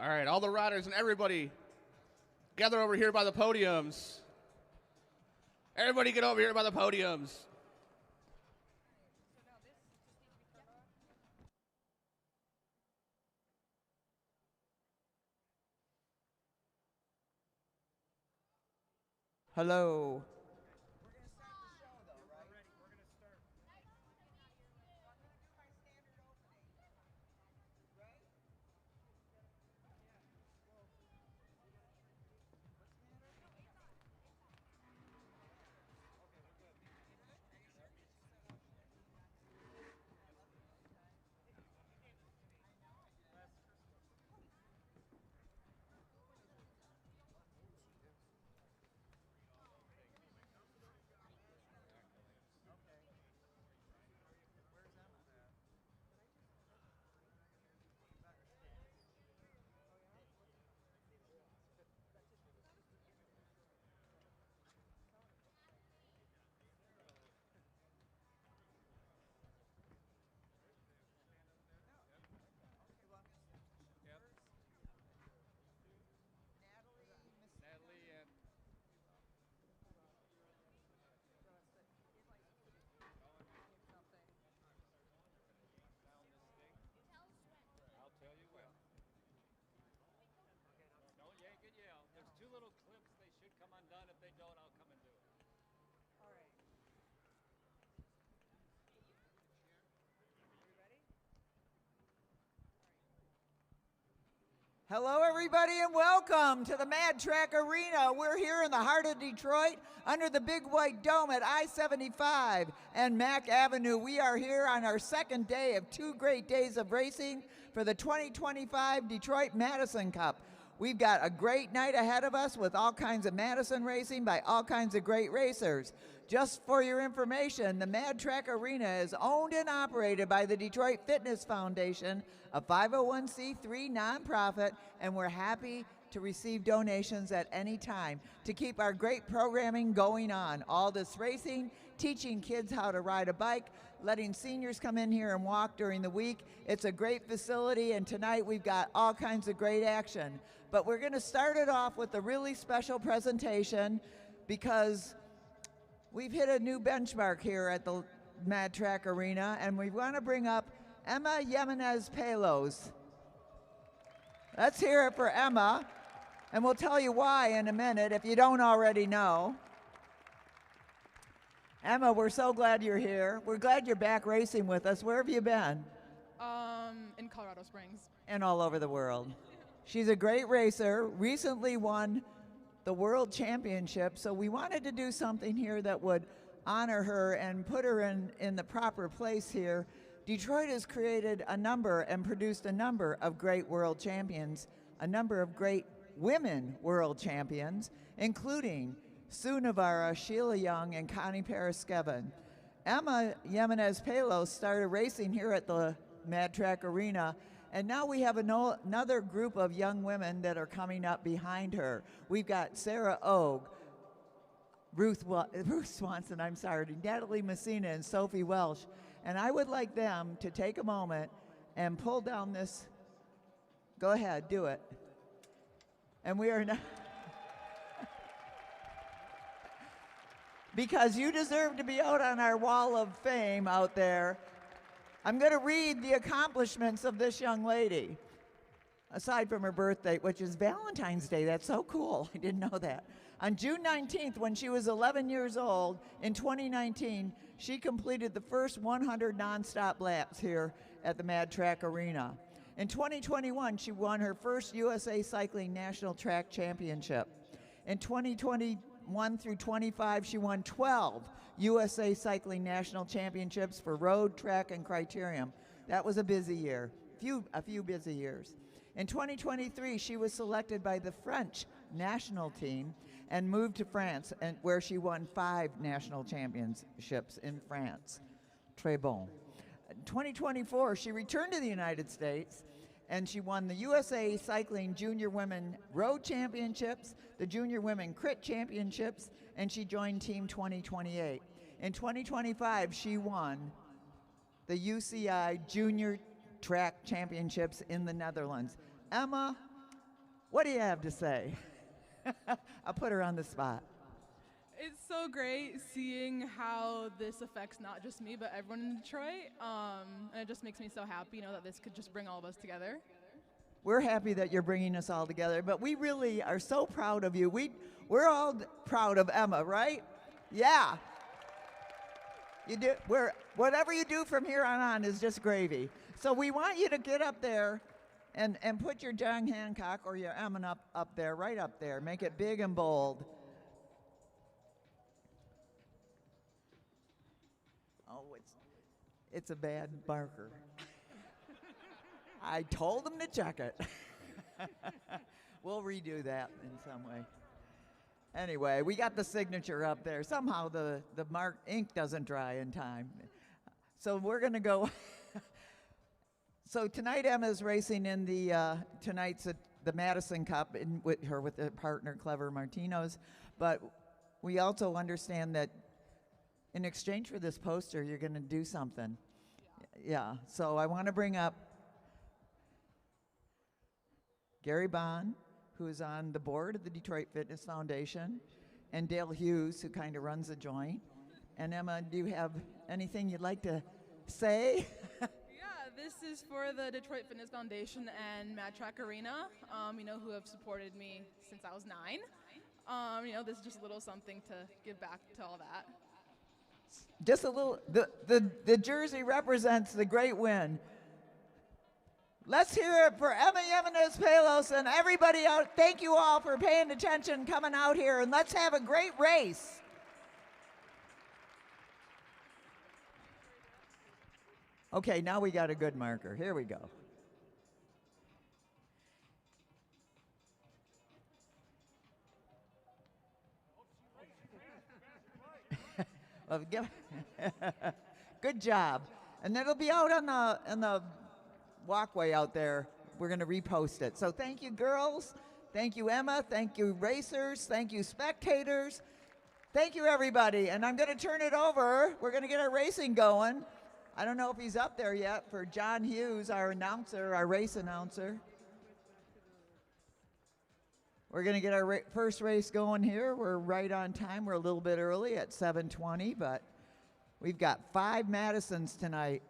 All right, all the riders and everybody gather over here by the podiums. Everybody get over here by the podiums. Hello. Hello, everybody, and welcome to the Mad Track Arena. We're here in the heart of Detroit under the big white dome at I-75 and Mack Avenue. We are here on our second day of 2 great days of racing for the 2025 Detroit Madison Cup. We've got a great night ahead of us with all kinds of Madison racing by all kinds of great racers. Just for your information, the Mad Track Arena is owned and operated by the Detroit Fitness Foundation, a 501c3 nonprofit, and we're happy to receive donations at any time to keep our great programming going on. All this racing, teaching kids how to ride a bike, letting seniors come in here and walk during the week. It's a great facility, and tonight we've got all kinds of great action. But we're going to start it off with a really special presentation because we've hit a new benchmark here at the Mad Track Arena, and we want to bring up Emma Jimenez-Pelos. Let's hear it for Emma, and we'll tell you why in a minute if you don't already know. Emma, we're so glad you're here. We're glad you're back racing with us. Where have you been? In Colorado Springs. And all over the world. She's a great racer, recently won the World Championship, so we wanted to do something here that would honor her and put her in the proper place here. Detroit has created a number and produced a number of great world champions, a number of great women world champions, including Sue Navarra, Sheila Young, and Connie Paraskevin. Emma Jimenez-Pelos started racing here at the Mad Track Arena, and now we have another group of young women that are coming up behind her. We've got Sarah Ogue, Ruth Swanson, Natalie Messina, and Sophie Welsh. And I would like them to take a moment and pull down this. Go ahead, do it. And we are not. Because you deserve to be out on our wall of fame out there. I'm going to read the accomplishments of this young lady, aside from her birthday, which is Valentine's Day. That's so cool. I didn't know that. On June 19th, when she was 11 years old, in 2019, she completed the first 100 nonstop laps here at the Mad Track Arena. In 2021, she won her first USA Cycling National Track Championship. In 2021 through 25, she won 12 USA Cycling National Championships for road, track, and criterium. That was a busy year, a few busy years. In 2023, she was selected by the French national team and moved to France, where she won 5 national championships in France. Très bon. In 2024, she returned to the United States, and she won the USA Cycling Junior Women Road Championships, the Junior Women Crit Championships, and she joined Team 2028. In 2025, she won the UCI Junior Track Championships in the Netherlands. Emma, What do you have to say? I'll put her on the spot. It's so great seeing how this affects not just me, but everyone in Detroit. And it just makes me so happy, that this could just bring all of us together. We're happy that you're bringing us all together, but we really are so proud of you. We're all proud of Emma, right? Yeah. You do. Whatever you do from here on is just gravy. So we want you to get up there and put your John Hancock or your Emma up there, right up there. Make it big and bold. Oh, it's a bad marker. I told them to check it. We'll redo that in some way. Anyway, we got the signature up there. Somehow the mark ink doesn't dry in time. So we're going to go. So tonight Emma's racing in tonight's the Madison Cup with her partner Clever Martinos. But we also understand that in exchange for this poster, you're going to do something. Yeah. So I want to bring up Gary Bond, who is on the board of the Detroit Fitness Foundation, and Dale Hughes, who kind of runs the joint. And Emma, do you have anything you'd like to say? Yeah, this is for the Detroit Fitness Foundation and Mad Track Arena, who have supported me since I was 9. This is just a little something to give back to all that. Just a little, the jersey represents the great win. Let's hear it for Emma Jimenez Palos and everybody out. Thank you all for paying attention, coming out here, and let's have a great race. Okay, now we got a good marker. Here we go. Well, good job. And it'll be out on the walkway out there. We're going to repost it. So thank you, girls. Thank you, Emma. Thank you, racers. Thank you, spectators. Thank you, everybody. And I'm going to turn it over. We're going to get our racing going. I don't know if he's up there yet, for John Hughes, our announcer, our race announcer. We're going to get our first race going here. We're right on time. We're a little bit early at 7:20, but we've got 5 Madisons tonight.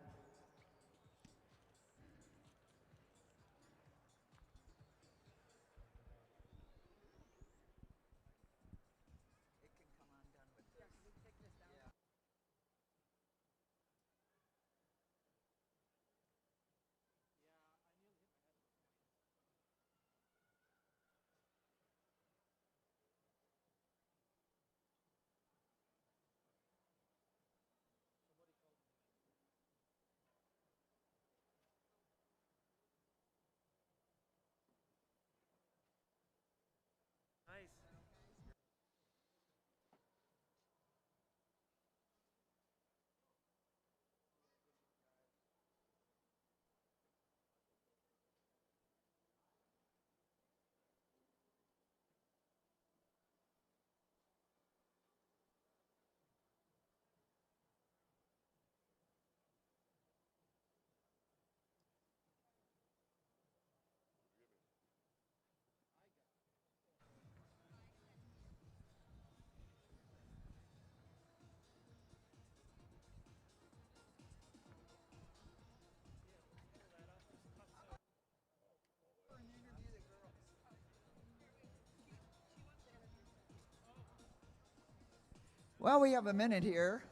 Well, we have a minute here.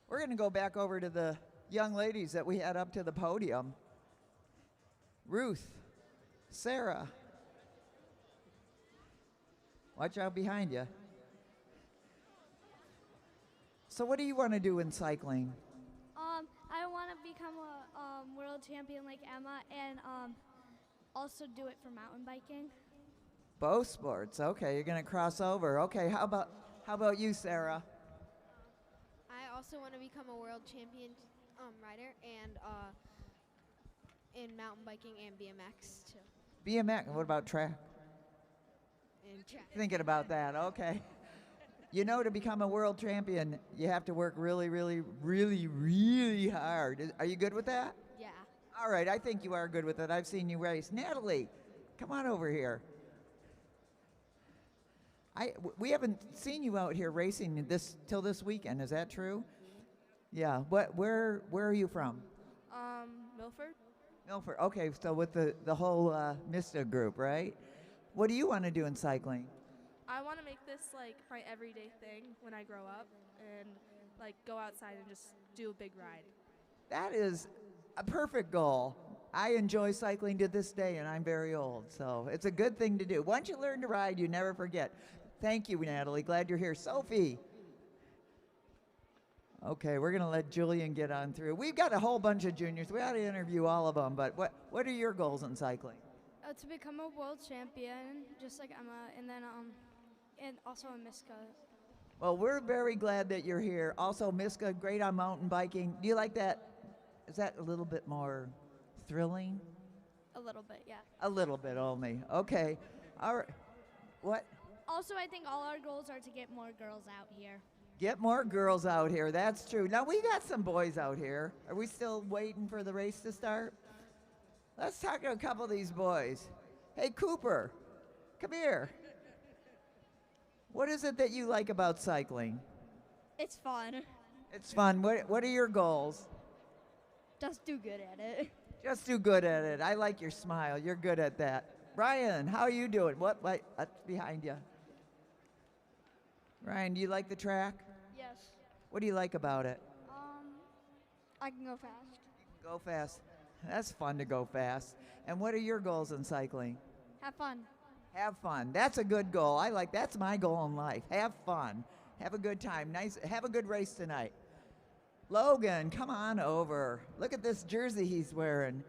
We're going to go back over to the young ladies that we had up to the podium. Ruth, Sarah. Watch out behind you. So what do you want to do in cycling? I want to become a world champion like Emma, and also do it for mountain biking. Both sports. Okay, you're going to cross over. Okay, how about you, Sarah? I also want to become a world champion rider and in mountain biking and BMX too. BMX. What about track? And track. Thinking about that. Okay. You know, to become a world champion, you have to work really, really, really, really hard. Are you good with that? Yeah. All right, I think you are good with it. I've seen you race. Natalie, come on over here. We haven't seen you out here racing till this weekend. Is that true? Yeah. Where are you from? Milford. Milford. Okay, so with the whole Mista group, right? What do you want to do in cycling? I want to make this like my everyday thing when I grow up and like go outside and just do a big ride. That is a perfect goal. I enjoy cycling to this day, and I'm very old, so it's a good thing to do. Once you learn to ride, you never forget. Thank you, Natalie. Glad you're here. Sophie. Okay, we're going to let Julian get on through. We've got a whole bunch of juniors. We ought to interview all of them, but what are your goals in cycling? To become a world champion, just like Emma, and then and also a Miska. Well, we're very glad that you're here. Also, Miska, great on mountain biking. Do you like that? Is that a little bit more thrilling? A little bit, yeah. A little bit only. Okay. All right. What? Also, I think all our goals are to get more girls out here. Get more girls out here. That's true. Now, we got some boys out here. Are we still waiting for the race to start? Let's talk to a couple of these boys. Hey, Cooper, come here. What is it that you like about cycling? It's fun. It's fun. What are your goals? Just do good at it. Just do good at it. I like your smile. You're good at that. Ryan, how are you doing? That's behind you. Ryan, do you like the track? Yes. What do you like about it? I can go fast. Go fast. That's fun to go fast. And what are your goals in cycling? Have fun. Have fun. That's a good goal. That's my goal in life. Have fun. Have a good time. Have a good race tonight. Logan, come on over. Look at this jersey he's wearing.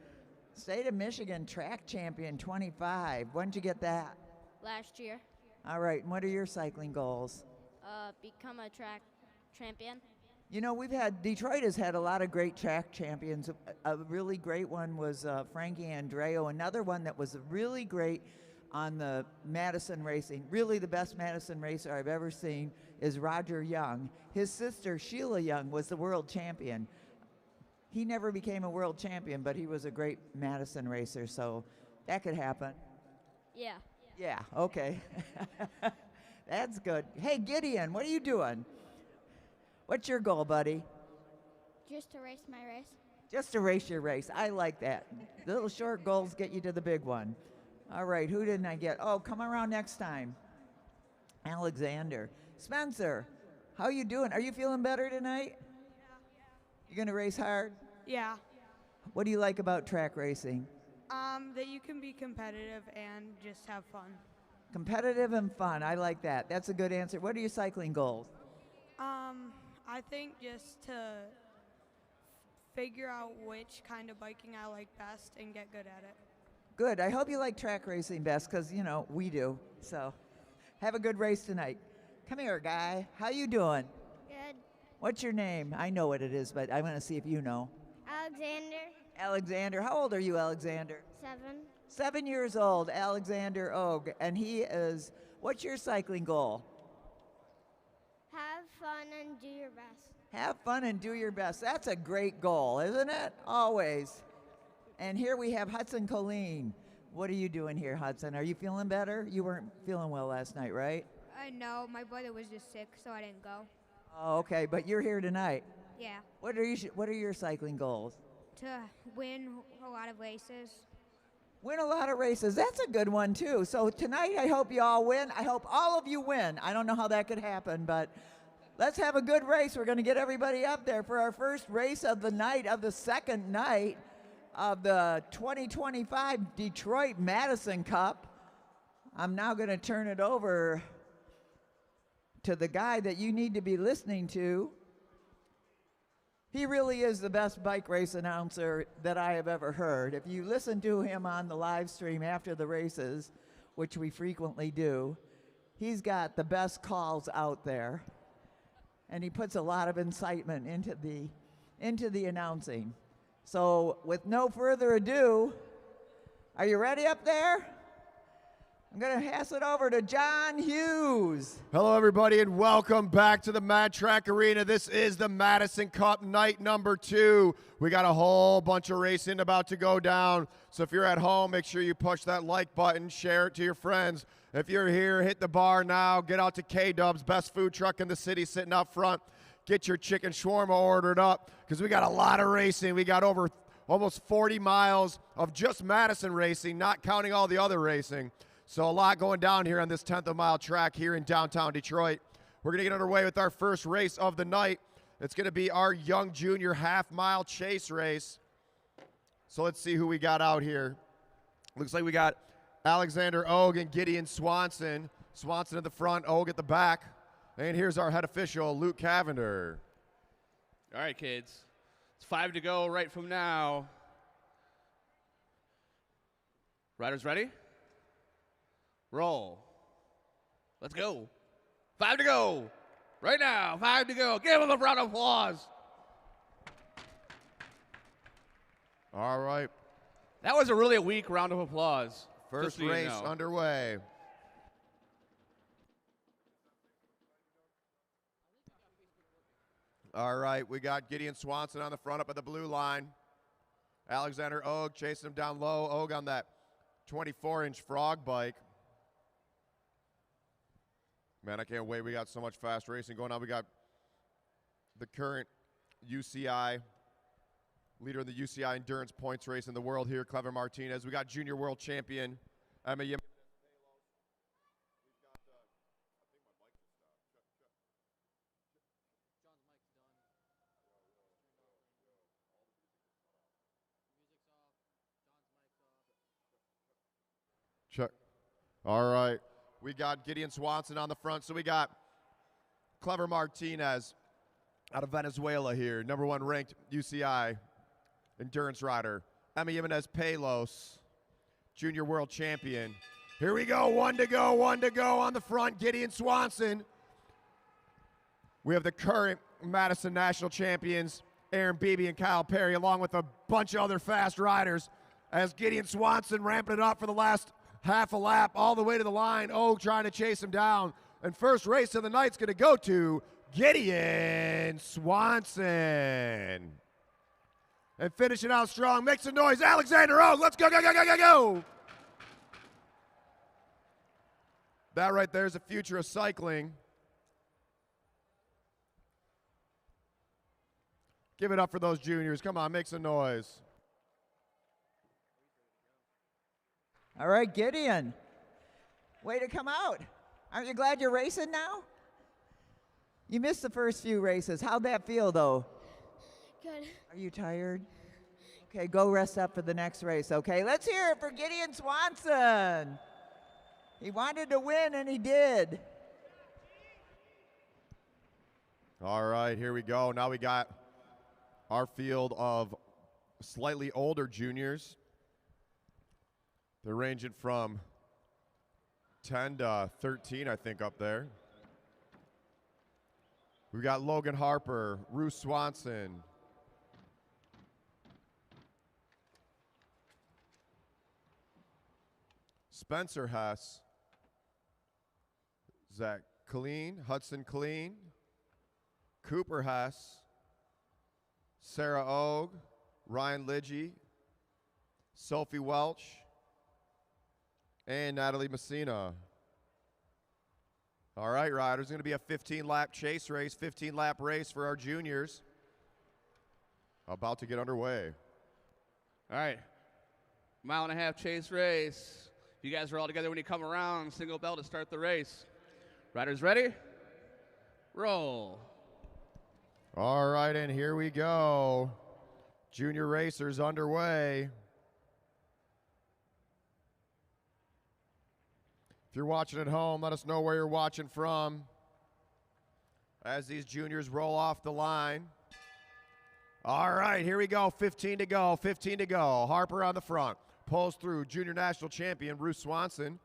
State of Michigan track champion 25. When did you get that? Last year. All right. And what are your cycling goals? Become a track champion. You know, Detroit has had a lot of great track champions. A really great one was Frankie Andreo. Another one that was really great on the Madison racing, really the best Madison racer I've ever seen, is Roger Young. His sister, Sheila Young, was the world champion. He never became a world champion, but he was a great Madison racer, so that could happen. Yeah. Yeah, okay. That's good. Hey, Gideon, what are you doing? What's your goal, buddy? Just to race my race. Just to race your race. I like that. The little short goals get you to the big one. All right, who didn't I get? Oh, come around next time. Alexander. Spencer, how you doing? Are you feeling better tonight? Yeah. You going to race hard? Yeah. What do you like about track racing? That you can be competitive and just have fun. Competitive and fun. I like that. That's a good answer. What are your cycling goals? I think just to figure out which kind of biking I like best and get good at it. Good. I hope you like track racing best because, you know, we do. So have a good race tonight. Come here, guy. How you doing? Good. What's your name? I know what it is, but I want to see if you know. Alexander. Alexander. How old are you, Alexander? 7. 7 years old, Alexander Og. And he is, what's your cycling goal? Have fun and do your best. Have fun and do your best. That's a great goal, isn't it? Always. And here we have Hudson Colleen. What are you doing here, Hudson? Are you feeling better? You weren't feeling well last night, right? No, my brother was just sick, so I didn't go. Oh, okay, but you're here tonight. Yeah, What are your cycling goals? to win a lot of races. Win a lot of races. That's a good one, too. So tonight, I hope you all win. I hope all of you win. I don't know how that could happen, but let's have a good race. We're going to get everybody up there for our first race of the night, of the second night of the 2025 Detroit Madison Cup. I'm now going to turn it over to the guy that you need to be listening to. He really is the best bike race announcer that I have ever heard. If you listen to him on the live stream after the races, which we frequently do, he's got the best calls out there. And he puts a lot of incitement into the announcing. So with no further ado, are you ready up there? I'm going to pass it over to John Hughes. Hello, everybody, and welcome back to the Mad Track Arena. This is the Madison Cup night number 2. We got a whole bunch of racing about to go down. So if you're at home, make sure you push that like button, share it to your friends, If you're here, hit the bar now. Get out to K-Dub's, best food truck in the city, sitting out front. Get your chicken shawarma ordered up because we got a lot of racing. We got over almost 40 miles of just Madison racing, not counting all the other racing. So a lot going down here on this 10th of mile track here in downtown Detroit. We're going to get underway with our first race of the night. It's going to be our young junior half-mile chase race. So let's see who we got out here. Looks like we got Alexander Ogue and Gideon Swanson. Swanson at the front, Ogue at the back. And here's our head official, Luke Cavender. All right, kids. It's 5 to go right from now. Riders ready? Roll. Let's go. 5 to go. Right now, 5 to go. Give them a round of applause. All right. That was a weak round of applause. First race underway. All right, we got Gideon Swanson on the front up at the blue line. Alexander Ogue chasing him down low. Ogue on that 24-inch frog bike. Man, I can't wait. We got so much fast racing going on. We got the current UCI leader in the UCI endurance points race in the world here, Clever Martinez. We got junior world champion Emma Yim. Check. All right. We got Gideon Swanson on the front. So we got Clever Martinez out of Venezuela here, #1 ranked UCI endurance rider. Emma Jimenez Palos, junior world champion. Here we go. 1 to go. 1 to go on the front. Gideon Swanson. We have the current Madison national champions, Aaron Beebe and Kyle Perry, along with a bunch of other fast riders, as Gideon Swanson ramping it up for the last half a lap all the way to the line. Ogue trying to chase him down. And first race of the night's going to go to Gideon Swanson. And finishing out strong, make some noise, Alexander Ogue. Let's go, go, go, go, go, go. That right there is the future of cycling. Give it up for those juniors. Come on, make some noise. All right, Gideon. Way to come out. Aren't you glad you're racing now? You missed the first few races. How'd that feel, though? Good. Are you tired? Okay, go rest up for the next race, okay? Let's hear it for Gideon Swanson. He wanted to win, and he did. All right, here we go. Now we got our field of slightly older juniors. They're ranging from 10 to 13, I think, up there. We got Logan Harper, Ruth Swanson, Spencer Hess, Zach Colleen, Hudson Colleen, Cooper Hess, Sarah Ogue, Ryan Lidgy, Sophie Welch, and Natalie Messina. All right, riders, going to be a 15-lap chase race, 15-lap race for our juniors. About to get underway. All right, 1.5 mile chase race. You guys are all together when you come around. Single bell to start the race. Riders ready? Roll. All right, and here we go. Junior racers underway. If you're watching at home, let us know where you're watching from as these juniors roll off the line. All right, here we go. 15 to go, 15 to go. Harper on the front. Pulls through junior national champion Ruth Swanson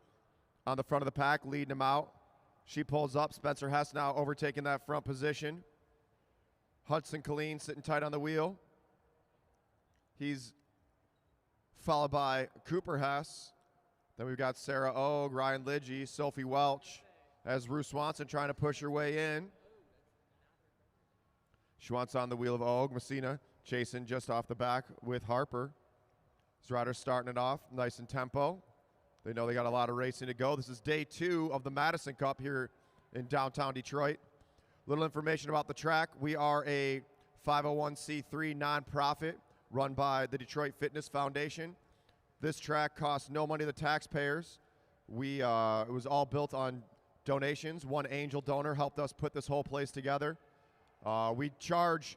on the front of the pack, leading him out. She pulls up. Spencer Hess now overtaking that front position. Hudson Colleen sitting tight on the wheel. He's followed by Cooper Hess. Then we've got Sarah Ogue, Ryan Lidgy, Sophie Welch, as Ruth Swanson trying to push her way in. Schwantz on the wheel of Ogue. Messina chasing just off the back with Harper. This rider's starting it off nice in tempo. They know they got a lot of racing to go. This is day 2 of the Madison Cup here in downtown Detroit. Little information about the track. We are a 501c3 nonprofit run by the Detroit Fitness Foundation. This track costs no money to the taxpayers. It was all built on donations. One angel donor helped us put this whole place together. We charge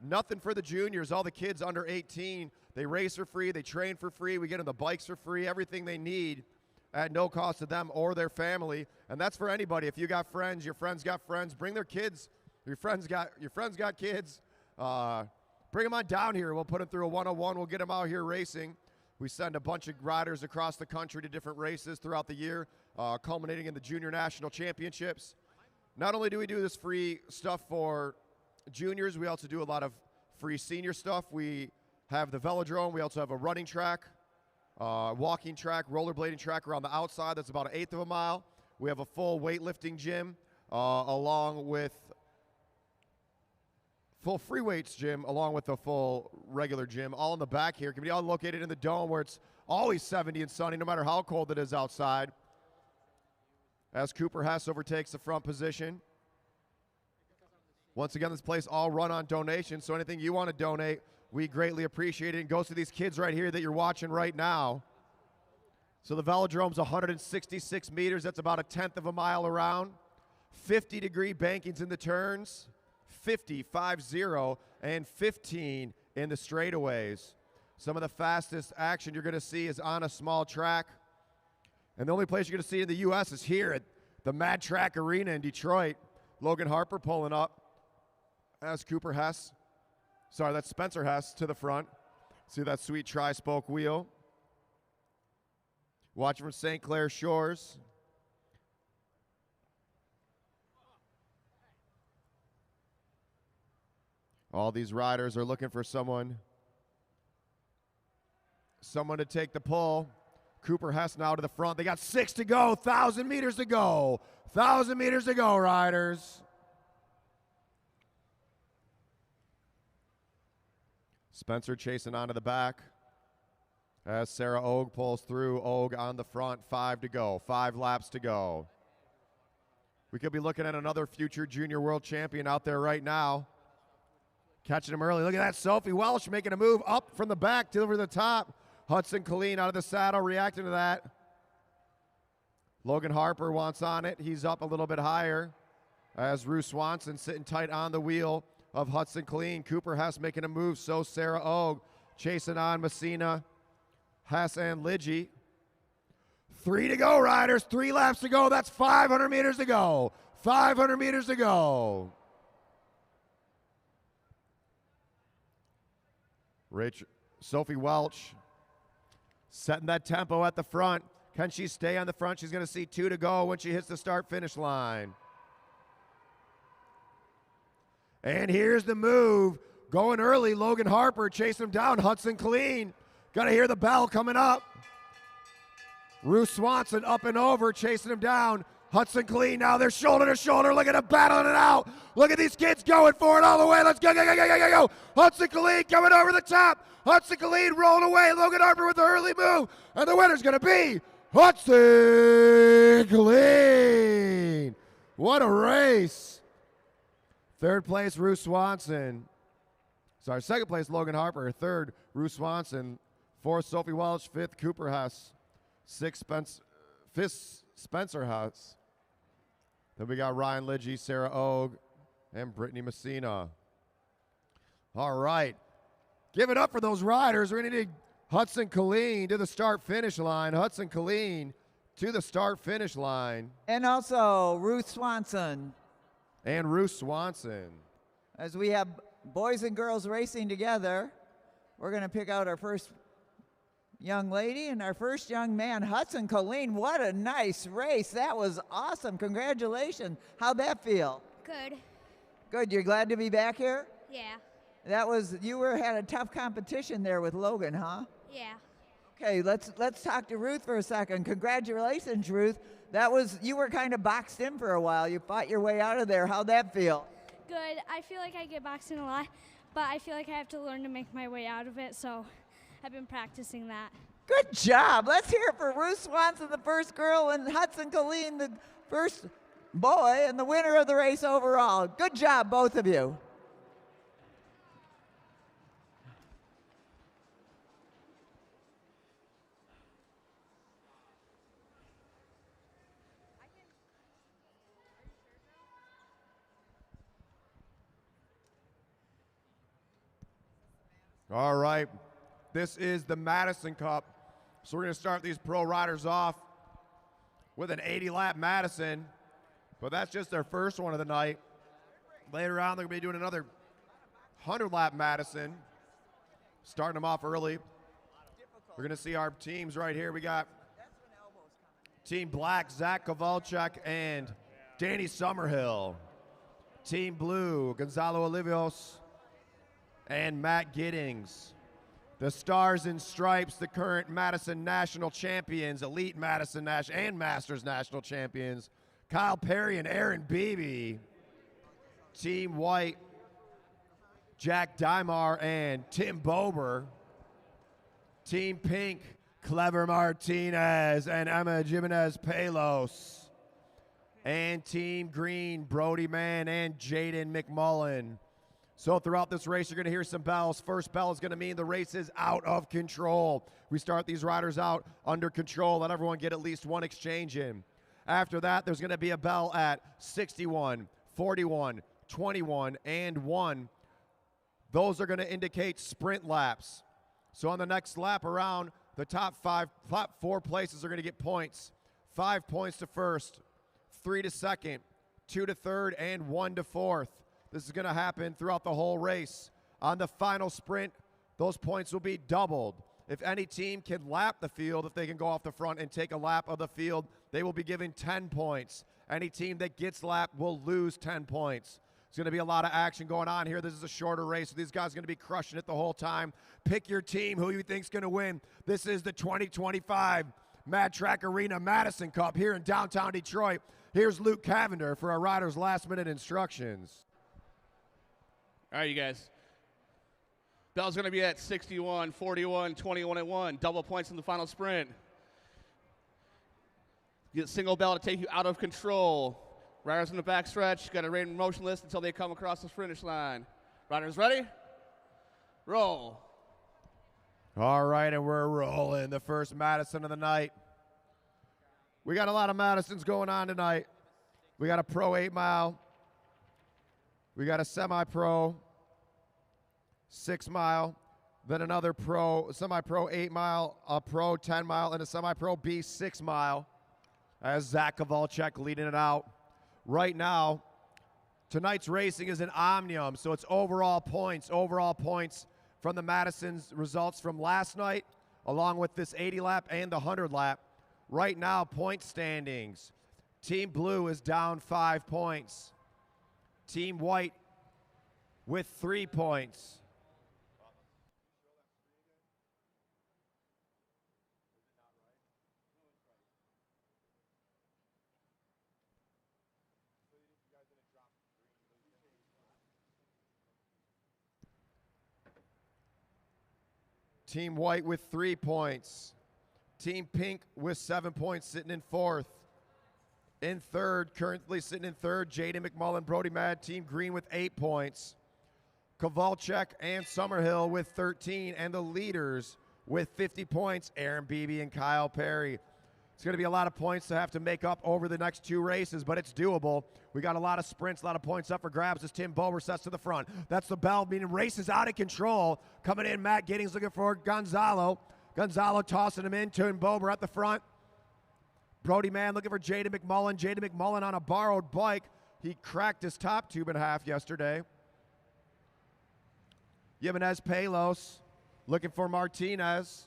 nothing for the juniors. All the kids under 18, they race for free, they train for free, we get them the bikes for free, everything they need at no cost to them or their family. And that's for anybody. If you got friends, your friends got friends, bring their kids. Your friends got kids. Bring them on down here. We'll put them through a 101. We'll get them out here racing. We send a bunch of riders across the country to different races throughout the year, culminating in the Junior National Championships. Not only do we do this free stuff for juniors, we also do a lot of free senior stuff. We have the velodrome. We also have a running track, walking track, rollerblading track around the outside. That's about 1/8 of a mile. We have a full weightlifting gym along with full free weights gym along with the full regular gym, all in the back here. Can be all located in the dome where it's always 70 and sunny no matter how cold it is outside. As Cooper Hess overtakes the front position. Once again, this place all run on donations, so anything you want to donate, we greatly appreciate it. And goes to these kids right here that you're watching right now. So the velodrome's 166 meters. That's about 1/10 of a mile around. 50-degree bankings in the turns. 50, 5-0, and 15 in the straightaways. Some of the fastest action you're going to see is on a small track. And the only place you're going to see in the U.S. is here at the Mad Track Arena in Detroit. Logan Harper pulling up as Cooper Hess. Sorry, that's Spencer Hess to the front. See that sweet tri-spoke wheel. Watching from St. Clair Shores. All these riders are looking for someone to take the pull. Cooper Hess now to the front. They got 6 to go, 1,000 meters to go. 1,000 meters to go, riders. Spencer chasing onto the back as Sarah Ogue pulls through. Ogue on the front, 5 to go, 5 laps to go. We could be looking at another future junior world champion out there right now. Catching him early. Look at that. Sophie Welsh making a move up from the back to over the top. Hudson Colleen out of the saddle reacting to that. Logan Harper wants on it. He's up a little bit higher as Rue Swanson sitting tight on the wheel of Hudson Colleen. Cooper Hess making a move. So Sarah Ogue chasing on Messina, Hess, and Lidgy. 3 to go, riders. 3 laps to go. That's 500 meters to go. 500 meters to go. Sophie Welch setting that tempo at the front. Can she stay on the front? She's going to see 2 to go when she hits the start-finish line. And here's the move. Going early, Logan Harper chasing him down. Hudson Colleen. Got to hear the bell coming up. Rue Swanson up and over, chasing him down. Hudson Colleen now, they're shoulder to shoulder. Look at them battling it out. Look at these kids going for it all the way. Let's go, go, go, go, go, go, go. Hudson Colleen coming over the top. Hudson Colleen rolling away. Logan Harper with the early move. And the winner's going to be Hudson Colleen. What a race. 3rd place, Rue Swanson. Sorry, 2nd place, Logan Harper. 3rd, Rue Swanson. 4th, Sophie Welch. 5th, Cooper Hess. 5th, Spencer Hess. Then we got Ryan Lidgy, Sarah Ogue, and Brittany Messina. All right. Give it up for those riders. We're going to need Hudson Colleen to the start-finish line. Hudson Colleen to the start-finish line. And also Ruth Swanson. And Ruth Swanson. As we have boys and girls racing together, we're going to pick out our first young lady and our first young man, Hudson Colleen. What a nice race. That was awesome. Congratulations. How'd that feel? Good. Good. You're glad to be back here? Yeah. Had a tough competition there with Logan, huh? Yeah. Okay, let's talk to Ruth for a second. Congratulations, Ruth. You were kind of boxed in for a while. You fought your way out of there. How'd that feel? Good. I feel like I get boxed in a lot, but I feel like I have to learn to make my way out of it, so I've been practicing that. Good job. Let's hear it for Ruth Swanson, the first girl, and Hudson Colleen, the first boy, and the winner of the race overall. Good job, both of you. All right, this is the Madison Cup. So we're going to start these pro riders off with an 80-lap Madison, but that's just their first one of the night. Later on, they're going to be doing another 100-lap Madison, starting them off early. We're going to see our teams right here. We got Team Black, Zach Kowalczyk and Danny Summerhill. Team Blue, Gonzalo Olivios and Matt Giddings. The Stars and Stripes, the current Madison National Champions, Elite Madison and Masters National Champions, Kyle Perry and Aaron Beebe. Team White, Jack Dymar and Tim Bober. Team Pink, Clever Martinez and Emma Jimenez Palos. And Team Green, Brody Mann and Jaden McMullen. So throughout this race, you're going to hear some bells. First bell is going to mean the race is out of control. We start these riders out under control. Let everyone get at least one exchange in. After that, there's going to be a bell at 61, 41, 21, and 1. Those are going to indicate sprint laps. So on the next lap around, the top 4 places are going to get points. 5 points to first, 3 to second, 2 to third, and 1 to fourth. This is going to happen throughout the whole race. On the final sprint, those points will be doubled. If any team can lap the field, if they can go off the front and take a lap of the field, they will be given 10 points. Any team that gets lapped will lose 10 points. There's going to be a lot of action going on here. This is a shorter race, so these guys are going to be crushing it the whole time. Pick your team, who you think's going to win. This is the 2025 Mad Track Arena Madison Cup here in downtown Detroit. Here's Luke Cavender for our riders' last-minute instructions. All right, you guys. Bell's going to be at 61, 41, 21, and 1. Double points in the final sprint. Get a single bell to take you out of control. Riders in the back stretch, got to remain motionless until they come across the finish line. Riders ready? Roll. All right, and we're rolling. The first Madison of the night. We got a lot of Madisons going on tonight. We got a pro 8 mile. We got a semi-pro 6 mile, then another semi-pro 8 mile, a pro 10 mile, and a semi-pro B 6 mile as Zach Kowalczyk leading it out. Right now, tonight's racing is an omnium, so it's overall points from the Madison's results from last night, along with this 80 lap and the 100 lap. Right now, point standings. Team Blue is down 5 points. Team White with 3 points. Team White with 3 points. Team Pink with 7 points, sitting in 4th. In third, currently sitting in third, Jaden McMullen, Brody Mad. Team Green with 8 points. Kowalczyk and Summerhill with 13, and the leaders with 50 points, Aaron Beebe and Kyle Perry. It's going to be a lot of points to have to make up over the next 2 races, but it's doable. We got a lot of sprints, a lot of points up for grabs as Tim Bober sets to the front. That's the bell, meaning race is out of control. Coming in, Matt Giddings looking for Gonzalo. Gonzalo tossing him in, Tim Bober at the front. Brody Mann looking for Jaden McMullen. Jaden McMullen on a borrowed bike. He cracked his top tube in half yesterday. Jimenez Palos looking for Martinez.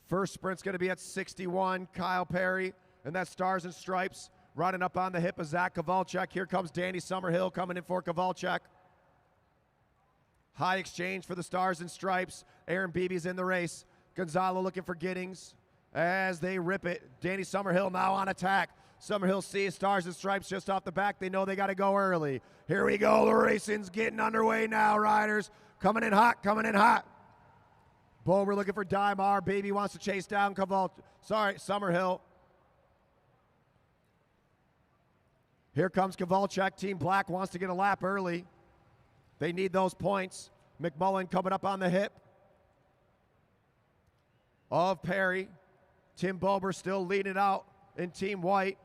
First sprint's going to be at 61, Kyle Perry, and that's Stars and Stripes riding up on the hip of Zach Kowalczyk. Here comes Danny Summerhill coming in for Kowalczyk. High exchange for the Stars and Stripes. Aaron Beebe's in the race. Gonzalo looking for Giddings as they rip it. Danny Summerhill now on attack. Summerhill sees Stars and Stripes just off the back. They know they got to go early. Here we go. The racing's getting underway now, riders. Coming in hot, coming in hot. Bober looking for Dymar. Baby wants to chase down Summerhill. Here comes Kovalchuk. Team Black wants to get a lap early. They need those points. McMullen coming up on the hip of Perry. Tim Bober still leading out in Team White.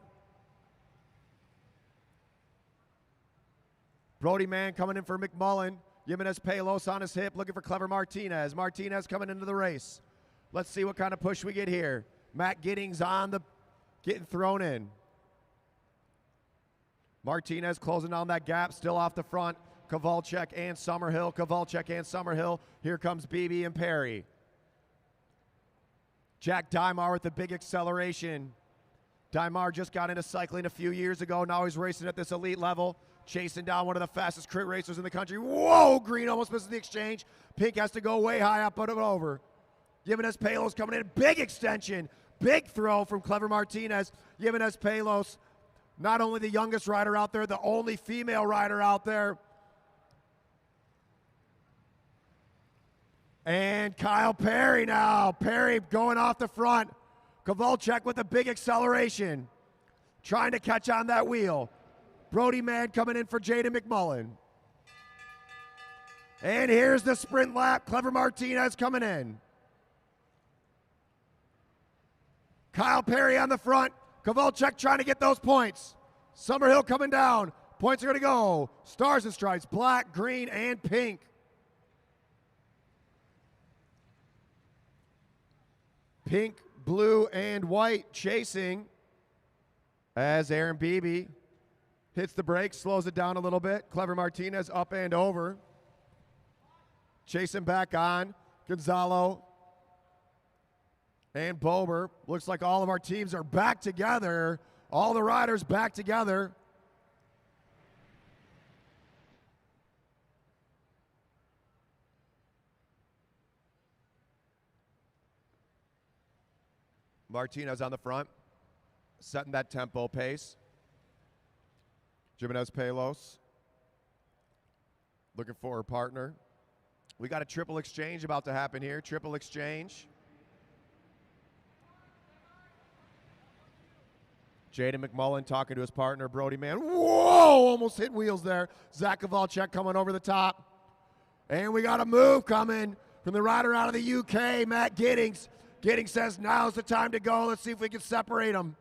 Brody Mann coming in for McMullen. Jimenez Palos on his hip, looking for Clever Martinez. Martinez coming into the race. Let's see what kind of push we get here. Matt Giddings getting thrown in. Martinez closing down that gap, still off the front. Kovalchuk and Summerhill. Kovalchuk and Summerhill. Here comes Beebe and Perry. Jack Dymar with the big acceleration. Dymar just got into cycling a few years ago. Now he's racing at this elite level. Chasing down one of the fastest crit racers in the country. Whoa, Green almost misses the exchange. Pink has to go way high up, put it over. Jimenez Palos coming in. Big extension. Big throw from Clever Martinez. Jimenez Palos, not only the youngest rider out there, the only female rider out there. And Kyle Perry now. Perry going off the front. Kovalchuk with a big acceleration. Trying to catch on that wheel. Brody Mann coming in for Jaden McMullen. And here's the sprint lap. Clever Martinez coming in. Kyle Perry on the front. Kovalchuk trying to get those points. Summerhill coming down. Points are going to go. Stars and Stripes, black, green, and pink. Pink, blue, and white chasing as Aaron Beebe hits the brakes, slows it down a little bit. Clever Martinez up and over. Chasing back on. Gonzalo and Bober. Looks like all of our teams are back together. All the riders back together. Martinez on the front, setting that tempo pace. Jimenez Palos looking for her partner. We got a triple exchange about to happen here. Triple exchange. Jaden McMullen talking to his partner, Brody Mann. Whoa, almost hit wheels there. Zach Kovalchuk coming over the top. And we got a move coming from the rider out of the UK, Matt Giddings. Giddings says, now's the time to go. Let's see if we can separate them.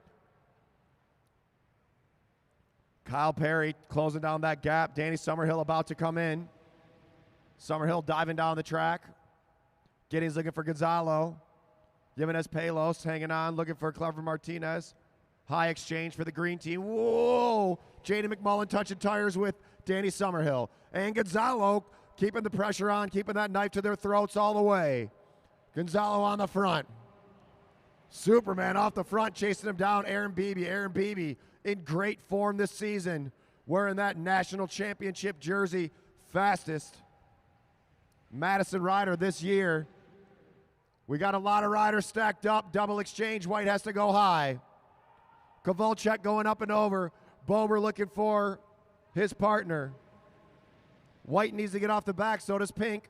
Kyle Perry closing down that gap. Danny Summerhill about to come in. Summerhill diving down the track. Giddings looking for Gonzalo. Jimenez Palos hanging on, looking for Clever Martinez. High exchange for the green team. Whoa! Jaden McMullen touching tires with Danny Summerhill. And Gonzalo keeping the pressure on, keeping that knife to their throats all the way. Gonzalo on the front. Superman off the front, chasing him down. Aaron Beebe. Aaron Beebe in great form this season, wearing that national championship jersey. Fastest Madison rider this year. We got a lot of riders stacked up. Double exchange. White has to go high. Kovalchuk going up and over. Bober looking for his partner. White needs to get off the back, so does Pink.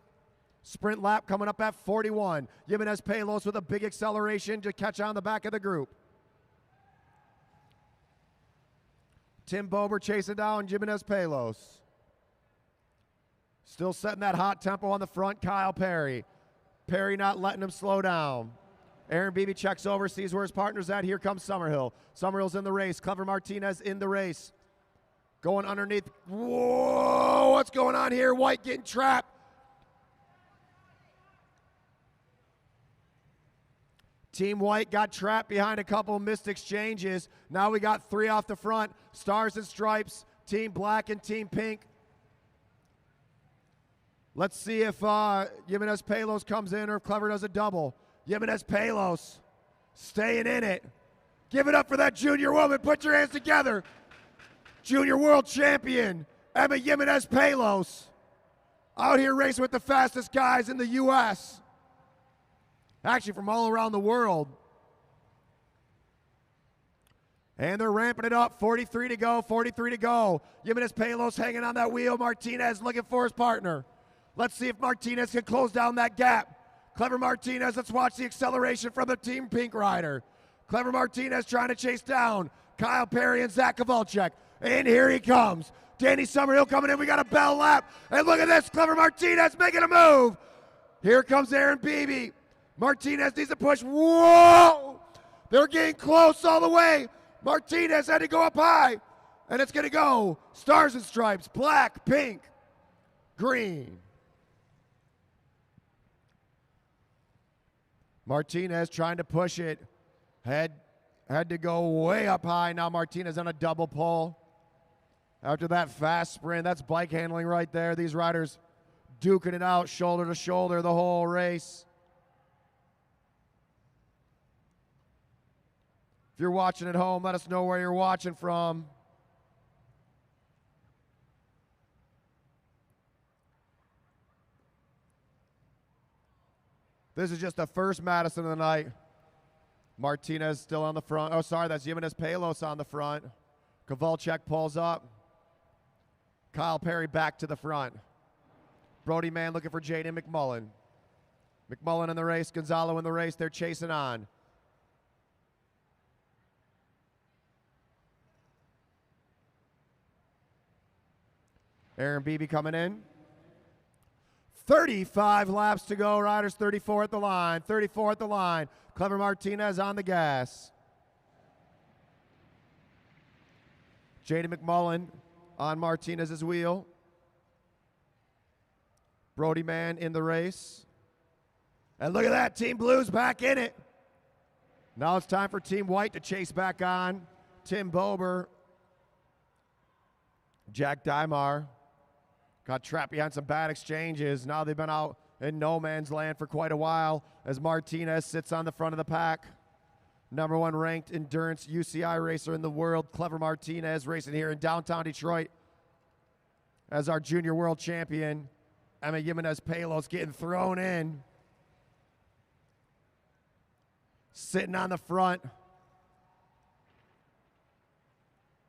Sprint lap coming up at 41. Jimenez Palos with a big acceleration to catch on the back of the group. Tim Bober chasing down Jimenez Palos. Still setting that hot tempo on the front, Kyle Perry. Perry not letting him slow down. Aaron Beebe checks over, sees where his partner's at. Here comes Summerhill. Summerhill's in the race. Clever Martinez in the race. Going underneath. Whoa, what's going on here? White getting trapped. Team White got trapped behind a couple missed exchanges. Now we got three off the front. Stars and Stripes, Team Black and Team Pink. Let's see if Jimenez Palos comes in or if Clever does a double. Jimenez Palos staying in it. Give it up for that junior woman. Put your hands together. Junior world champion, Emma Jimenez Palos. Out here racing with the fastest guys in the U.S. Actually, from all around the world. And they're ramping it up. 43 to go, 43 to go. Jimenez Palos hanging on that wheel. Martinez looking for his partner. Let's see if Martinez can close down that gap. Clever Martinez, let's watch the acceleration from the Team Pink rider. Clever Martinez trying to chase down Kyle Perry and Zach Kowalczyk. And here he comes. Danny Summerhill coming in. We got a bell lap. And look at this. Clever Martinez making a move. Here comes Aaron Beebe. Martinez needs to push. Whoa! They're getting close all the way. Martinez had to go up high. And it's going to go stars and stripes. Black, pink, green. Martinez trying to push it. Had to go way up high. Now Martinez on a double pull. After that fast sprint, that's bike handling right there. These riders duking it out shoulder to shoulder the whole race. If you're watching at home, let us know where you're watching from. This is just the first Madison of the night. Martinez still on the front. Oh, sorry, that's Jimenez Palos on the front. Kowalczyk pulls up. Kyle Perry back to the front. Brody Mann looking for Jaden McMullen. McMullen in the race, Gonzalo in the race. They're chasing on. Aaron Beebe coming in. 35 laps to go. Riders 34 at the line. 34 at the line. Clever Martinez on the gas. Jaden McMullen on Martinez's wheel. Brody Mann in the race. And look at that. Team Blue's back in it. Now it's time for Team White to chase back on. Tim Bober. Jack Dymar. Got trapped behind some bad exchanges. Now they've been out in no man's land for quite a while as Martinez sits on the front of the pack. Number 1 ranked endurance UCI racer in the world, Clever Martinez, racing here in downtown Detroit as our junior world champion. Emma Jimenez Palos getting thrown in. Sitting on the front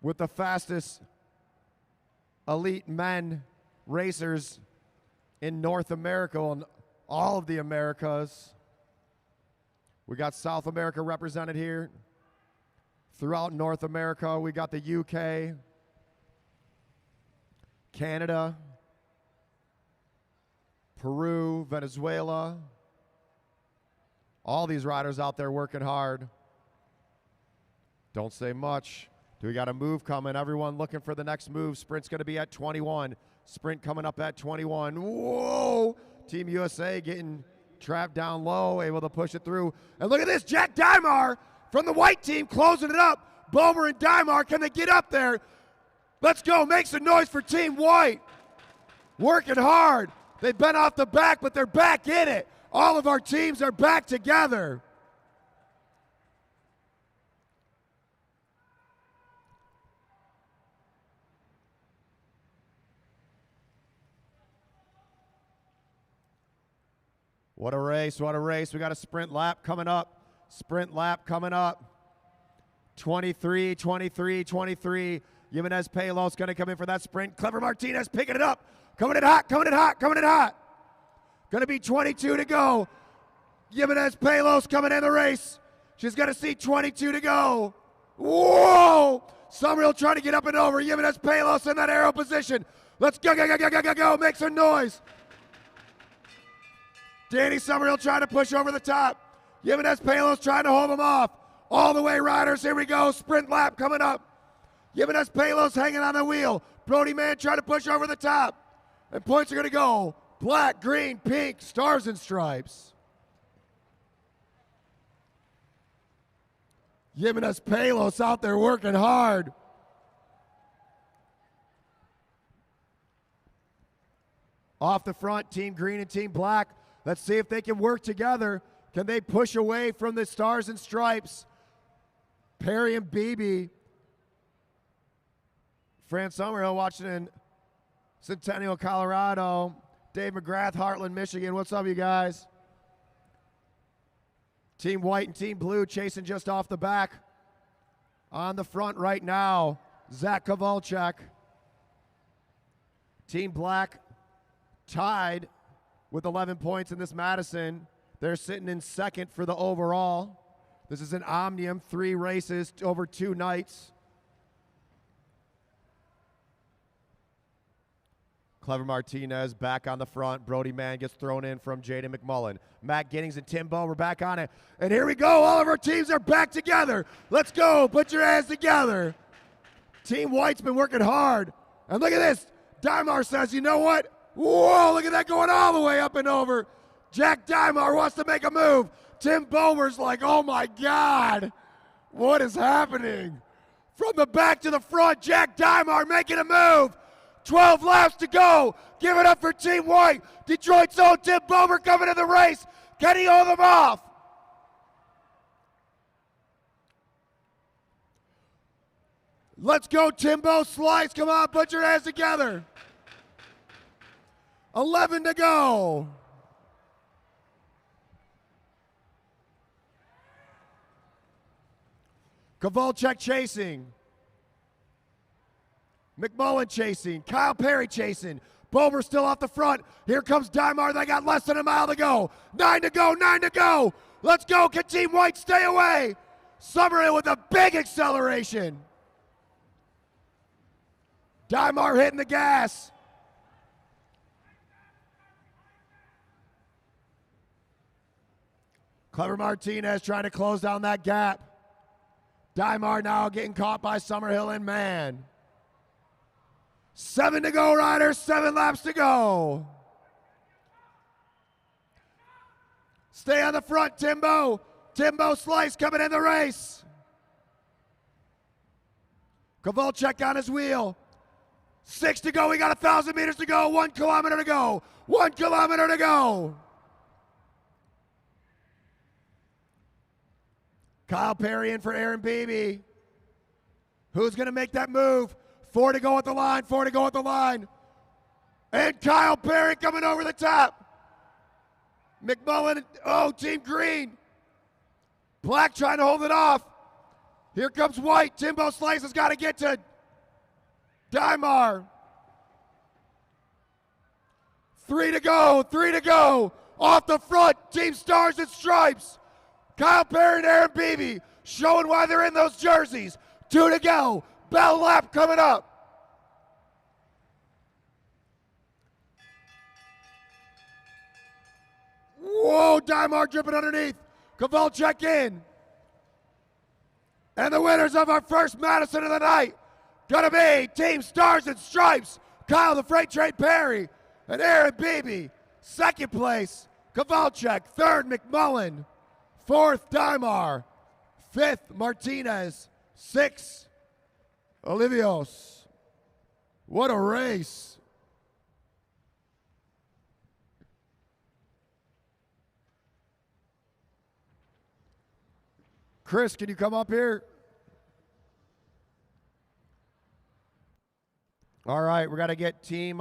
with the fastest elite men racers in North America and all of the Americas. We got South America represented here. Throughout North America, we got the UK, Canada, Peru, Venezuela. All these riders out there working hard. Don't say much. Do we got a move coming? Everyone looking for the next move. Sprint's going to be at 21. Sprint coming up at 21. Whoa! Team USA getting trapped down low, able to push it through. And look at this, Jack Dymar from the white team closing it up. Bober and Dymar, can they get up there? Let's go, make some noise for Team White. Working hard. They've been off the back, but they're back in it. All of our teams are back together. What a race, what a race. We got a sprint lap coming up. Sprint lap coming up. 23, 23, 23. Jimenez Palos going to come in for that sprint. Clever Martinez picking it up. Coming in hot, coming in hot, coming in hot. Going to be 22 to go. Jimenez Palos coming in the race. She's going to see 22 to go. Whoa! Summerhill trying to get up and over. Jimenez Palos in that arrow position. Let's go, go, go, go, go, go, go. Make some noise. Danny Summerhill trying to push over the top. Jimenez Palos trying to hold him off. All the way, riders. Here we go. Sprint lap coming up. Jimenez Palos hanging on the wheel. Brody Mann trying to push over the top. And points are going to go black, green, pink, stars and stripes. Jimenez Palos out there working hard. Off the front, Team Green and Team Black. Let's see if they can work together. Can they push away from the stars and stripes? Perry and Beebe. Fran Summerhill watching in Centennial, Colorado. Dave McGrath, Heartland, Michigan. What's up, you guys? Team White and Team Blue chasing just off the back. On the front right now, Zach Kowalczyk. Team Black tied with 11 points in this Madison. They're sitting in second for the overall. This is an Omnium, 3 races over 2 nights. Clever Martinez back on the front. Brody Mann gets thrown in from Jaden McMullen. Matt Giddings and Tim Bowe, we're back on it. And here we go. All of our teams are back together. Let's go. Put your hands together. Team White's been working hard. And look at this. Dymar says, you know what? Whoa, look at that going all the way up and over. Jack Dymar wants to make a move. Tim Bomer's like, oh my God. What is happening? From the back to the front, Jack Dymar making a move. 12 laps to go. Give it up for Team White. Detroit's own Tim Bomer coming in the race. Can he hold them off? Let's go, Timbo. Slice. Come on, put your hands together. 11 to go. Kovalchuk chasing. McMullen chasing. Kyle Perry chasing. Bomer still off the front. Here comes Dymar. They got less than a mile to go. 9 to go. 9 to go. Let's go. Can Team White stay away? Summerhill with a big acceleration. Dymar hitting the gas. Clever Martinez trying to close down that gap. Dymar now getting caught by Summerhill and Mann. 7 to go, riders. 7 laps to go. Stay on the front, Timbo. Timbo Slice coming in the race. Kovalchuk on his wheel. 6 to go. We got 1,000 meters to go. 1 kilometer to go. 1 kilometer to go. Kyle Perry in for Aaron Beebe. Who's going to make that move? 4 to go at the line. 4 to go at the line. And Kyle Perry coming over the top. McMullen, oh, Team Green. Black trying to hold it off. Here comes White. Timbo Slice has got to get to Dymar. 3 to go. 3 to go. Off the front, Team Stars and Stripes. Kyle Perry and Aaron Beebe showing why they're in those jerseys. 2 to go. Bell lap coming up. Whoa, Dymar dripping underneath. Kovalchuk in. And the winners of our first Madison of the night gonna be Team Stars and Stripes. Kyle the Freight Train Perry and Aaron Beebe. Second place, Kovalchuk. Third, McMullen. Fourth, Dymar. Fifth, Martinez. Sixth, Olivios. What a race. Chris, can you come up here? All right, we got to get Team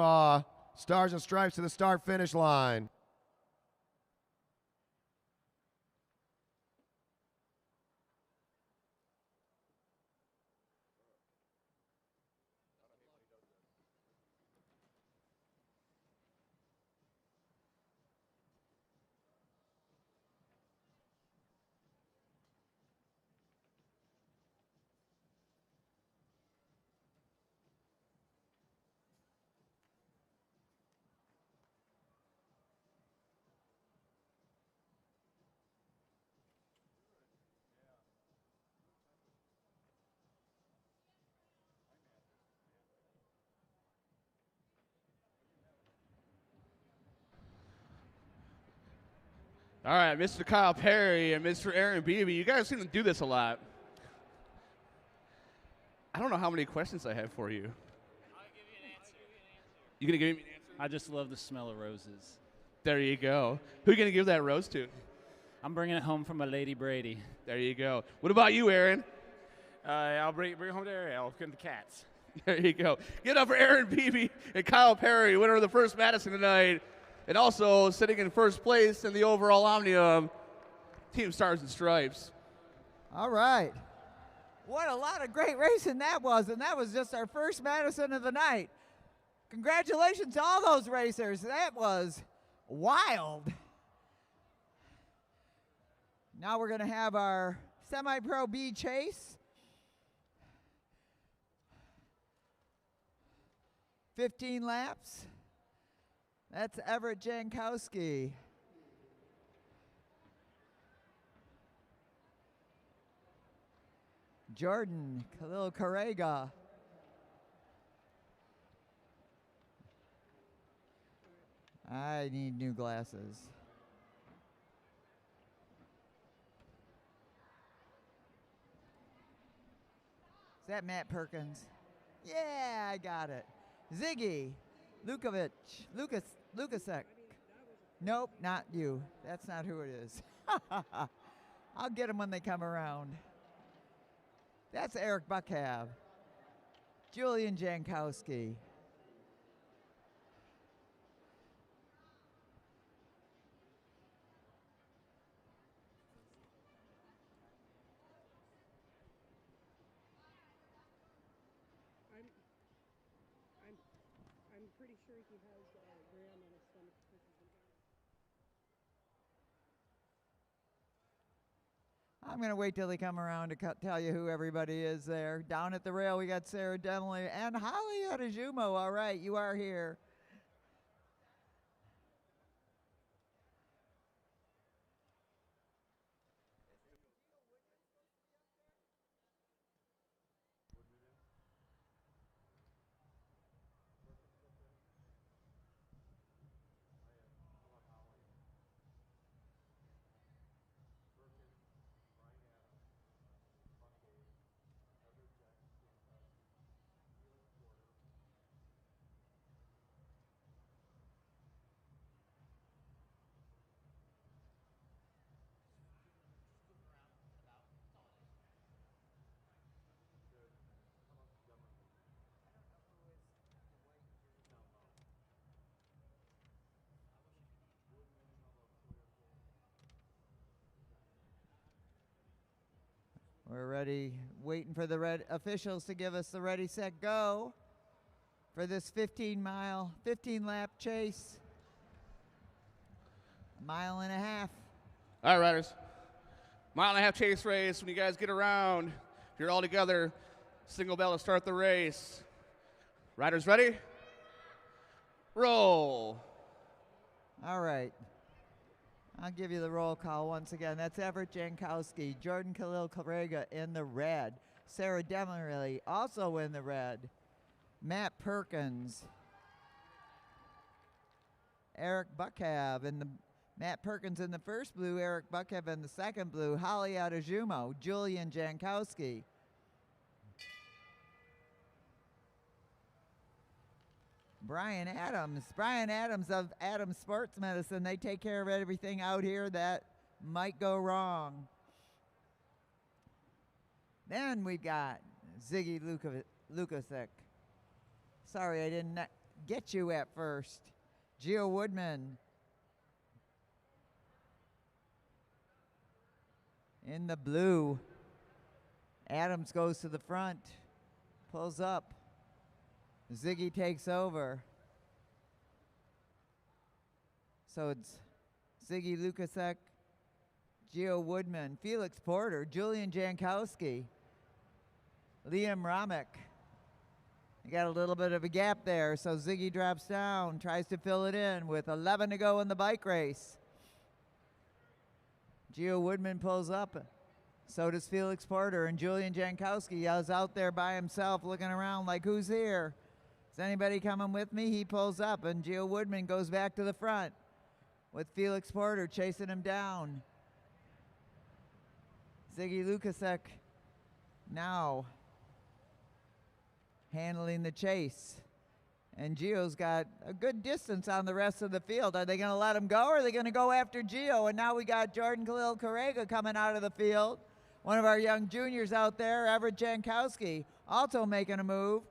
Stars and Stripes to the start finish line. All right, Mr. Kyle Perry and Mr. Aaron Beebe, you guys seem to do this a lot. I don't know how many questions I have for you. I'll give you an answer. You gonna give me an answer? I just love the smell of roses. There you go. Who are you gonna give that rose to? I'm bringing it home from my lady Brady. There you go. What about you, Aaron? I'll bring it home to Ariel. Get the cats. There you go. Give it up for Aaron Beebe and Kyle Perry, winner of the first Madison tonight. And also sitting in first place in the overall Omnium, Team Stars and Stripes. All right. What a lot of great racing that was, and that was just our first Madison of the night. Congratulations to all those racers. That was wild. Now we're going to have our semi-pro B chase. 15 laps. That's Everett Jankowski. Jordan Khalil Karega. I need new glasses. Is that Matt Perkins? Yeah, I got it. Ziggy Lukasek. Nope, not you. That's not who it is. I'll get them when they come around. That's Eric Buckhav. Julian Jankowski. I'm pretty sure he has Graham on his stomach. I'm going to wait till they come around to tell you who everybody is there. Down at the rail, we got Sarah Demley and Holly Adejumo. All right, you are here. We're ready, waiting for the red officials to give us the ready, set, go for this 15 lap chase. A mile and a half. All right, riders. Mile and a half chase race. When you guys get around, if you're all together, single bell to start the race. Riders ready? Roll. All right. I'll give you the roll call once again. That's Everett Jankowski, Jordan Khalil Karega in the red, Sarah Demerly also in the red, Matt Perkins, Eric Buckhav in the Matt Perkins in the first blue, Eric Buckhav in the second blue, Holly Adejumo, Julian Jankowski. Brian Adams of Adams Sports Medicine. They take care of everything out here that might go wrong. Then we've got Ziggy Lukasek. Sorry, I didn't get you at first. Gio Woodman. In the blue. Adams goes to the front. Pulls up. Ziggy takes over. So it's Ziggy Lukasek, Gio Woodman, Felix Porter, Julian Jankowski, Liam Romick. You got a little bit of a gap there, so Ziggy drops down, tries to fill it in with 11 to go in the bike race. Gio Woodman pulls up. So does Felix Porter, and Julian Jankowski is out there by himself looking around like, who's here? Is anybody coming with me? He pulls up, and Gio Woodman goes back to the front with Felix Porter chasing him down. Ziggy Lukasek now handling the chase. And Gio's got a good distance on the rest of the field. Are they going to let him go, or are they going to go after Gio? And now we got Jordan Khalil Karega coming out of the field. One of our young juniors out there, Everett Jankowski, also making a move.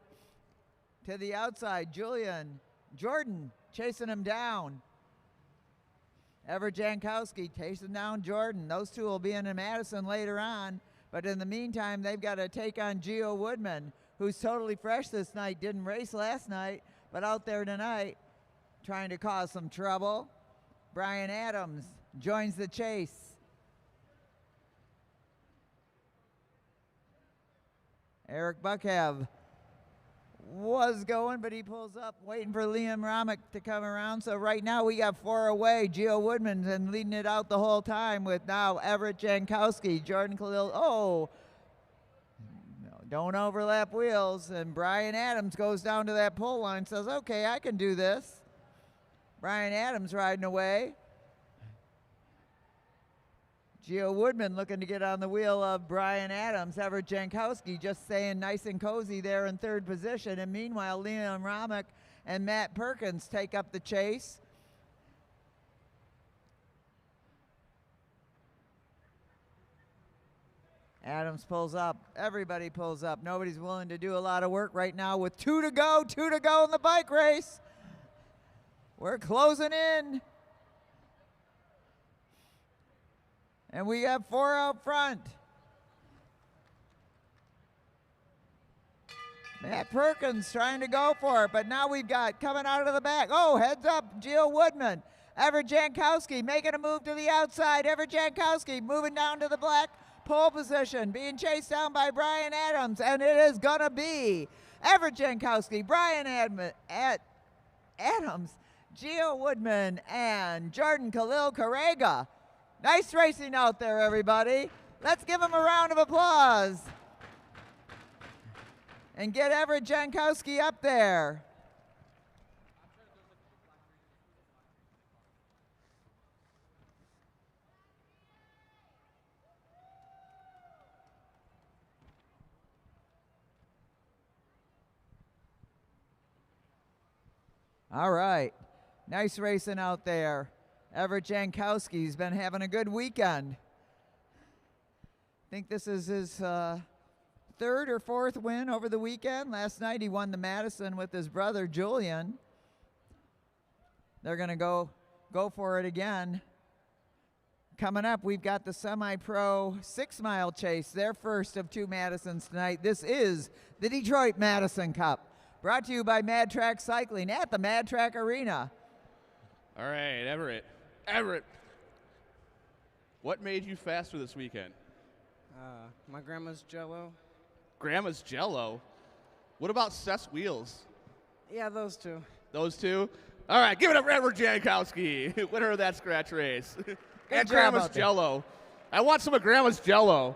To the outside, Jordan chasing him down. Everett Jankowski chasing down Jordan. Those two will be in Madison later on. But in the meantime, they've got to take on Gio Woodman, who's totally fresh this night. Didn't race last night, but out there tonight trying to cause some trouble. Brian Adams joins the chase. Eric Buckhav was going, but he pulls up, waiting for Liam Romick to come around. So right now we got 4 away. Gio Woodman's been leading it out the whole time with now Everett Jankowski, Jordan Khalil. Oh, no, don't overlap wheels. And Brian Adams goes down to that pole line, says, okay, I can do this. Brian Adams riding away. Gio Woodman looking to get on the wheel of Brian Adams. Everett Jankowski just staying nice and cozy there in 3rd position. And meanwhile, Leon Romick and Matt Perkins take up the chase. Adams pulls up. Everybody pulls up. Nobody's willing to do a lot of work right now with 2 to go in the bike race. We're closing in. And we have 4 out front. Matt Perkins trying to go for it, but now we've got coming out of the back. Oh, heads up, Gio Woodman. Everett Jankowski making a move to the outside. Everett Jankowski moving down to the black pole position, being chased down by Brian Adams, and it is going to be Everett Jankowski, Brian Adams, Gio Woodman, and Jordan Khalil Carrega. Nice racing out there, everybody. Let's give him a round of applause. And get Everett Jankowski up there. All right. Nice racing out there. Everett Jankowski's been having a good weekend. I think this is his 3rd or 4th win over the weekend. Last night he won the Madison with his brother Julian. They're going to go for it again. Coming up, we've got the semi-pro 6-mile chase, their first of 2 Madisons tonight. This is the Detroit Madison Cup, brought to you by Mad Track Cycling at the Mad Track Arena. All right, Everett, what made you faster this weekend? My grandma's Jello. Grandma's Jello? What about Seth's wheels? Yeah, those 2. Those 2? All right, give it up for Everett Jankowski, winner of that scratch race. And job Grandma's out there. Jello. I want some of Grandma's Jello.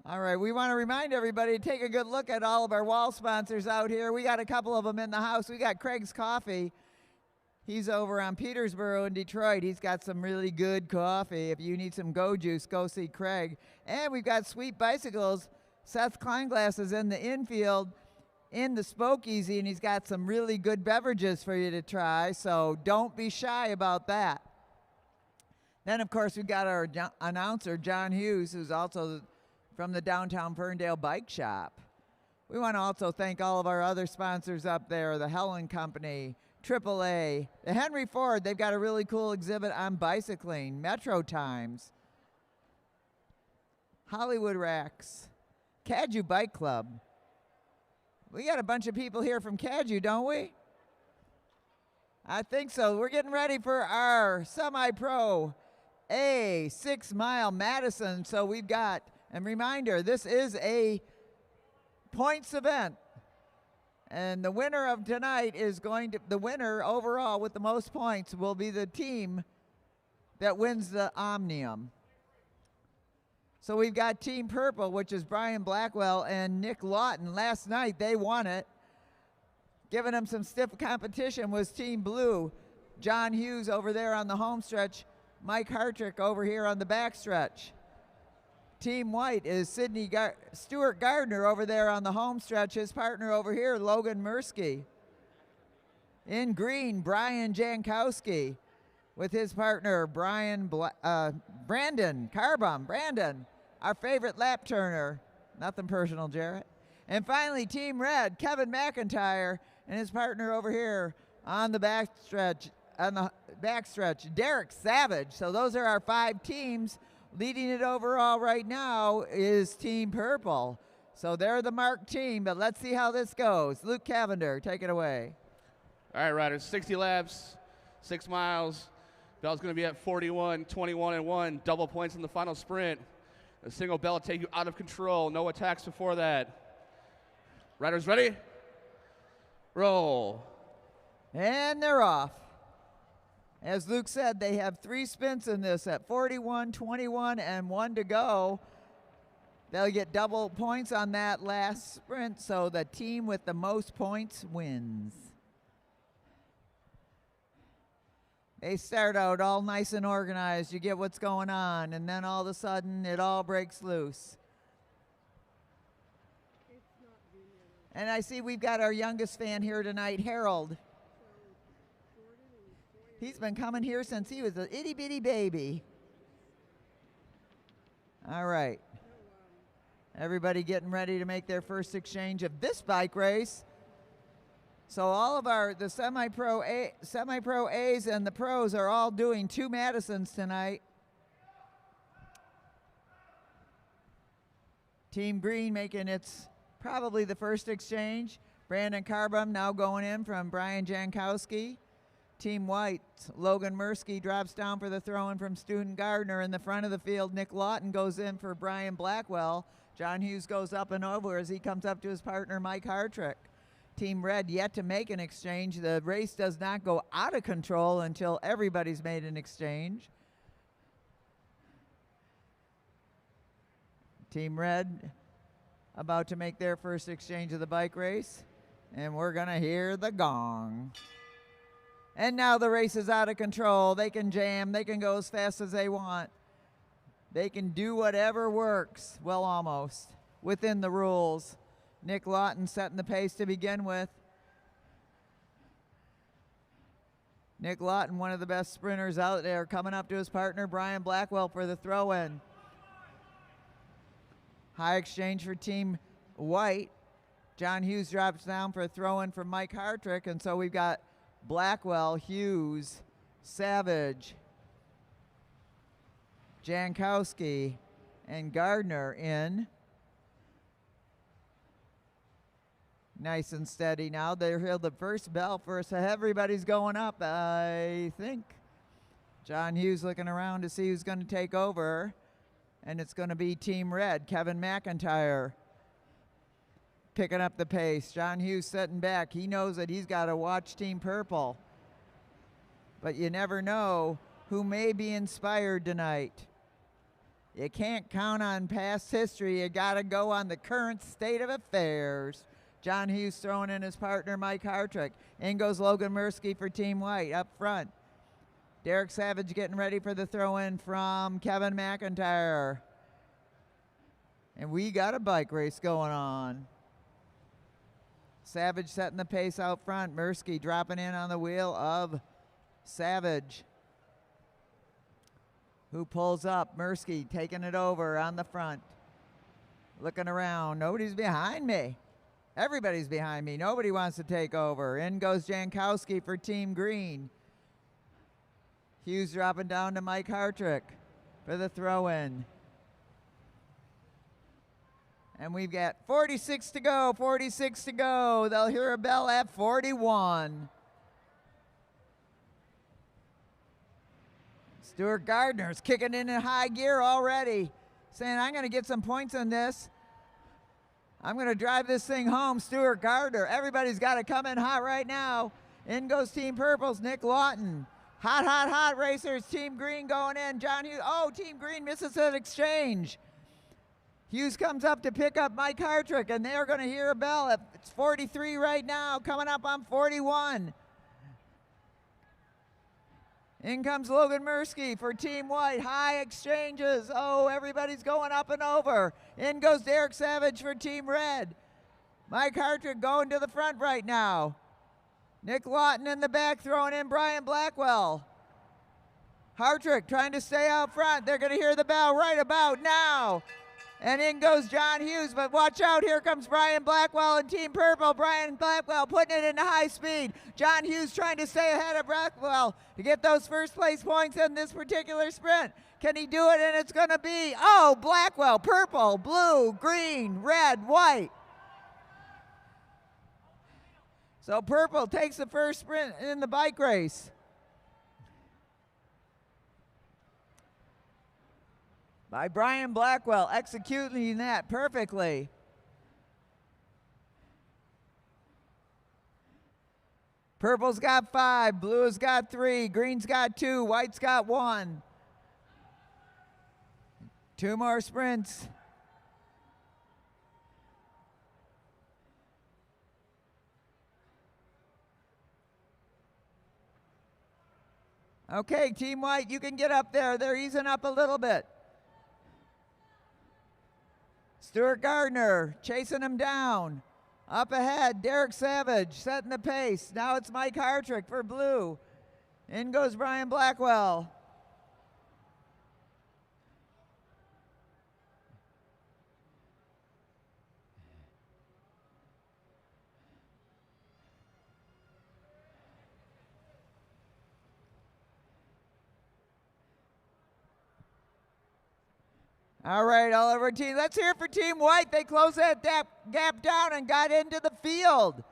All right, we want to remind everybody to take a good look at all of our wall sponsors out here. We got a couple of them in the house. We got Craig's Coffee. He's over on Petersboro in Detroit. He's got some really good coffee. If you need some Go Juice, go see Craig. And we've got Sweet Bicycles. Seth Kleinglass is in the infield in the Spokeasy, and he's got some really good beverages for you to try, so don't be shy about that. Then, of course, we've got our announcer, John Hughes, who's also from the downtown Ferndale Bike Shop. We want to also thank all of our other sponsors up there, the Helen Company, AAA, the Henry Ford. They've got a really cool exhibit on bicycling, Metro Times, Hollywood Racks, Caju Bike Club. We got a bunch of people here from Caju, don't we? I think so. We're getting ready for our semi-pro A 6-mile Madison. So we've got, and reminder, this is a points event. And the winner of tonight is going to, the winner overall with the most points will be the team that wins the Omnium. So we've got Team Purple, which is Brian Blackwell and Nick Lawton. Last night they won it. Giving them some stiff competition was Team Blue, John Hughes over there on the home stretch, Mike Hartrick over here on the back stretch. Team White is Stuart Gardner over there on the home stretch. His partner over here, Logan Mursky. In green, Brian Jankowski with his partner, Brandon Carbum. Brandon, our favorite lap turner. Nothing personal, Jarrett. And finally, Team Red, Kevin McIntyre and his partner over here on the backstretch, Derek Savage. So those are our 5 teams. Leading it overall right now is Team Purple. So they're the marked team, but let's see how this goes. Luke Cavender, take it away. All right, riders, 60 laps, 6 miles. Bell's going to be at 41, 21, and 1. Double points in the final sprint. A single bell will take you out of control. No attacks before that. Riders ready? Roll. And they're off. As Luke said, they have 3 spins in this at 41, 21, and 1 to go. They'll get double points on that last sprint, so the team with the most points wins. They start out all nice and organized. You get what's going on, and then all of a sudden it all breaks loose. And I see we've got our youngest fan here tonight, Harold. He's been coming here since he was an itty-bitty baby. All right. Everybody getting ready to make their first exchange of this bike race. So all of the semi-pro A's and the pros are all doing 2 Madisons tonight. Team Green making its probably the first exchange. Brandon Carbum now going in from Brian Jankowski. Team White, Logan Mursky drops down for the throw-in from Student Gardner. In the front of the field, Nick Lawton goes in for Brian Blackwell. John Hughes goes up and over as he comes up to his partner, Mike Hartrick. Team Red yet to make an exchange. The race does not go out of control until everybody's made an exchange. Team Red about to make their first exchange of the bike race. And we're going to hear the gong. And now the race is out of control. They can jam. They can go as fast as they want. They can do whatever works. Well, almost. Within the rules. Nick Lawton setting the pace to begin with. Nick Lawton, one of the best sprinters out there, coming up to his partner, Brian Blackwell, for the throw-in. High exchange for Team White. John Hughes drops down for a throw-in from Mike Hartrick, and so we've got Blackwell, Hughes, Savage, Jankowski, and Gardner in. Nice and steady now. They hear the first bell first. So everybody's going up, I think. John Hughes looking around to see who's going to take over. And it's going to be Team Red, Kevin McIntyre picking up the pace. John Hughes sitting back. He knows that he's got to watch Team Purple. But you never know who may be inspired tonight. You can't count on past history. You got to go on the current state of affairs. John Hughes throwing in his partner, Mike Hartrick. In goes Logan Mursky for Team White up front. Derek Savage getting ready for the throw-in from Kevin McIntyre. And we got a bike race going on. Savage setting the pace out front. Mursky dropping in on the wheel of Savage, who pulls up. Mursky taking it over on the front. Looking around. Nobody's behind me. Everybody's behind me. Nobody wants to take over. In goes Jankowski for Team Green. Hughes dropping down to Mike Hartrick for the throw-in. And we've got 46 to go, 46 to go. They'll hear a bell at 41. Stuart Gardner's kicking in high gear already, saying, I'm going to get some points on this. I'm going to drive this thing home, Stuart Gardner. Everybody's got to come in hot right now. In goes Team Purple's Nick Lawton. Hot, hot, hot racers. Team Green going in. John Hughes. Oh, Team Green misses an exchange. Hughes comes up to pick up Mike Hartrick, and they're going to hear a bell. It's 43 right now, coming up on 41. In comes Logan Mursky for Team White. High exchanges. Oh, everybody's going up and over. In goes Derek Savage for Team Red. Mike Hartrick going to the front right now. Nick Lawton in the back throwing in Brian Blackwell. Hartrick trying to stay out front. They're going to hear the bell right about now. And in goes John Hughes, but watch out, here comes Brian Blackwell and Team Purple. Brian Blackwell putting it into high speed. John Hughes trying to stay ahead of Blackwell to get those first place points in this particular sprint. Can he do it? And it's going to be, oh, Blackwell, purple, blue, green, red, white. So Purple takes the first sprint in the bike race. by Brian Blackwell, executing that perfectly. Purple's got 5, blue's got 3, green's got 2, white's got 1. 2 more sprints. Okay, Team White, you can get up there. They're easing up a little bit. Stuart Gardner chasing him down. Up ahead, Derek Savage setting the pace. Now it's Mike Hartrick for blue. In goes Brian Blackwell. All right, all of our team. Let's hear it for Team White. They closed that gap down and got into the field.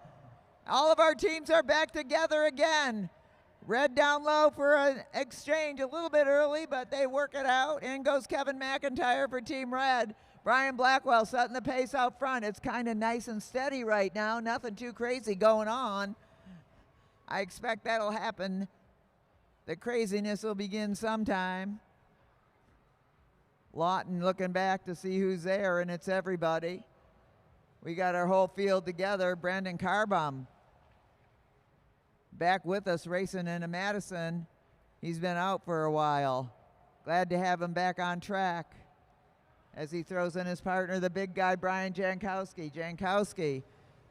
All of our teams are back together again. Red down low for an exchange a little bit early, but they work it out. In goes Kevin McIntyre for Team Red. Brian Blackwell setting the pace out front. It's kind of nice and steady right now. Nothing too crazy going on. I expect that'll happen. The craziness will begin sometime. Lawton looking back to see who's there, and it's everybody. We got our whole field together. Brandon Carbom back with us racing into Madison. He's been out for a while. Glad to have him back on track as he throws in his partner, the big guy, Brian Jankowski. Jankowski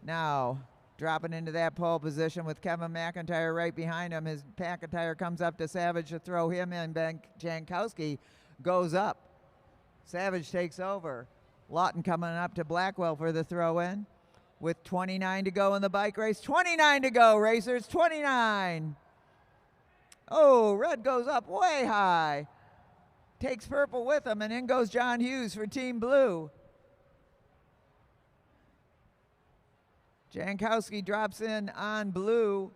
now dropping into that pole position with Kevin McIntyre right behind him. His McIntyre comes up to Savage to throw him in. Ben Jankowski goes up. Savage takes over. Lawton coming up to Blackwell for the throw-in with 29 to go in the bike race. 29 to go, racers, 29. Oh, red goes up way high. Takes purple with him, and in goes John Hughes for Team Blue. Jankowski drops in on blue.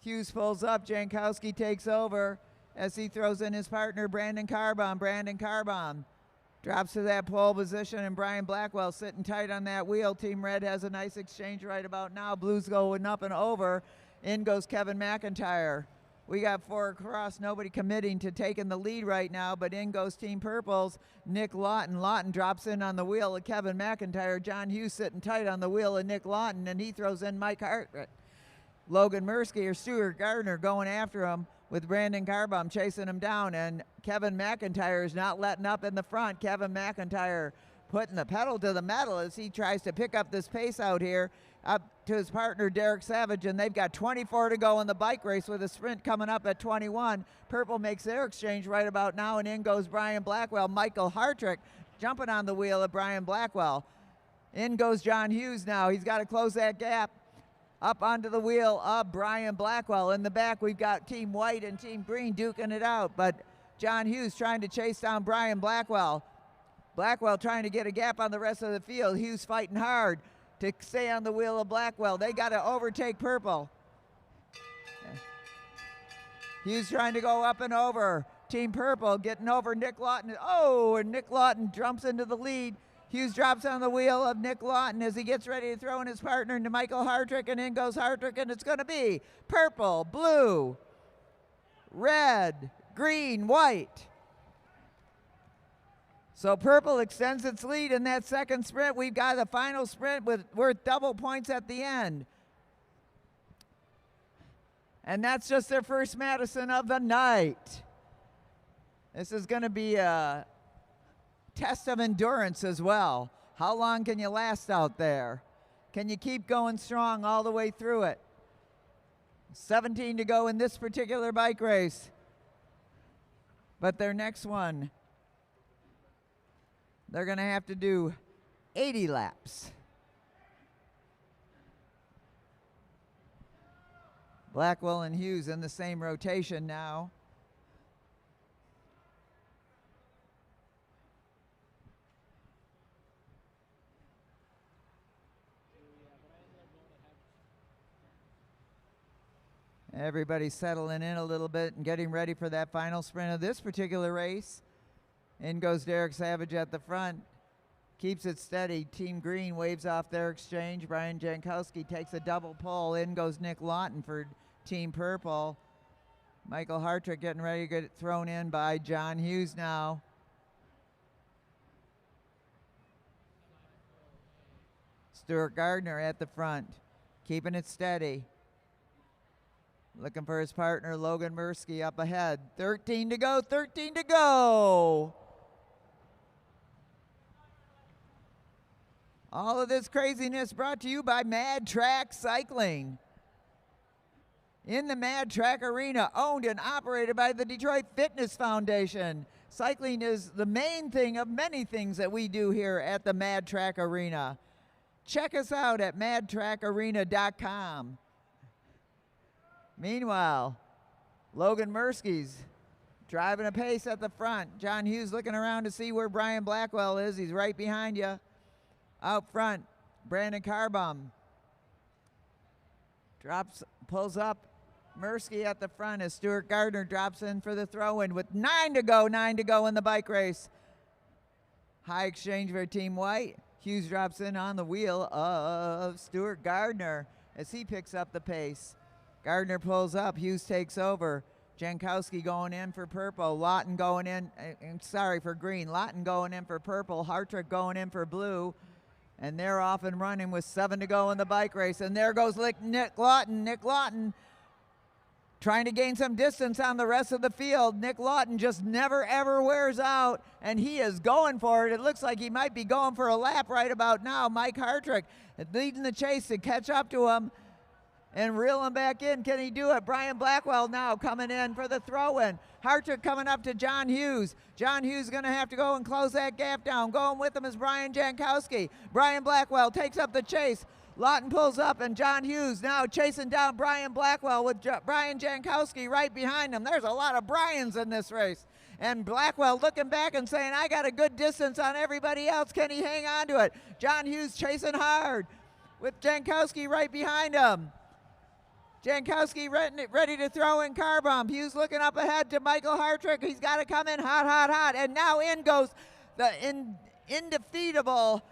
Hughes pulls up. Jankowski takes over as he throws in his partner, Brandon Carbom. Brandon Carbom drops to that pole position, and Brian Blackwell sitting tight on that wheel. Team Red has a nice exchange right about now. Blue's going up and over. In goes Kevin McIntyre. We got 4 across, nobody committing to taking the lead right now, but in goes Team Purple's Nick Lawton. Lawton drops in on the wheel of Kevin McIntyre. John Hughes sitting tight on the wheel of Nick Lawton, and he throws in Mike Hartrick. Logan Mirsky or Stuart Gardner going after him with Brandon Carbom chasing him down, and Kevin McIntyre is not letting up in the front. Kevin McIntyre putting the pedal to the metal as he tries to pick up this pace out here up to his partner Derek Savage, and they've got 24 to go in the bike race with a sprint coming up at 21. Purple makes their exchange right about now, and in goes Brian Blackwell. Michael Hartrick jumping on the wheel of Brian Blackwell. In goes John Hughes now. He's got to close that gap. Up onto the wheel of Brian Blackwell. In the back, we've got Team White and Team Green duking it out, but John Hughes trying to chase down Brian Blackwell. Blackwell trying to get a gap on the rest of the field. Hughes fighting hard to stay on the wheel of Blackwell. They got to overtake Purple. Hughes trying to go up and over. Team Purple getting over Nick Lawton. Oh, and Nick Lawton jumps into the lead. Hughes drops on the wheel of Nick Lawton as he gets ready to throw in his partner into Michael Hartrick, and in goes Hartrick, and it's going to be purple, blue, red, green, white. So Purple extends its lead in that second sprint. We've got the final sprint worth double points at the end. And that's just their first Madison of the night. This is going to be a test of endurance as well. How long can you last out there? Can you keep going strong all the way through it? 17 to go in this particular bike race. But their next one, they're going to have to do 80 laps. Blackwell and Hughes in the same rotation now. Everybody's settling in a little bit and getting ready for that final sprint of this particular race. In goes Derek Savage at the front. Keeps it steady. Team Green waves off their exchange. Brian Jankowski takes a double pull. In goes Nick Lawton for Team Purple. Michael Hartrick getting ready to get thrown in by John Hughes now. Stuart Gardner at the front, keeping it steady. Looking for his partner, Logan Mirsky, up ahead. 13 to go, 13 to go. All of this craziness brought to you by Mad Track Cycling. In the Mad Track Arena, owned and operated by the Detroit Fitness Foundation. Cycling is the main thing of many things that we do here at the Mad Track Arena. Check us out at madtrackarena.com. Meanwhile, Logan Mirsky's driving a pace at the front. John Hughes looking around to see where Brian Blackwell is. He's right behind you. Out front, Brandon Carbum pulls up Mirsky at the front as Stuart Gardner drops in for the throw-in with 9 to go in the bike race. High exchange for Team White. Hughes drops in on the wheel of Stuart Gardner as he picks up the pace. Gardner pulls up, Hughes takes over. Jankowski going in for purple, Lawton going in, for green. Lawton going in for purple, Hartrick going in for blue. And they're off and running with 7 to go in the bike race. And there goes Nick Lawton. Nick Lawton trying to gain some distance on the rest of the field. Nick Lawton just never, ever wears out, and he is going for it. It looks like he might be going for a lap right about now. Mike Hartrick leading the chase to catch up to him and reel him back in. Can he do it? Brian Blackwell now coming in for the throw-in. Hartrick coming up to John Hughes. John Hughes going to have to go and close that gap down. Going with him is Brian Jankowski. Brian Blackwell takes up the chase. Lawton pulls up, and John Hughes now chasing down Brian Blackwell with Brian Jankowski right behind him. There's a lot of Brians in this race. And Blackwell looking back and saying, I got a good distance on everybody else. Can he hang on to it? John Hughes chasing hard with Jankowski right behind him. Jankowski ready to throw in Carbomb. Hughes looking up ahead to Michael Hartrick. He's got to come in hot, hot, hot. And now in goes the undefeatable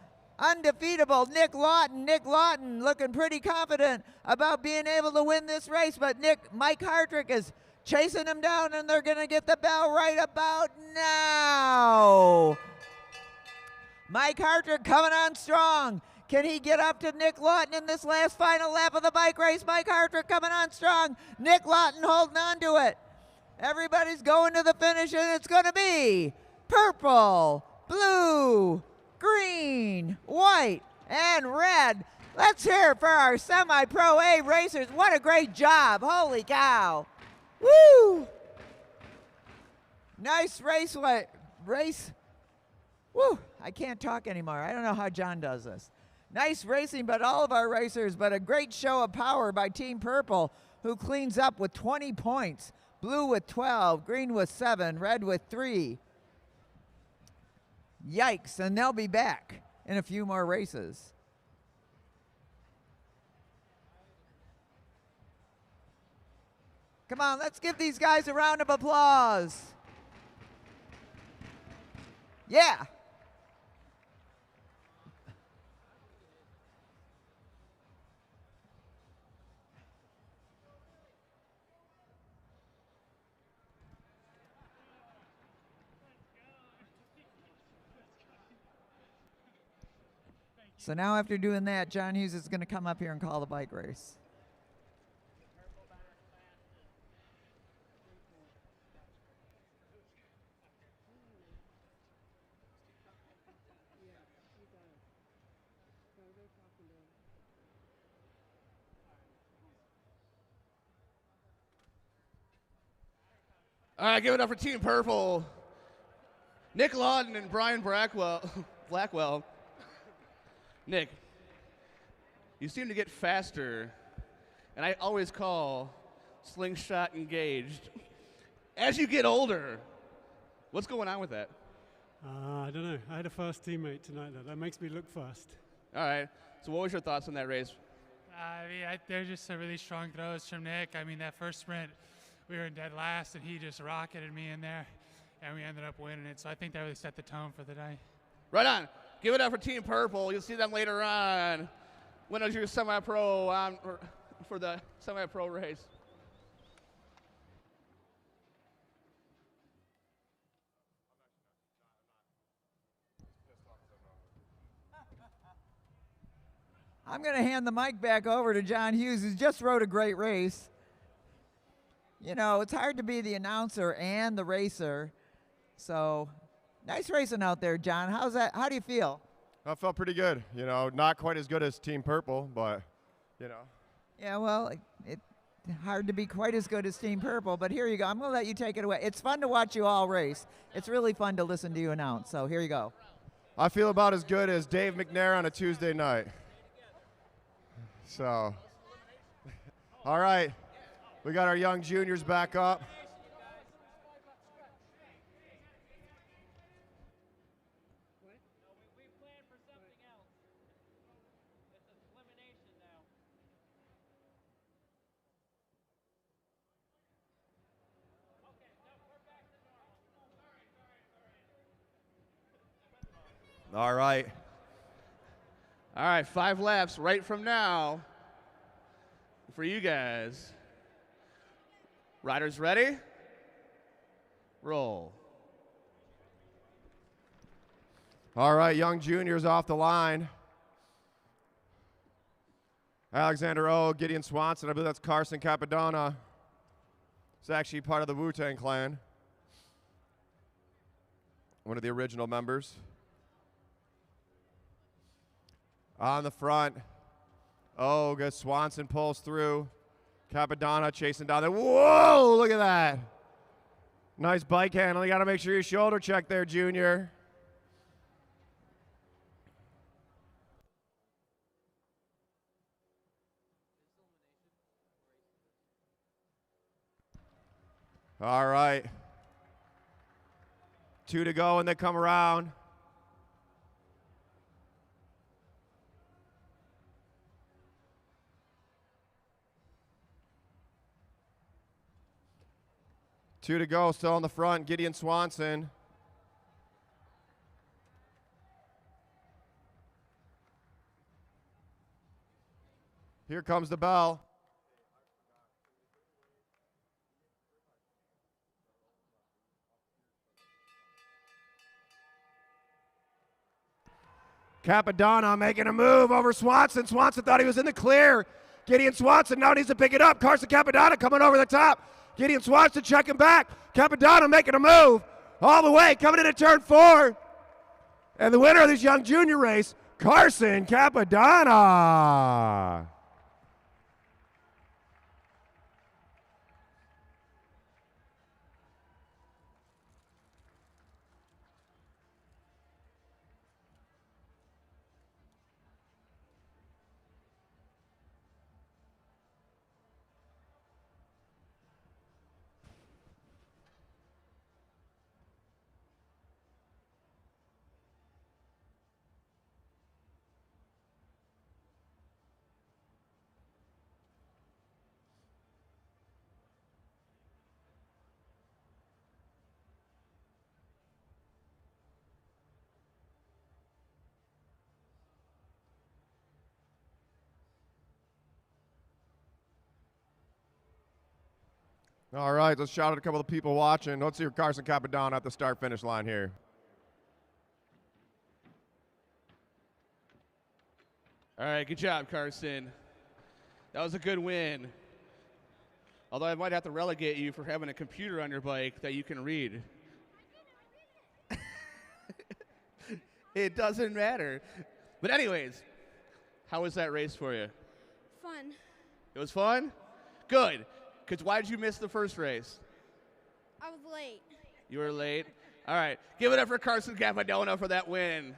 Nick Lawton. Nick Lawton looking pretty confident about being able to win this race. But Mike Hartrick is chasing him down, and they're going to get the bell right about now. Mike Hartrick coming on strong. Can he get up to Nick Lawton in this last final lap of the bike race? Mike Hartrick coming on strong. Nick Lawton holding on to it. Everybody's going to the finish, and it's going to be purple, blue, green, white, and red. Let's hear it for our semi-pro A racers. What a great job. Holy cow. Woo! Nice race. Woo! I can't talk anymore. I don't know how John does this. Nice racing, but all of our racers, but a great show of power by Team Purple, who cleans up with 20 points. Blue with 12, green with 7, red with 3. Yikes, and they'll be back in a few more races. Come on, let's give these guys a round of applause. Yeah. So now after doing that, John Hughes is going to come up here and call the bike race. All right, give it up for Team Purple. Nick Lawton and Brian Blackwell. Nick, you seem to get faster, and I always call slingshot engaged. As you get older, what's going on with that? I don't know. I had a fast teammate tonight. That makes me look fast. All right. So what was your thoughts on that race? They're just a really strong throws from Nick. I mean, that first sprint, we were in dead last, and he just rocketed me in there. and we ended up winning it. So I think that really set the tone for the day. Right on. Give it up for Team Purple. You'll see them later on. Winners your semi-pro for the semi-pro race. I'm going to hand the mic back over to John Hughes, who just rode a great race. You know, it's hard to be the announcer and the racer. So, nice racing out there, John. How's that? How do you feel? I felt pretty good. You know, not quite as good as Team Purple, but, you know. Yeah, well, it's hard to be quite as good as Team Purple, but here you go. I'm going to let you take it away. It's fun to watch you all race. It's really fun to listen to you announce. So, here you go. I feel about as good as Dave McNair on a Tuesday night. So, all right, we got our young juniors back up. All right. All right, 5 laps right from now for you guys. Riders ready? Roll. All right, young juniors off the line. Alexander O, Gideon Swanson, I believe that's Carson Capadonna. He's actually part of the Wu-Tang Clan. One of the original members. On the front, oh, good. Swanson pulls through. Capadonna chasing down there. Whoa, look at that. Nice bike handle. You got to make sure you shoulder check there, Junior. All right. 2 to go, and they come around. Two to go, still on the front, Gideon Swanson. Here comes the bell. Capadonna making a move over Swanson. Swanson thought he was in the clear. Gideon Swanson now needs to pick it up. Carson Capadonna coming over the top. Gideon Swanson checking back. Capadonna making a move all the way, coming into turn 4. And the winner of this young junior race, Carson Capadonna. All right, let's shout out a couple of people watching. Let's see Carson Capadonna at the start-finish line here. All right, good job, Carson. That was a good win. Although I might have to relegate you for having a computer on your bike that you can read. It doesn't matter. But anyways, how was that race for you? Fun. It was fun? Good. Because why did you miss the first race? I was late. You were late? All right. Give it up for Carson Capadonna for that win.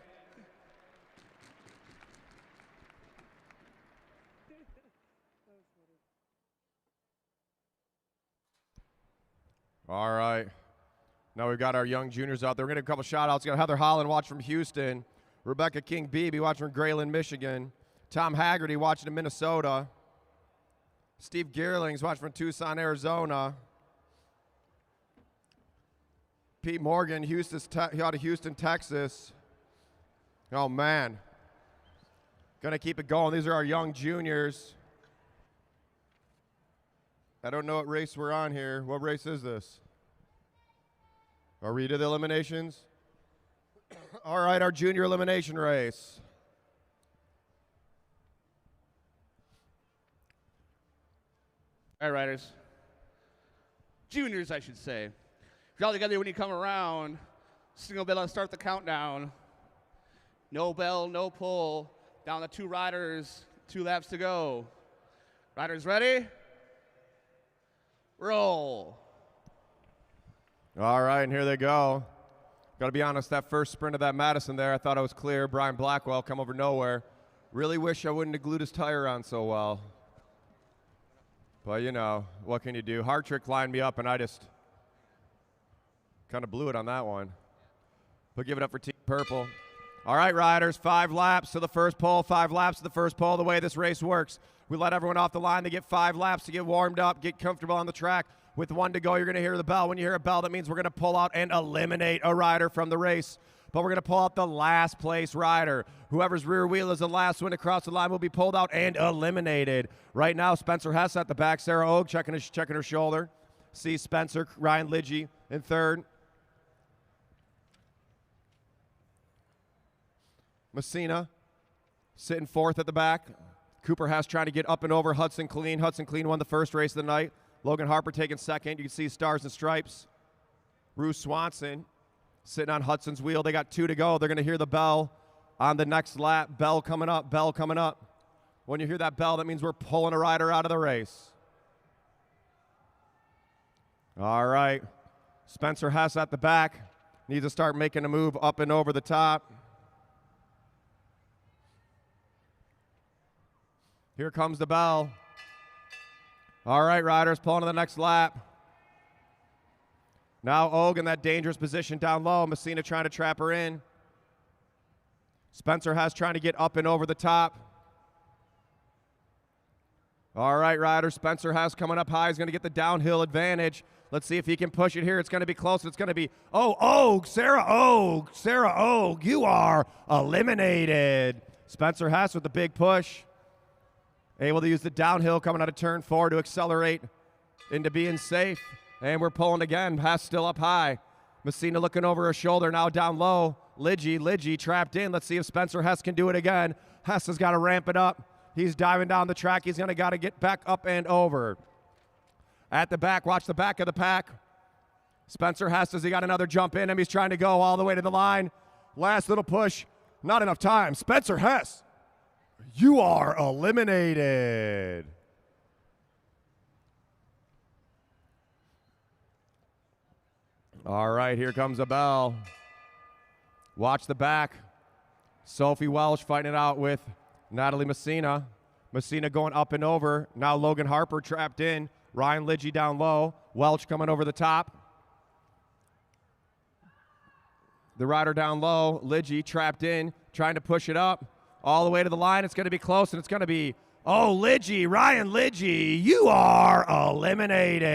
All right. Now we've got our young juniors out there. We're going to do a couple shout-outs. We've got Heather Holland watching from Houston. Rebecca King-Beebe watching from Grayland, Michigan. Tom Haggerty watching in Minnesota. Steve Gearlings watching from Tucson, Arizona. Pete Morgan, out of Houston, Texas. Oh, man. Going to keep it going. These are our young juniors. I don't know what race we're on here. What race is this? Are we to the eliminations? All right, our junior elimination race. All right, riders. Juniors, I should say. If you're all together when you come around, single bell and start the countdown. No bell, no pull. Down to 2 riders, 2 laps to go. Riders ready? Roll. All right, and here they go. Got to be honest, that first sprint of that Madison there, I thought I was clear. Brian Blackwell come over nowhere. Really wish I wouldn't have glued his tire on so well. But, you know, what can you do? Hard Trick lined me up, and I just kind of blew it on that one. But give it up for Team Purple. All right, riders, 5 laps to the first pole, 5 laps to the first pole. The way this race works, we let everyone off the line. They get 5 laps to get warmed up, get comfortable on the track. With 1 to go, you're going to hear the bell. When you hear a bell, that means we're going to pull out and eliminate a rider from the race. But we're going to pull out the last place rider. Whoever's rear wheel is the last one to cross the line will be pulled out and eliminated. Right now, Spencer Hess at the back. Sarah Ogue checking her shoulder. See Spencer, Ryan Lidgy in third. Messina sitting fourth at the back. Cooper Hess trying to get up and over Hudson Clean. Hudson Clean won the first race of the night. Logan Harper taking second. You can see Stars and Stripes. Bruce Swanson sitting on Hudson's wheel. They got 2 to go. They're going to hear the bell on the next lap. Bell coming up, bell coming up. When you hear that bell, that means we're pulling a rider out of the race. All right. Spencer Hess at the back. Needs to start making a move up and over the top. Here comes the bell. All right, riders, pulling to the next lap. Now Ogue in that dangerous position down low. Messina trying to trap her in. Spencer Hess trying to get up and over the top. All right, riders, Spencer Hess coming up high. He's going to get the downhill advantage. Let's see if he can push it here. It's going to be close. It's going to be, Ogue, Sarah Ogue, you are eliminated. Spencer Hess with the big push. Able to use the downhill coming out of turn 4 to accelerate into being safe. And we're pulling again. Hess still up high. Messina looking over her shoulder, now down low. Lidgy trapped in. Let's see if Spencer Hess can do it again. Hess has got to ramp it up. He's diving down the track. He's going to got to get back up and over. At the back, watch the back of the pack. Spencer Hess, has he got another jump in him? He's trying to go all the way to the line. Last little push. Not enough time. Spencer Hess, you are eliminated. All right, here comes a bell. Watch the back. Sophie Welsh fighting it out with Natalie Messina. Messina going up and over. Now Logan Harper trapped in. Ryan Lidgy down low. Welch coming over the top. The rider down low. Lidgy trapped in, trying to push it up. All the way to the line. It's going to be close, and it's going to be, Lidgy, Ryan Lidgy, you are eliminated.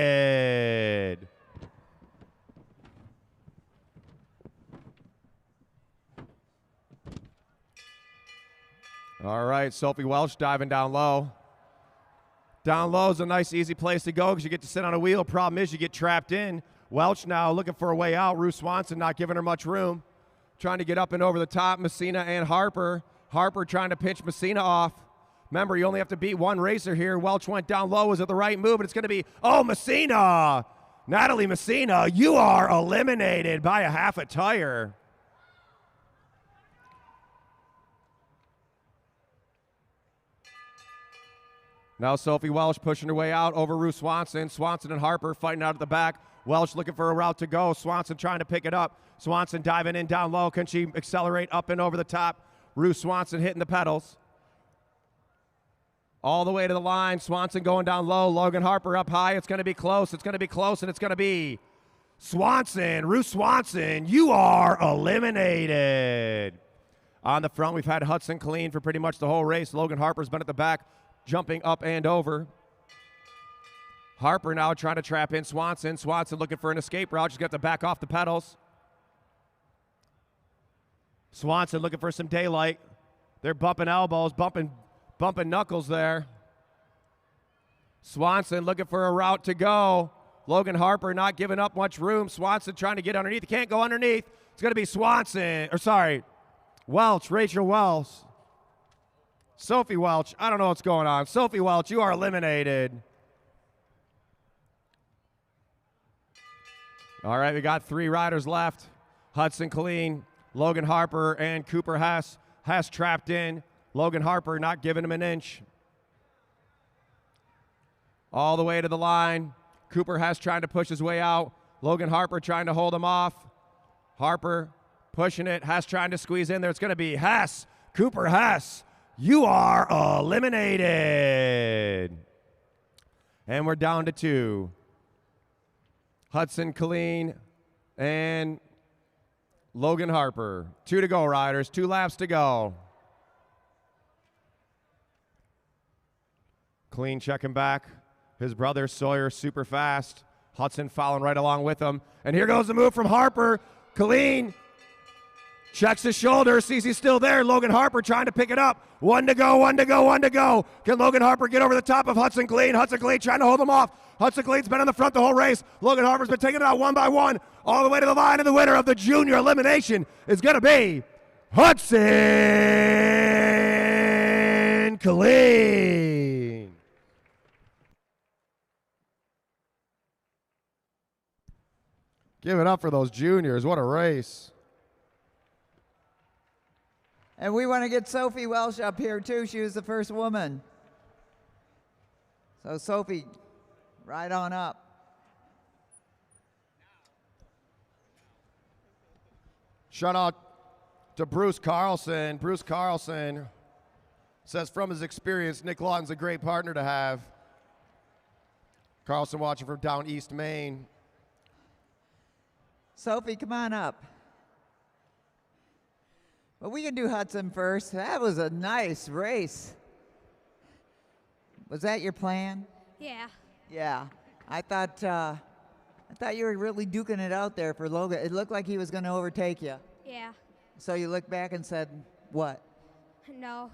All right, Sophie Welch diving down low. Down low is a nice, easy place to go because you get to sit on a wheel. Problem is you get trapped in. Welch now looking for a way out. Ruth Swanson not giving her much room. Trying to get up and over the top. Messina and Harper. Harper trying to pinch Messina off. Remember, you only have to beat one racer here. Welch went down low. Was it the right move? And it's going to be, Messina. Natalie Messina, you are eliminated by a half a tire. Now Sophie Welch pushing her way out over Ruth Swanson. Swanson and Harper fighting out at the back. Welch looking for a route to go. Swanson trying to pick it up. Swanson diving in down low. Can she accelerate up and over the top? Ruth Swanson hitting the pedals. All the way to the line. Swanson going down low. Logan Harper up high. It's going to be close. It's going to be close, and it's going to be Swanson. Ruth Swanson, you are eliminated. On the front, we've had Hudson clean for pretty much the whole race. Logan Harper's been at the back, jumping up and over. Harper now trying to trap in Swanson. Swanson looking for an escape route. She's got to back off the pedals. Swanson looking for some daylight. They're bumping elbows, bumping knuckles there. Swanson looking for a route to go. Logan Harper not giving up much room. Swanson trying to get underneath. He can't go underneath. It's going to be Welch, Rachel Welch. Sophie Welch, I don't know what's going on. Sophie Welch, you are eliminated. All right, we got 3 riders left. Hudson Killeen, Logan Harper, and Cooper Hess. Hess trapped in. Logan Harper not giving him an inch. All the way to the line. Cooper Hess trying to push his way out. Logan Harper trying to hold him off. Harper pushing it. Hess trying to squeeze in there. It's going to be Hess. Cooper Hess, you are eliminated. And we're down to 2. Hudson Killeen and Logan Harper. 2 to go, riders. 2 laps to go. Killeen checking back. His brother Sawyer super fast. Hudson following right along with him. And here goes the move from Harper. Killeen checks his shoulder, sees he's still there. Logan Harper trying to pick it up. 1 to go, 1 to go, 1 to go. Can Logan Harper get over the top of Hudson Killeen? Hudson Killeen trying to hold him off. Hudson Killeen's been in the front the whole race. Logan Harper's been taking it out one by one, all the way to the line, and the winner of the junior elimination is going to be Hudson Killeen. Give it up for those juniors. What a race. And we want to get Sophie Welch up here, too. She was the first woman. So, Sophie, right on up. Shout out to Bruce Carlson. Bruce Carlson says from his experience, Nick Lawton's a great partner to have. Carlson watching from down East Maine. Sophie, come on up. Well, we can do Hudson first. That was a nice race. Was that your plan? Yeah. Yeah. I thought you were really duking it out there for Logan. It looked like he was going to overtake you. Yeah. So you looked back and said, what? No.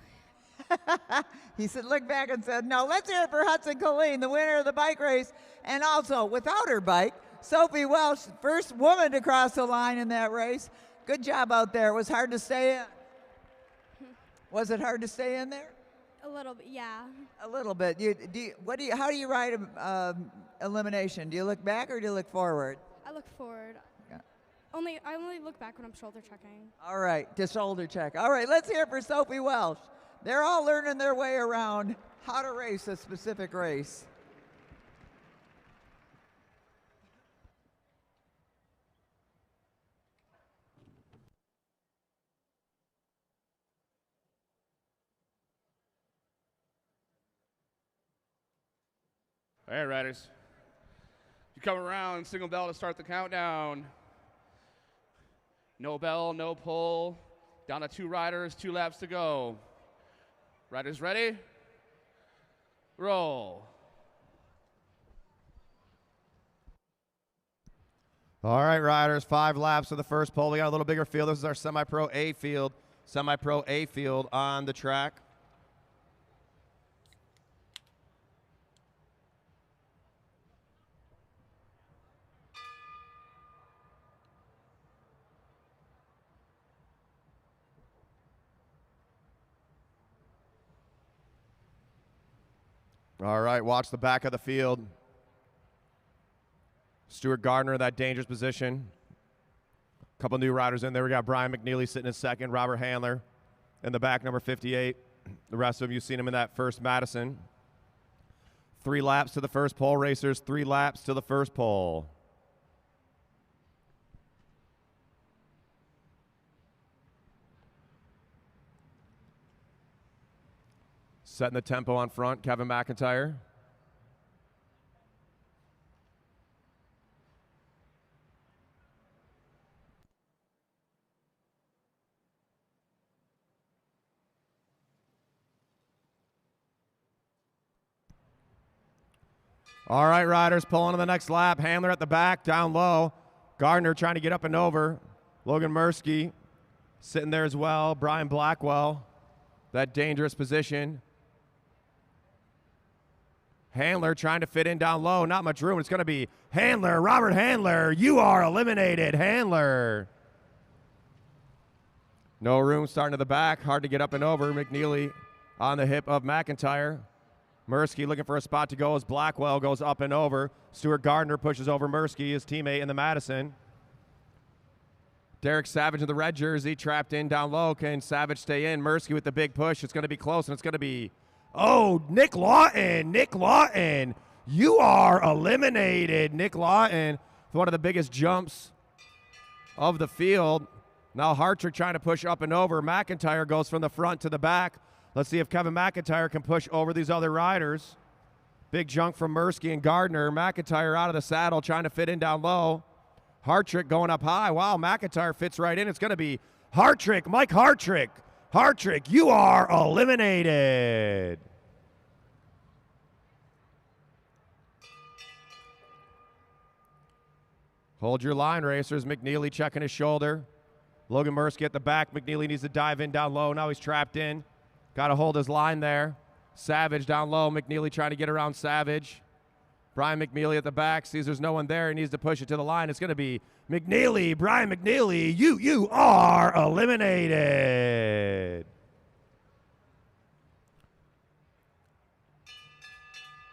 He said, look back and said, no. Let's hear it for Hudson Killeen, the winner of the bike race. And also, without her bike, Sophie Welch, first woman to cross the line in that race. Good job out there. It was hard to stay in. Was it hard to stay in there? A little bit, yeah. A little bit. How do you ride elimination? Do you look back or do you look forward? I look forward. Yeah. I only look back when I'm shoulder checking. All right, to shoulder check. All right, let's hear it for Sophie Welch. They're all learning their way around how to race a specific race. All right, riders. You come around, single bell to start the countdown. No bell, no pull. Down to 2 riders, 2 laps to go. Riders ready? Roll. All right, riders, 5 laps of the first pole. We got a little bigger field. This is our semi-pro A field. Semi-pro A field on the track. All right, watch the back of the field. Stuart Gardner in that dangerous position. A couple new riders in there. We got Brian McNeely sitting in second, Robert Handler in the back, number 58. The rest of them, you've seen them in that first Madison. 3 laps to the first pole, racers. 3 laps to the first pole. Setting the tempo on front, Kevin McIntyre. All right, riders, pull on to the next lap. Handler at the back, down low. Gardner trying to get up and over. Logan Mursky sitting there as well. Brian Blackwell, that dangerous position. Handler trying to fit in down low. Not much room. It's going to be Handler, Robert Handler. You are eliminated, Handler. No room starting to the back. Hard to get up and over. McNeely on the hip of McIntyre. Mursky looking for a spot to go as Blackwell goes up and over. Stuart Gardner pushes over Mursky, his teammate in the Madison. Derek Savage in the red jersey, trapped in down low. Can Savage stay in? Mursky with the big push. It's going to be close, and it's going to be, oh, Nick Lawton. Nick Lawton. You are eliminated, Nick Lawton. One of the biggest jumps of the field. Now Hartrick trying to push up and over. McIntyre goes from the front to the back. Let's see if Kevin McIntyre can push over these other riders. Big jump from Mursky and Gardner. McIntyre out of the saddle, trying to fit in down low. Hartrick going up high. Wow, McIntyre fits right in. It's going to be Hartrick, Mike Hartrick. Hartrick, you are eliminated. Hold your line, racers. McNeely checking his shoulder. Logan Mursky at the back. McNeely needs to dive in down low. Now he's trapped in. Got to hold his line there. Savage down low. McNeely trying to get around Savage. Brian McNeely at the back. Sees there's no one there. He needs to push it to the line. It's going to be McNeely. Brian McNeely, you are eliminated.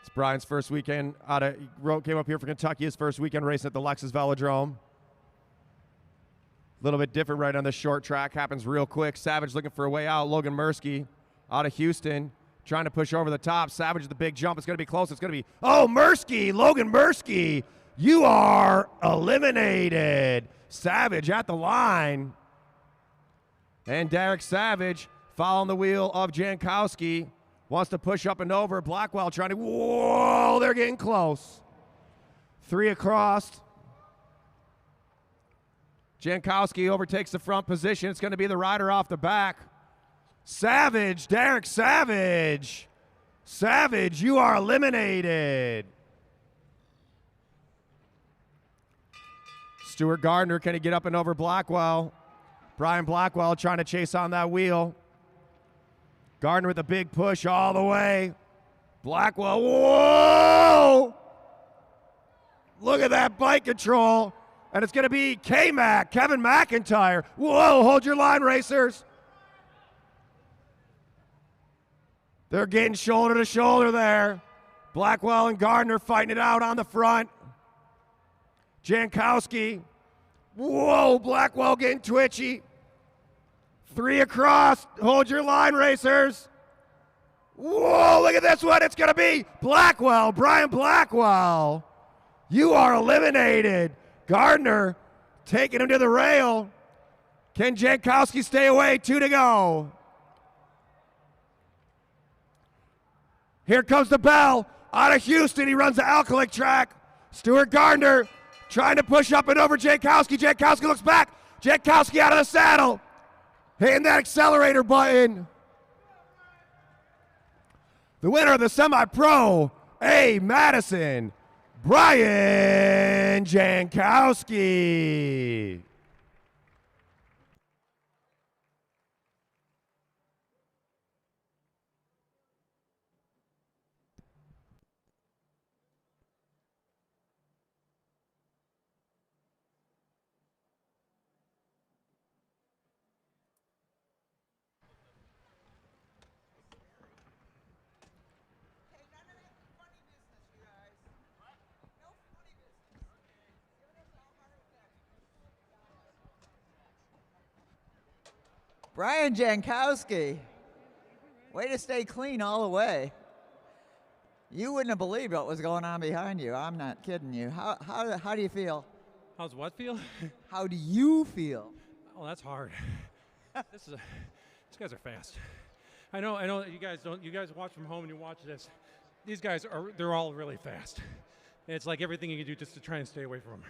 It's Brian's first weekend came up here for Kentucky. His first weekend racing at the Lexus Velodrome. A little bit different right on the short track. Happens real quick. Savage looking for a way out. Logan Mursky out of Houston. Trying to push over the top. Savage with the big jump. It's going to be close. It's going to be, oh, Mursky, Logan Mursky. You are eliminated. Savage at the line. And Derek Savage following the wheel of Jankowski. Wants to push up and over. Blackwell trying to, whoa, they're getting close. 3 across. Jankowski overtakes the front position. It's going to be the rider off the back. Savage, Derek Savage. Savage, you are eliminated. Stuart Gardner, can he get up and over Blackwell? Brian Blackwell trying to chase on that wheel. Gardner with a big push all the way. Blackwell, whoa! Look at that bike control. And it's going to be K-Mac, Kevin McIntyre. Whoa, hold your line, racers. They're getting shoulder to shoulder there. Blackwell and Gardner fighting it out on the front. Jankowski. Whoa, Blackwell getting twitchy. 3 across. Hold your line, racers. Whoa, look at this one. It's going to be Blackwell, Brian Blackwell. You are eliminated. Gardner taking him to the rail. Can Jankowski stay away? 2 to go. Here comes the bell. Out of Houston, he runs the Alcoholic track. Stuart Gardner trying to push up and over Jankowski. Jankowski looks back. Jankowski out of the saddle. Hitting that accelerator button. The winner of the semi-pro, A. Madison, Brian Jankowski. Brian Jankowski, way to stay clean all the way. You wouldn't have believed what was going on behind you. I'm not kidding you. How do you feel? How's what feel? How do you feel? Oh, that's hard. These guys are fast. I know that you guys don't. You guys watch from home and you watch this. These guys they're all really fast. And it's like everything you can do just to try and stay away from them.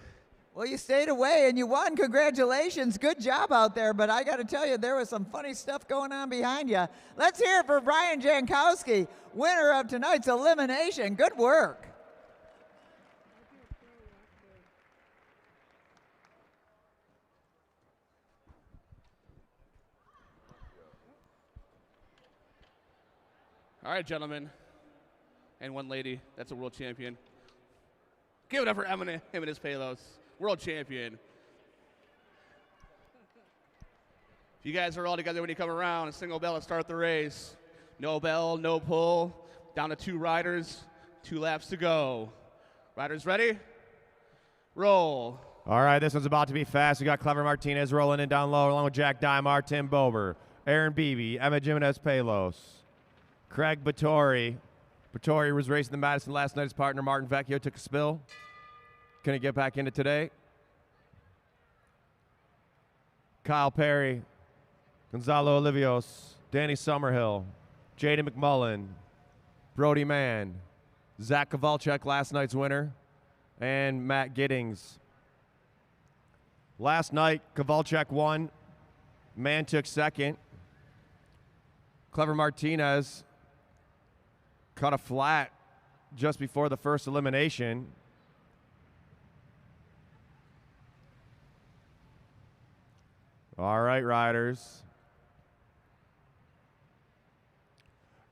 Well, you stayed away and you won. Congratulations. Good job out there. But I got to tell you, there was some funny stuff going on behind you. Let's hear it for Brian Jankowski, winner of tonight's elimination. Good work. All right, gentlemen, and one lady that's a world champion. Give it up for Jimenez Palos, world champion. If you guys are all together when you come around, a single bell to start the race. No bell, no pull. Down to 2 riders, 2 laps to go. Riders ready? Roll. All right, this one's about to be fast. We got Clever Martinez rolling in down low, along with Jack Dymar, Tim Bober, Aaron Beebe, Emma Jimenez Palos, Craig Battori. Battori was racing the Madison last night. His partner Martin Vecchio took a spill. Couldn't get back into today. Kyle Perry, Gonzalo Olivios, Danny Summerhill, Jaden McMullen, Brody Mann, Zach Kowalczyk, last night's winner, and Matt Giddings. Last night, Kowalczyk won. Mann took second. Clever Martinez cut a flat just before the first elimination. All right, riders.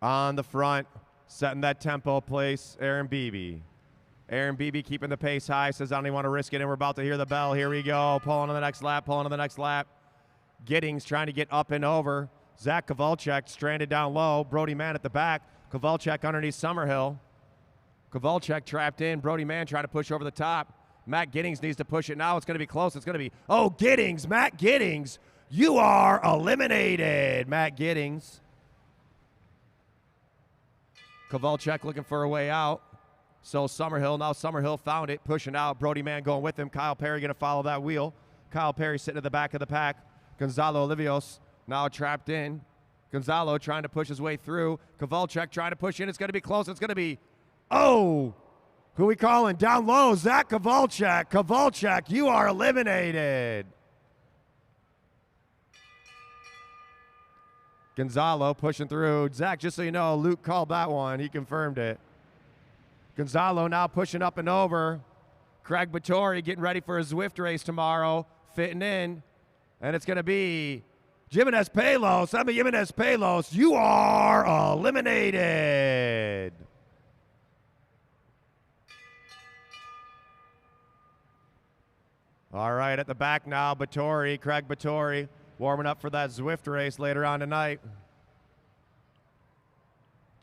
On the front, setting that tempo place, Aaron Beebe. Aaron Beebe keeping the pace high, says, I don't even want to risk it, and we're about to hear the bell. Here we go. Pulling on the next lap, pulling on the next lap. Giddings trying to get up and over. Zach Kowalczyk stranded down low. Brody Mann at the back. Kowalczyk underneath Summerhill. Kowalczyk trapped in. Brody Mann trying to push over the top. Matt Giddings needs to push it now. It's going to be close. It's going to be, oh, Giddings, Matt Giddings. You are eliminated, Matt Giddings. Kowalczyk looking for a way out. So Summerhill, now Summerhill found it, pushing out. Brody Mann going with him. Kyle Perry going to follow that wheel. Kyle Perry sitting at the back of the pack. Gonzalo Olivios now trapped in. Gonzalo trying to push his way through. Kowalczyk trying to push in. It's going to be close. It's going to be, oh, who we calling? Down low, Zach Kowalczyk. Kowalczyk, you are eliminated. Gonzalo pushing through. Zach, just so you know, Luke called that one. He confirmed it. Gonzalo now pushing up and over. Craig Battori getting ready for a Zwift race tomorrow, fitting in. And it's going to be Jimenez Palos. Emma Jimenez Palos, you are eliminated. All right, at the back now, Battori, Craig Battori, warming up for that Zwift race later on tonight.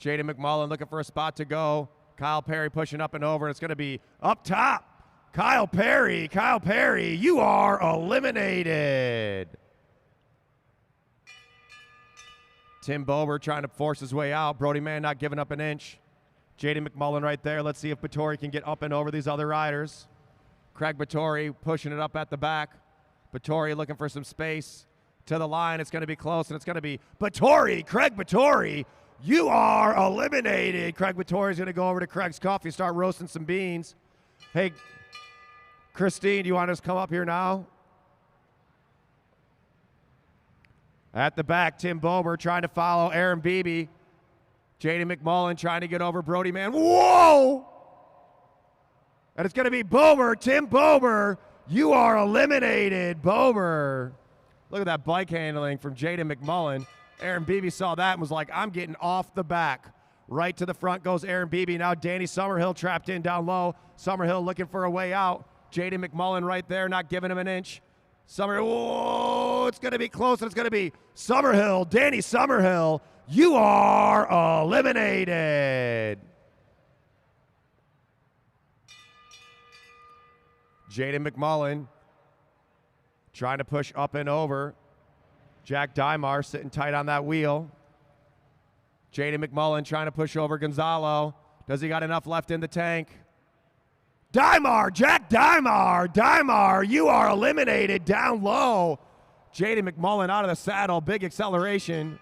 Jaden McMullen looking for a spot to go. Kyle Perry pushing up and over, and it's going to be up top. Kyle Perry, you are eliminated. Tim Bober trying to force his way out. Brody Mann not giving up an inch. Jaden McMullen right there. Let's see if Battori can get up and over these other riders. Craig Battori pushing it up at the back. Battori looking for some space to the line. It's going to be close, and it's going to be Battori, Craig Battori. You are eliminated. Craig Battori's going to go over to Craig's Coffee, start roasting some beans. Hey, Christine, do you want us to come up here now? At the back, Tim Bober trying to follow Aaron Beebe. Jaden McMullen trying to get over Brody Mann. Whoa! And it's going to be Bober, Tim Bober. You are eliminated, Bober. Look at that bike handling from Jaden McMullen. Aaron Beebe saw that and was like, I'm getting off the back. Right to the front goes Aaron Beebe. Now Danny Summerhill trapped in down low. Summerhill looking for a way out. Jaden McMullen right there, not giving him an inch. Summerhill, whoa, it's going to be close. It's going to be Summerhill, Danny Summerhill. You are eliminated. Jaden McMullen trying to push up and over. Jack Dymar sitting tight on that wheel. Jaden McMullen trying to push over Gonzalo. Does he got enough left in the tank? Dymar, Jack Dymar. Dymar, you are eliminated down low. Jaden McMullen out of the saddle. Big acceleration.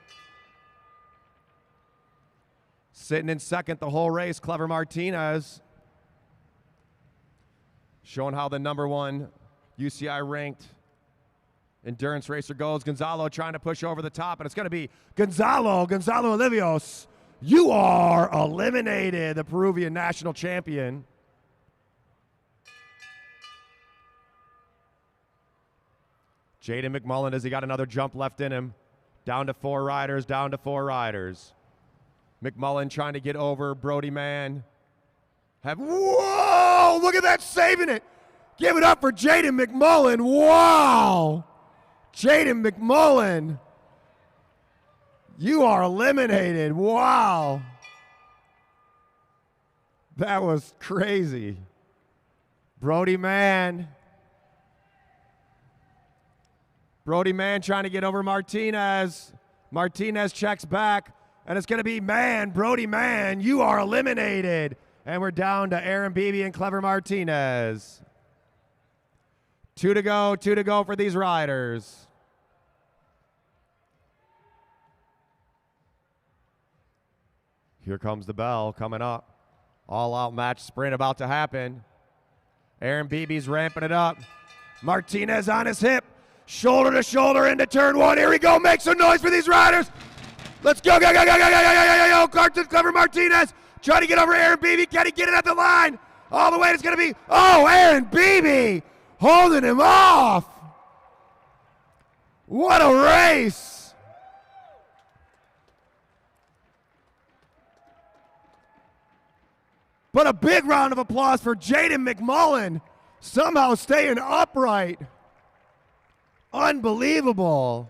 Sitting in second the whole race, Clever Martinez. Showing how the #1 UCI ranked endurance racer goes. Gonzalo trying to push over the top, and it's going to be Gonzalo Olivios. You are eliminated, the Peruvian national champion. Jaden McMullen, has he got another jump left in him? Down to 4 riders, down to 4 riders. McMullen trying to get over Brody Mann. Whoa! Look at that, saving it. Give it up for Jaden McMullen. Wow! Jaden McMullen. You are eliminated. Wow. That was crazy. Brody Mann. Brody Mann trying to get over Martinez. Martinez checks back, and it's going to be Mann. Brody Mann, you are eliminated. And we're down to Aaron Beebe and Clever Martinez. 2 to go for these riders. Here comes the bell coming up. All-out match sprint about to happen. Aaron Beebe's ramping it up. Martinez on his hip. Shoulder to shoulder into turn 1. Here we go. Make some noise for these riders. Let's go, go, go, go, go, go, go, go, go, go. Clever Martinez trying to get over Aaron Beebe. Can he get it at the line? All the way it's going to be, oh, Aaron Beebe holding him off. What a race. But a big round of applause for Jaden McMullen, somehow staying upright. Unbelievable.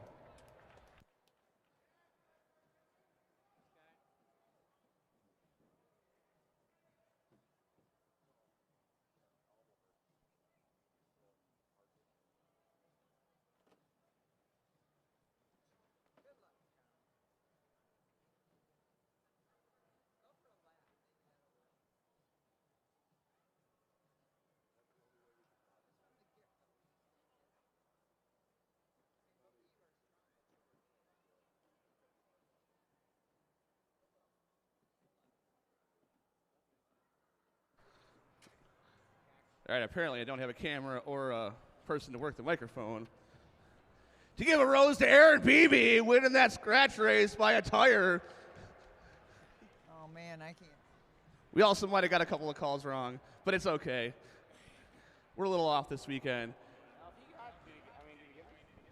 All right, apparently I don't have a camera or a person to work the microphone. To give a rose to Aaron Beebe, winning that scratch race by a tire. Oh, man, I can't. We also might have got a couple of calls wrong, but it's okay. We're a little off this weekend.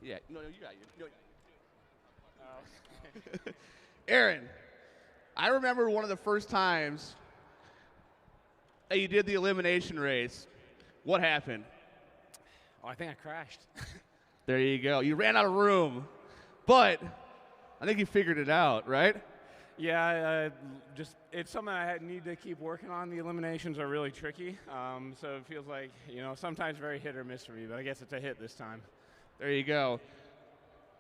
Yeah, no, you got you. Aaron, I remember one of the first times that you did the elimination race. What happened? Oh, I think I crashed. There you go. You ran out of room, but I think you figured it out, right? Yeah, it's something I need to keep working on. The eliminations are really tricky, so it feels like, sometimes very hit or miss for me, but I guess it's a hit this time. There you go.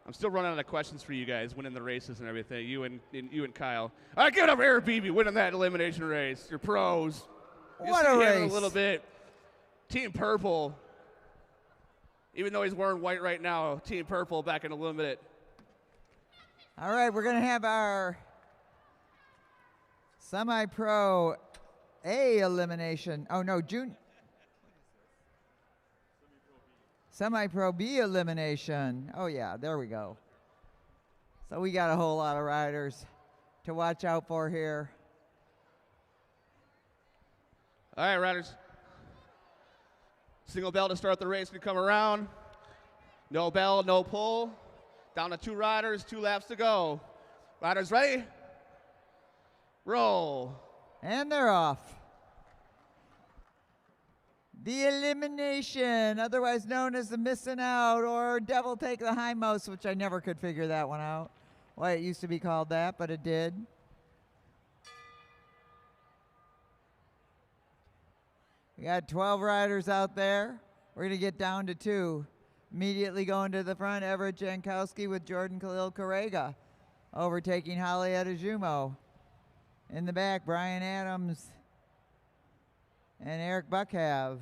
I'm still running out of questions for you guys, winning the races and everything, you and Kyle. All right, give it up for Aaron Beebe, winning that elimination race. You're pros. What a race. A little bit. Team Purple, even though he's wearing white right now, Team Purple back in a little minute. All right, we're going to have our semi-pro A elimination. Oh, no, semi-pro B elimination. Oh, yeah, there we go. So we got a whole lot of riders to watch out for here. All right, riders. Single bell to start the race to come around. No bell, no pull. Down to 2 riders, 2 laps to go. Riders ready? Roll. And they're off. The elimination, otherwise known as the missing out or devil take the hindmost, which I never could figure that one out. Why it used to be called that, but it did. We got 12 riders out there. We're going to get down to 2. Immediately going to the front, Everett Jankowski with Jordan Khalil Correga, overtaking Holly Adejumo. In the back, Brian Adams and Eric Buckhav,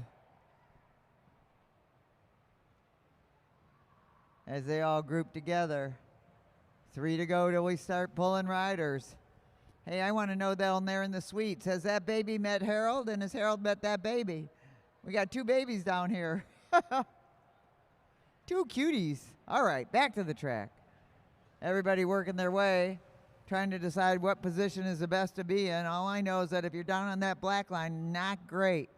as they all group together. 3 to go till we start pulling riders. Hey, I want to know down there in the suites, has that baby met Harold, and has Harold met that baby? We got 2 babies down here. 2 cuties. All right, back to the track. Everybody working their way, trying to decide what position is the best to be in. All I know is that if you're down on that black line, not great.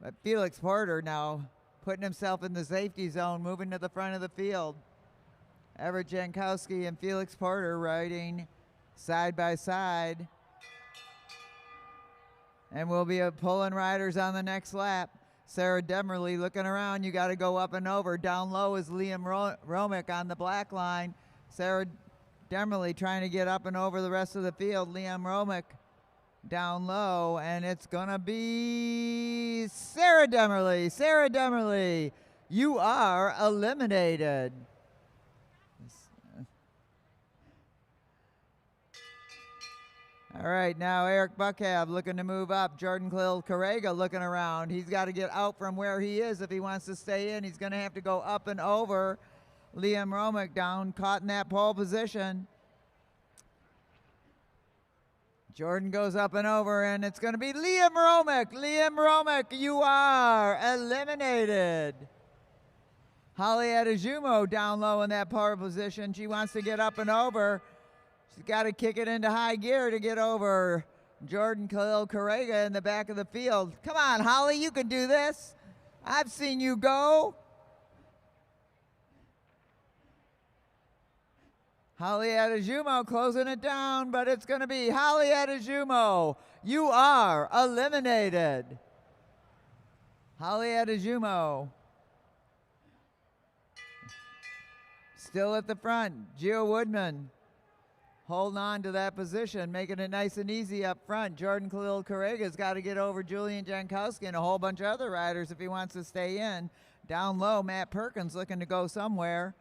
But Felix Porter now putting himself in the safety zone, moving to the front of the field. Everett Jankowski and Felix Porter riding side by side. And we'll be pulling riders on the next lap. Sarah Demerly looking around. You got to go up and over. Down low is Liam Romick on the black line. Sarah Demerly trying to get up and over the rest of the field. Liam Romick down low, and it's going to be Sarah Demerly. Sarah Demerly, you are eliminated. All right, now Eric Buckhab looking to move up. Jordan Correga looking around. He's got to get out from where he is if he wants to stay in. He's going to have to go up and over. Liam Romick down, caught in that pole position. Jordan goes up and over, and it's going to be Liam Romick. Liam Romick, you are eliminated. Holly Adejumo down low in that pole position. She wants to get up and over. She's got to kick it into high gear to get over Jordan Correga in the back of the field. Come on, Holly, you can do this. I've seen you go. Holly Adejumo closing it down, but it's going to be Holly Adejumo. You are eliminated. Holly Adejumo. Still at the front, Gio Woodman. Holding on to that position, making it nice and easy up front. Jordan Correga's got to get over Julian Jankowski and a whole bunch of other riders if he wants to stay in. Down low, Matt Perkins looking to go somewhere.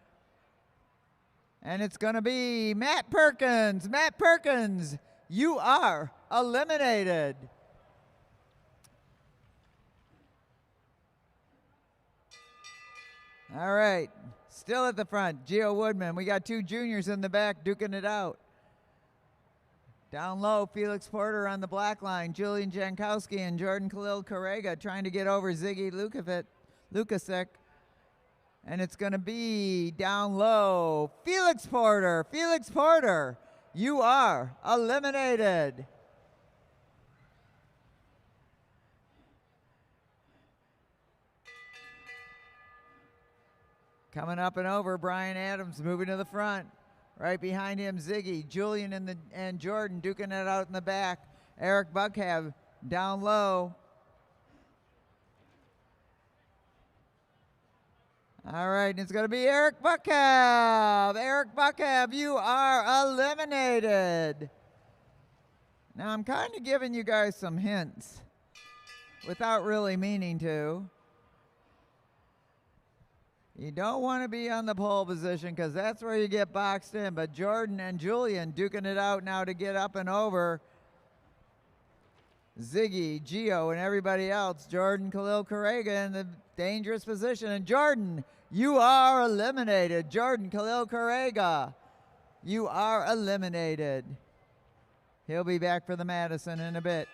And it's going to be Matt Perkins. Matt Perkins, you are eliminated. All right, still at the front, Gio Woodman. We got two juniors in the back duking it out. Down low, Felix Porter on the black line, Julian Jankowski and Jordan Correga trying to get over Ziggy Lukasek. And it's going to be down low, Felix Porter. Felix Porter, you are eliminated. Coming up and over, Brian Adams moving to the front. Right behind him, Ziggy, Julian and Jordan duking it out in the back. Eric Buckhab down low. All right, it's going to be Eric Buckhab. Eric Buckhab, you are eliminated. Now, I'm kind of giving you guys some hints without really meaning to. You don't want to be on the pole position because that's where you get boxed in. But Jordan and Julian duking it out now to get up and over Ziggy, Gio, and everybody else. Jordan Correga in the dangerous position. And Jordan, you are eliminated. Jordan Correga, you are eliminated. He'll be back for the Madison in a bit.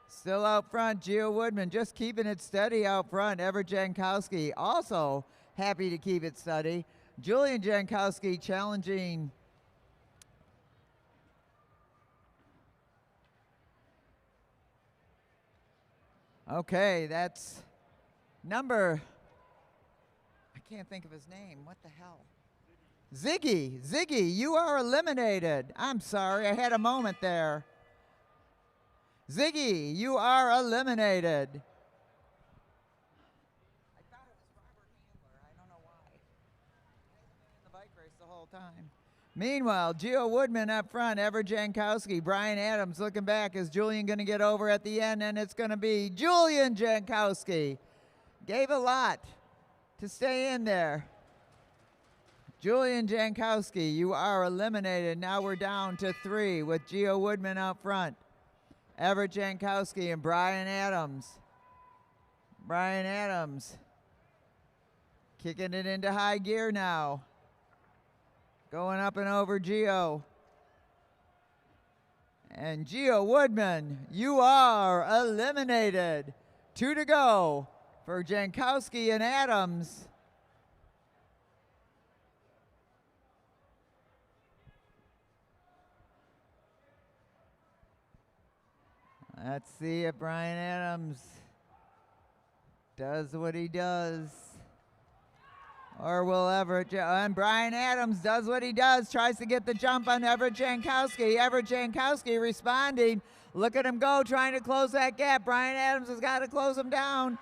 Still out front, Gio Woodman just keeping it steady out front. Everett Jankowski also happy to keep it steady. Julian Jankowski challenging okay, that's number, I can't think of his name. What the hell? Ziggy. Ziggy, you are eliminated. I'm sorry, I had a moment there. Ziggy, you are eliminated. I thought it was Robert Handler. I don't know why. He hasn't been in the bike race the whole time. Meanwhile, Gio Woodman up front, Everett Jankowski, Brian Adams looking back. Is Julian going to get over at the end? And it's going to be Julian Jankowski. Gave a lot to stay in there. Julian Jankowski, you are eliminated. Now we're down to 3 with Gio Woodman out front. Everett Jankowski and Brian Adams. Brian Adams kicking it into high gear now. Going up and over Gio. And Gio Woodman, you are eliminated. 2 to go for Jankowski and Adams. Let's see if Brian Adams does what he does. Or will Everett, and Brian Adams does what he does, tries to get the jump on Everett Jankowski. Everett Jankowski responding. Look at him go, trying to close that gap. Brian Adams has got to close him down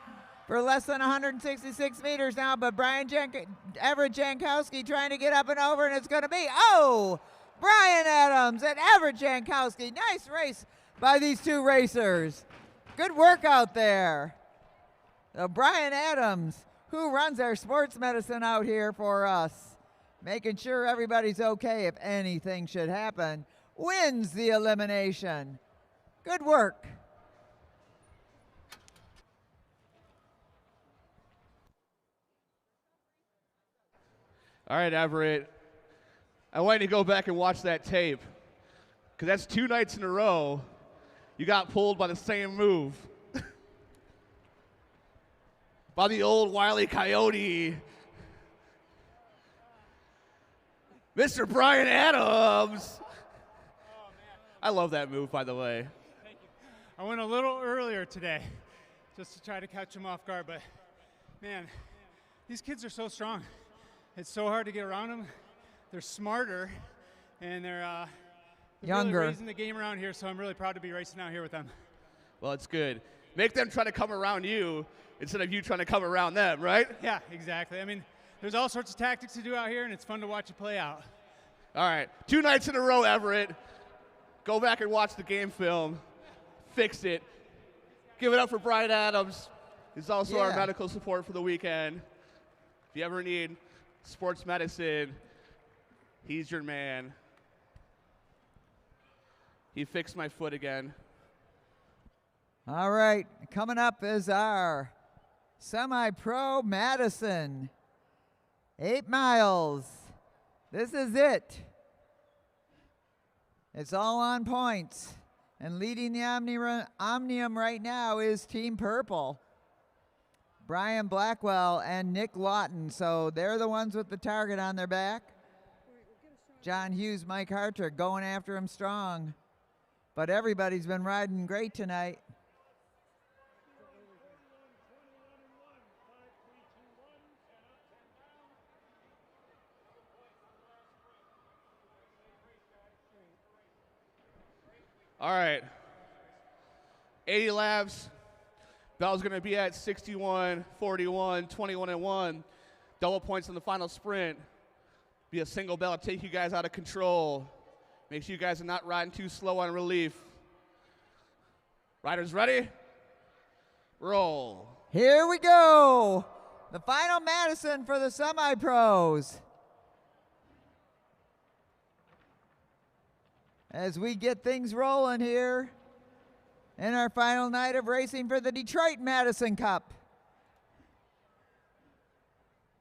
for less than 166 meters now, but Everett Jankowski trying to get up and over, and it's going to be, Brian Adams and Everett Jankowski. Nice race by these two racers. Good work out there. Brian Adams, who runs our sports medicine out here for us, making sure everybody's okay if anything should happen, wins the elimination. Good work. All right, Everett. I want you to go back and watch that tape, because that's 2 nights in a row you got pulled by the same move. By the old Wile E. Coyote. Mr. Brian Adams. I love that move, by the way. Thank you. I went a little earlier today just to try to catch him off guard, but man, these kids are so strong. It's so hard to get around them. They're smarter, and they're younger. Really raising the game around here, so I'm really proud to be racing out here with them. Well, it's good. Make them try to come around you instead of you trying to come around them, right? Yeah, exactly. I mean, there's all sorts of tactics to do out here, and it's fun to watch it play out. All right, 2 nights in a row, Everett. Go back and watch the game film. Fix it. Give it up for Brian Adams. He's also our medical support for the weekend. If you ever need sports medicine, he's your man. He fixed my foot again. All right, coming up is our semi-pro Madison. 8 miles. This is it. It's all on points. And leading the Omnium right now is Team Purple. Brian Blackwell and Nick Lawton. So they're the ones with the target on their back. John Hughes, Mike Hartrick going after him strong. But everybody's been riding great tonight. All right. 80 laps. Bell's going to be at 61, 41, 21, and 1. Double points in the final sprint. Be a single bell to take you guys out of control. Make sure you guys are not riding too slow on relief. Riders ready? Roll. Here we go. The final Madison for the semi-pros. As we get things rolling here in our final night of racing for the Detroit Madison Cup.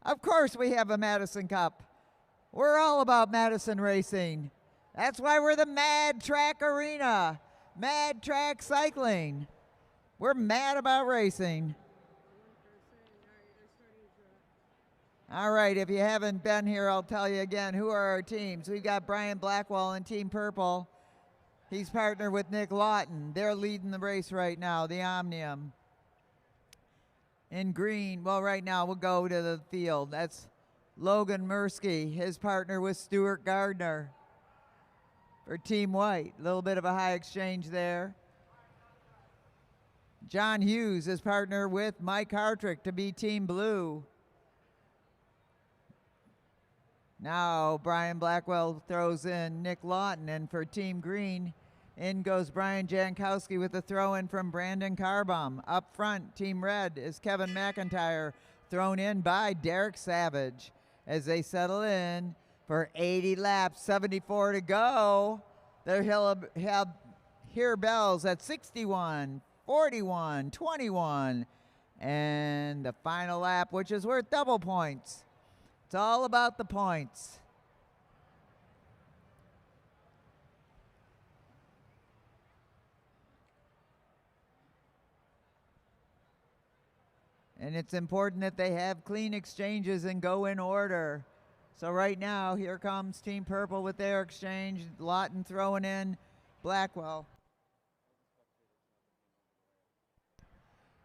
Of course we have a Madison Cup. We're all about Madison racing. That's why we're the Mad Track Arena, Mad Track Cycling. We're mad about racing. All right, if you haven't been here, I'll tell you again, who are our teams? We've got Brian Blackwell in Team Purple. He's partnered with Nick Lawton. They're leading the race right now, the Omnium. In green, well, right now we'll go to the field. That's Logan Mursky, his partner with Stuart Gardner. For Team White, a little bit of a high exchange there. John Hughes is partner with Mike Hartrick to be Team Blue. Now Brian Blackwell throws in Nick Lawton, and for Team Green, in goes Brian Jankowski with a throw-in from Brandon Carbom. Up front, Team Red is Kevin McIntyre, thrown in by Derek Savage. As they settle in for 80 laps, 74 to go. They'll hear bells at 61, 41, 21, and the final lap, which is worth double points. It's all about the points. And it's important that they have clean exchanges and go in order. So right now, here comes Team Purple with their exchange. Lawton throwing in Blackwell.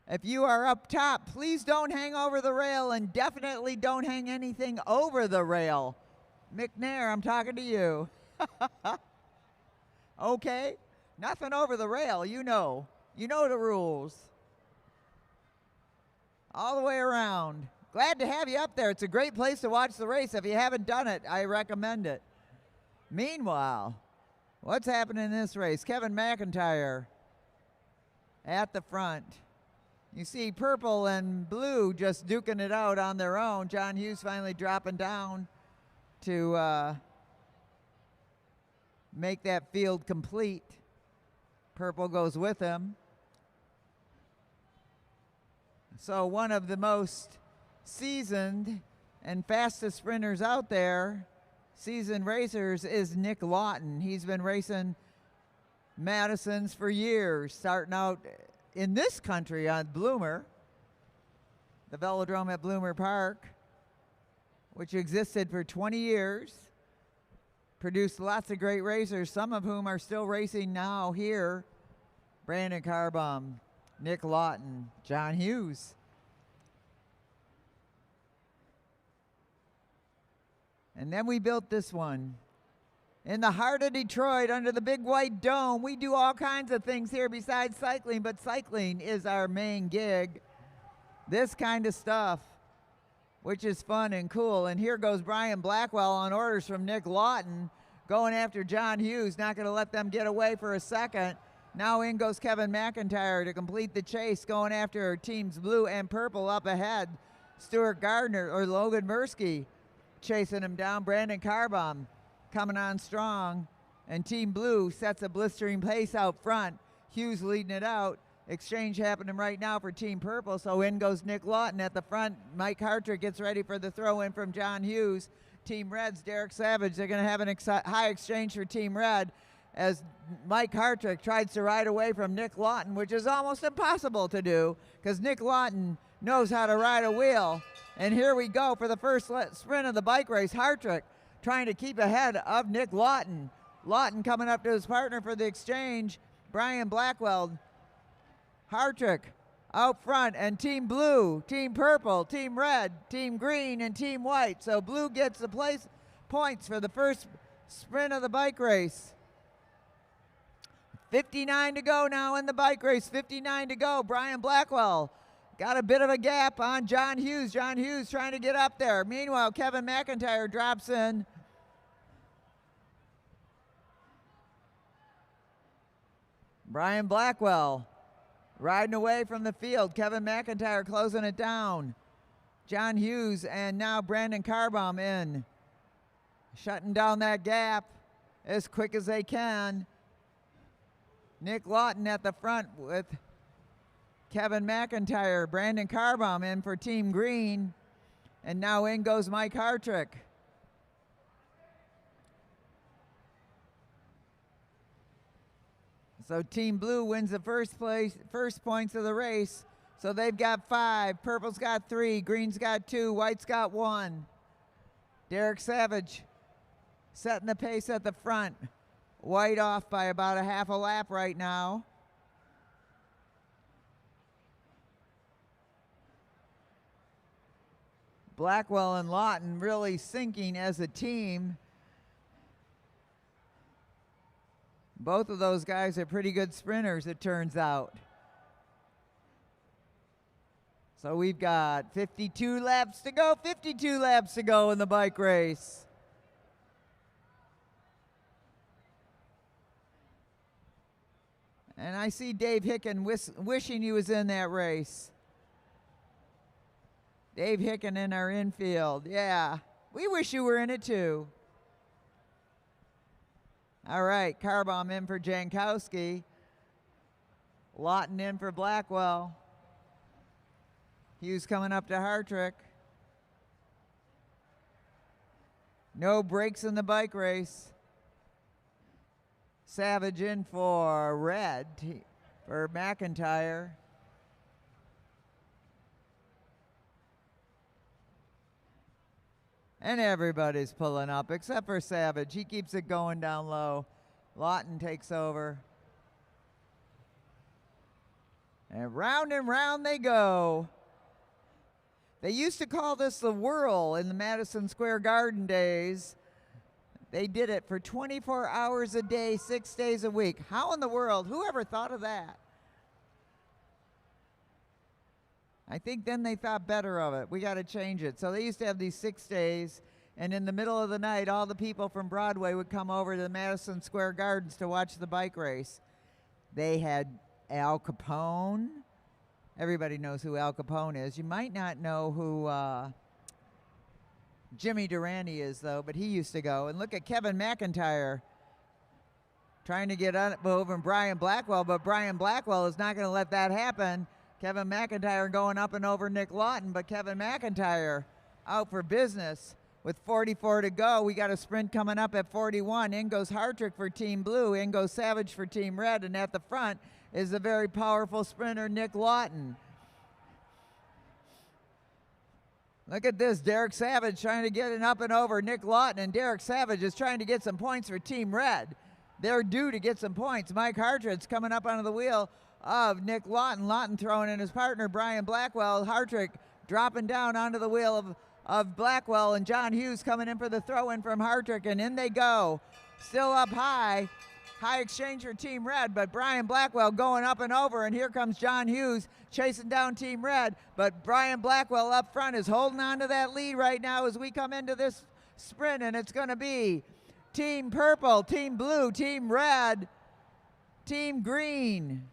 If you are up top, please don't hang over the rail, and definitely don't hang anything over the rail. McNair, I'm talking to you. Okay? Nothing over the rail, you know. You know the rules. All the way around. Glad to have you up there. It's a great place to watch the race. If you haven't done it, I recommend it. Meanwhile, what's happening in this race? Kevin McIntyre at the front. You see purple and blue just duking it out on their own. John Hughes finally dropping down to make that field complete. Purple goes with him. So one of the most seasoned and fastest sprinters out there, seasoned racers, is Nick Lawton. He's been racing Madisons for years, starting out in this country on Bloomer, the velodrome at Bloomer Park, which existed for 20 years, produced lots of great racers, some of whom are still racing now here. Brandon Carbom, Nick Lawton, John Hughes. And then we built this one. In the heart of Detroit, under the big white dome, we do all kinds of things here besides cycling, but cycling is our main gig. This kind of stuff, which is fun and cool. And here goes Brian Blackwell on orders from Nick Lawton, going after John Hughes, not going to let them get away for a second. Now in goes Kevin McIntyre to complete the chase, going after teams blue and purple up ahead. Stuart Gardner or Logan Mirsky chasing him down. Brandon Carbom coming on strong, and Team Blue sets a blistering pace out front. Hughes leading it out. Exchange happening right now for Team Purple, so in goes Nick Lawton at the front. Mike Hartrick gets ready for the throw-in from John Hughes. Team Red's Derek Savage, they're going to have an high exchange for Team Red as Mike Hartrick tries to ride away from Nick Lawton, which is almost impossible to do because Nick Lawton knows how to ride a wheel. And here we go for the first sprint of the bike race. Hartrick trying to keep ahead of Nick Lawton. Lawton coming up to his partner for the exchange, Brian Blackwell. Hartrick out front, and Team Blue, Team Purple, Team Red, Team Green, and Team White. So Blue gets the points for the first sprint of the bike race. 59 to go now in the bike race, 59 to go. Brian Blackwell got a bit of a gap on John Hughes. John Hughes trying to get up there. Meanwhile, Kevin McIntyre drops in. Brian Blackwell riding away from the field. Kevin McIntyre closing it down. John Hughes and now Brandon Carbom in. Shutting down that gap as quick as they can. Nick Lawton at the front with Kevin McIntyre. Brandon Carbom in for Team Green. And now in goes Mike Hartrick. So Team Blue wins the first points of the race. So they've got 5. Purple's got 3. Green's got 2. White's got 1. Derek Savage setting the pace at the front. White off by about a half a lap right now. Blackwell and Lawton really sinking as a team. Both of those guys are pretty good sprinters, it turns out. So we've got 52 laps to go, 52 laps to go in the bike race. And I see Dave Hicken wishing he was in that race. Dave Hicken in our infield. Yeah, we wish you were in it too. All right, Carbom in for Jankowski. Lawton in for Blackwell. Hughes coming up to Hartrick. No breaks in the bike race. Savage in for Red for McIntyre. And everybody's pulling up except for Savage. He keeps it going down low. Lawton takes over. And round they go. They used to call this the whirl in the Madison Square Garden days. They did it for 24 hours a day, 6 days a week. How in the world? Who ever thought of that? I think then they thought better of it. We got to change it. So they used to have these 6 days, and in the middle of the night, all the people from Broadway would come over to the Madison Square Gardens to watch the bike race. They had Al Capone. Everybody knows who Al Capone is. You might not know who Jimmy Durante is, though, but he used to go. And look at Kevin McIntyre trying to get over Brian Blackwell, but Brian Blackwell is not going to let that happen. Kevin McIntyre going up and over Nick Lawton, but Kevin McIntyre out for business with 44 to go. We got a sprint coming up at 41. In goes Hartrick for Team Blue. In goes Savage for Team Red. And at the front is the very powerful sprinter, Nick Lawton. Look at this. Derek Savage trying to get an up and over Nick Lawton. And Derek Savage is trying to get some points for Team Red. They're due to get some points. Mike Hartrick's coming up onto the wheel of Nick Lawton. Lawton throwing in his partner, Brian Blackwell. Hartrick dropping down onto the wheel of Blackwell, and John Hughes coming in for the throw-in from Hartrick, and in they go. Still up high. High exchange for Team Red, but Brian Blackwell going up and over, and here comes John Hughes chasing down Team Red, but Brian Blackwell up front is holding on to that lead right now as we come into this sprint, and it's going to be Team Purple, Team Blue, Team Red, Team Green.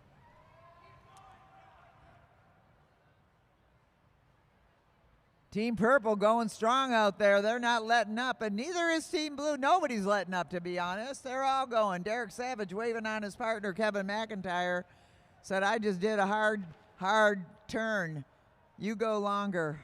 Team Purple going strong out there. They're not letting up, and neither is Team Blue. Nobody's letting up, to be honest. They're all going. Derek Savage waving on his partner, Kevin McIntyre, said, I just did a hard turn. You go longer.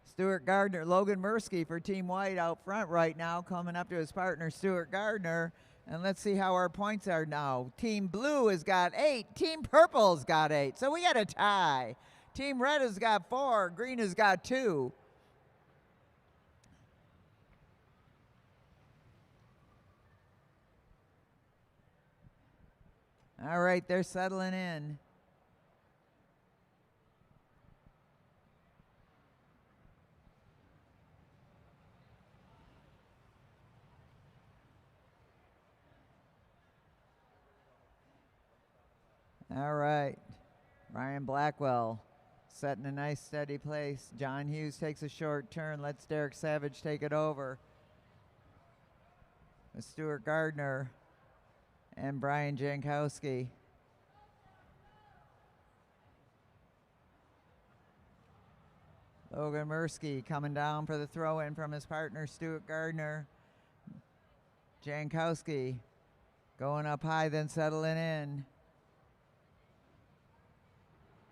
Stuart Gardner, Logan Mursky for Team White out front right now, coming up to his partner, Stuart Gardner. And let's see how our points are now. Team Blue has got 8. Team Purple's got 8. So we got a tie. Team Red has got 4, Green has got 2. All right, they're settling in. All right, Ryan Blackwell setting a nice steady place. John Hughes takes a short turn, lets Derek Savage take it over. With Stuart Gardner and Brian Jankowski. Logan Mursky coming down for the throw-in from his partner, Stuart Gardner. Jankowski going up high, then settling in.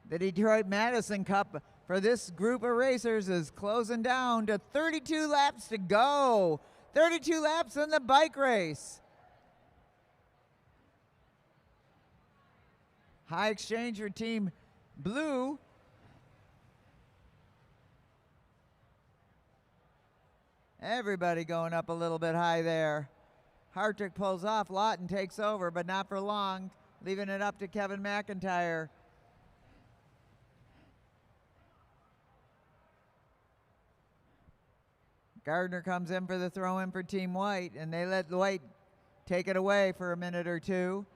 The Detroit Madison Cup for this group of racers is closing down to 32 laps to go. 32 laps in the bike race. High exchange for Team Blue. Everybody going up a little bit high there. Hartrick pulls off. Lawton takes over, but not for long, leaving it up to Kevin McIntyre. Gardner comes in for the throw-in for Team White, and they let White take it away for a minute or two.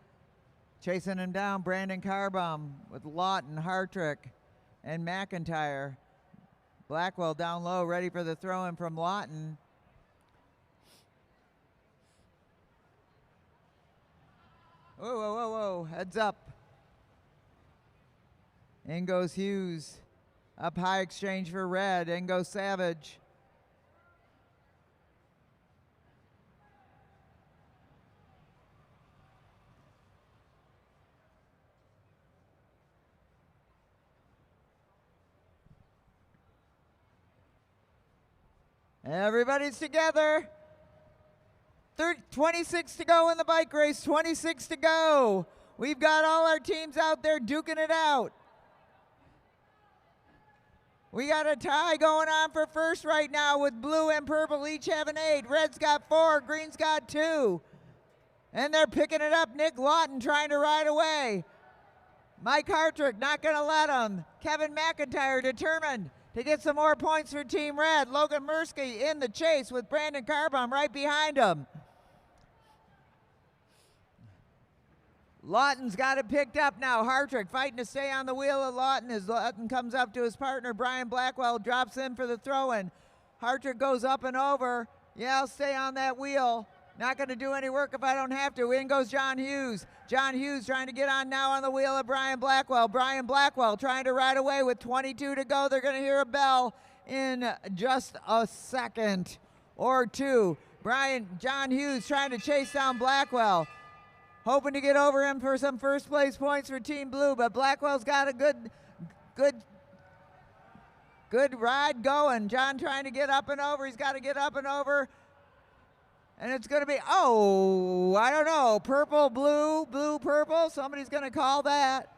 Chasing him down, Brandon Carbom with Lawton, Hartrick, and McIntyre. Blackwell down low, ready for the throw-in from Lawton. Whoa, whoa, whoa, whoa, heads up. In goes Hughes. Up high exchange for Red. In goes Savage. Everybody's together. 26 to go in the bike race, 26 to go. We've got all our teams out there duking it out. We got a tie going on for first right now with Blue and Purple each having 8. Red's got 4, Green's got 2. And they're picking it up. Nick Lawton trying to ride away. Mike Hartrick not going to let him. Kevin McIntyre determined to get some more points for Team Red. Logan Mursky in the chase with Brandon Carbon right behind him. Lawton's got it picked up now. Hartrick fighting to stay on the wheel of Lawton as Lawton comes up to his partner. Brian Blackwell drops in for the throw-in. Hartrick goes up and over. Yeah, I'll stay on that wheel. Not going to do any work if I don't have to. In goes John Hughes. John Hughes trying to get on now on the wheel of Brian Blackwell. Brian Blackwell trying to ride away with 22 to go. They're going to hear a bell in just a second or two. John Hughes trying to chase down Blackwell. Hoping to get over him for some first place points for Team Blue, but Blackwell's got a good ride going. John trying to get up and over. He's got to get up and over. And it's going to be, I don't know, purple, blue, blue, purple. Somebody's going to call that.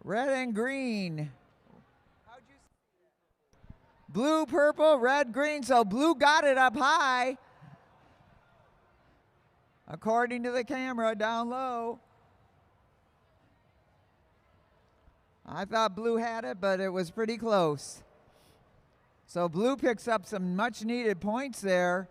Red and green. Blue, purple, red, green. So blue got it up high. According to the camera down low. I thought blue had it, but it was pretty close. So blue picks up some much needed points there.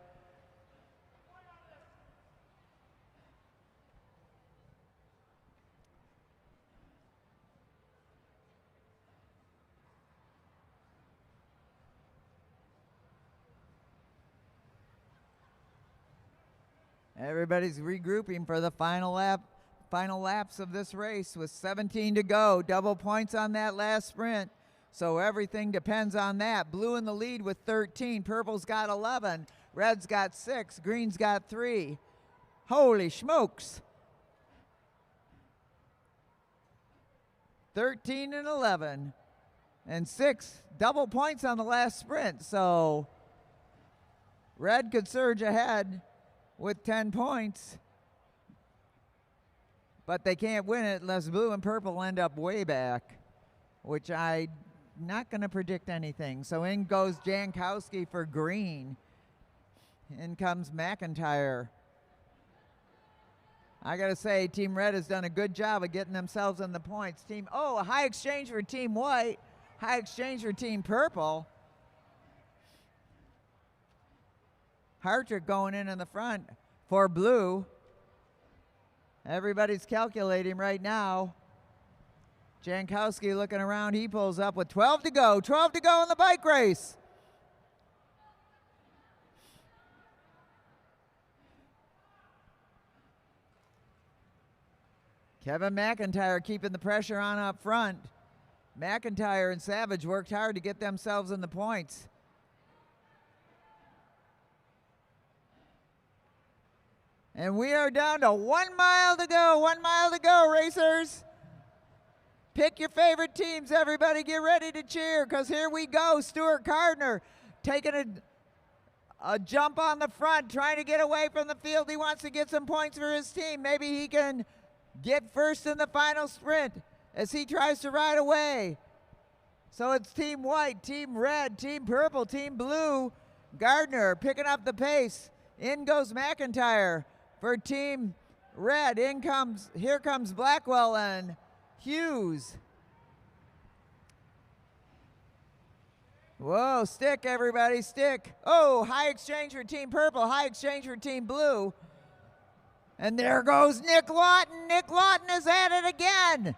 Everybody's regrouping for the final laps of this race with 17 to go. Double points on that last sprint. So everything depends on that. Blue in the lead with 13. Purple's got 11. Red's got 6. Green's got 3. Holy smokes. 13 and 11. And 6 double points on the last sprint. So red could surge ahead with 10 points, but they can't win it unless blue and purple end up way back, which I'm not going to predict anything. So in goes Jankowski for green. In comes McIntyre. I got to say, Team Red has done a good job of getting themselves in the points. A high exchange for Team White, high exchange for Team Purple. Hartrick going in the front for blue. Everybody's calculating right now. Jankowski looking around. He pulls up with 12 to go. 12 to go in the bike race. Kevin McIntyre keeping the pressure on up front. McIntyre and Savage worked hard to get themselves in the points. And we are down to 1 mile to go. 1 mile to go, racers. Pick your favorite teams, everybody. Get ready to cheer, because here we go. Stuart Gardner taking a jump on the front, trying to get away from the field. He wants to get some points for his team. Maybe he can get first in the final sprint as he tries to ride away. So it's Team White, Team Red, Team Purple, Team Blue. Gardner picking up the pace. In goes McIntyre for Team Red. Here comes Blackwell and Hughes. Whoa, stick everybody, stick. High exchange for Team Purple, high exchange for Team Blue. And there goes Nick Lawton. Nick Lawton is at it again.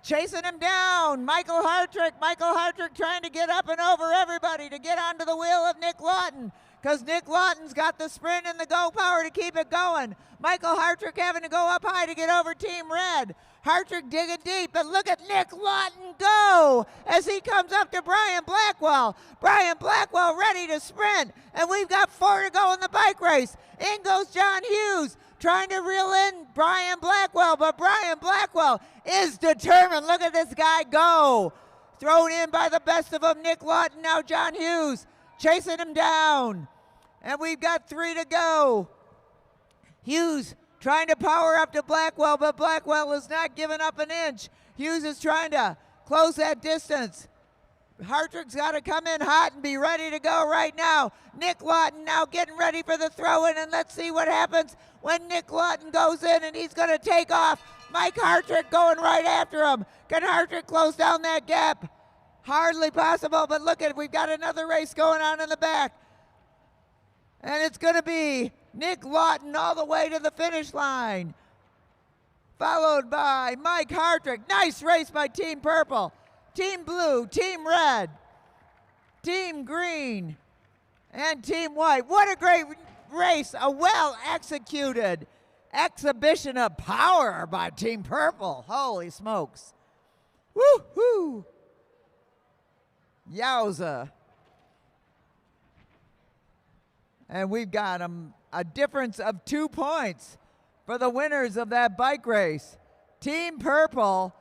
Chasing him down. Michael Hartrick trying to get up and over everybody to get onto the wheel of Nick Lawton, because Nick Lawton's got the sprint and the go power to keep it going. Michael Hartrick having to go up high to get over Team Red. Hartrick digging deep, but look at Nick Lawton go as he comes up to Brian Blackwell. Brian Blackwell ready to sprint, and we've got 4 to go in the bike race. In goes John Hughes, trying to reel in Brian Blackwell, but Brian Blackwell is determined. Look at this guy go. Thrown in by the best of them, Nick Lawton. Now John Hughes chasing him down. And we've got 3 to go. Hughes trying to power up to Blackwell, but Blackwell is not giving up an inch. Hughes is trying to close that distance. Hartrick's got to come in hot and be ready to go right now. Nick Lawton now getting ready for the throw-in, and let's see what happens when Nick Lawton goes in, and he's going to take off. Mike Hartrick going right after him. Can Hartrick close down that gap? Hardly possible, but look at it. We've got another race going on in the back. And it's going to be Nick Lawton all the way to the finish line, followed by Mike Hartrick. Nice race by Team Purple. Team Blue, Team Red, Team Green, and Team White. What a great race, a well-executed exhibition of power by Team Purple. Holy smokes. Woo-hoo. Yowza. And we've got a difference of 2 points for the winners of that bike race. Team Purple,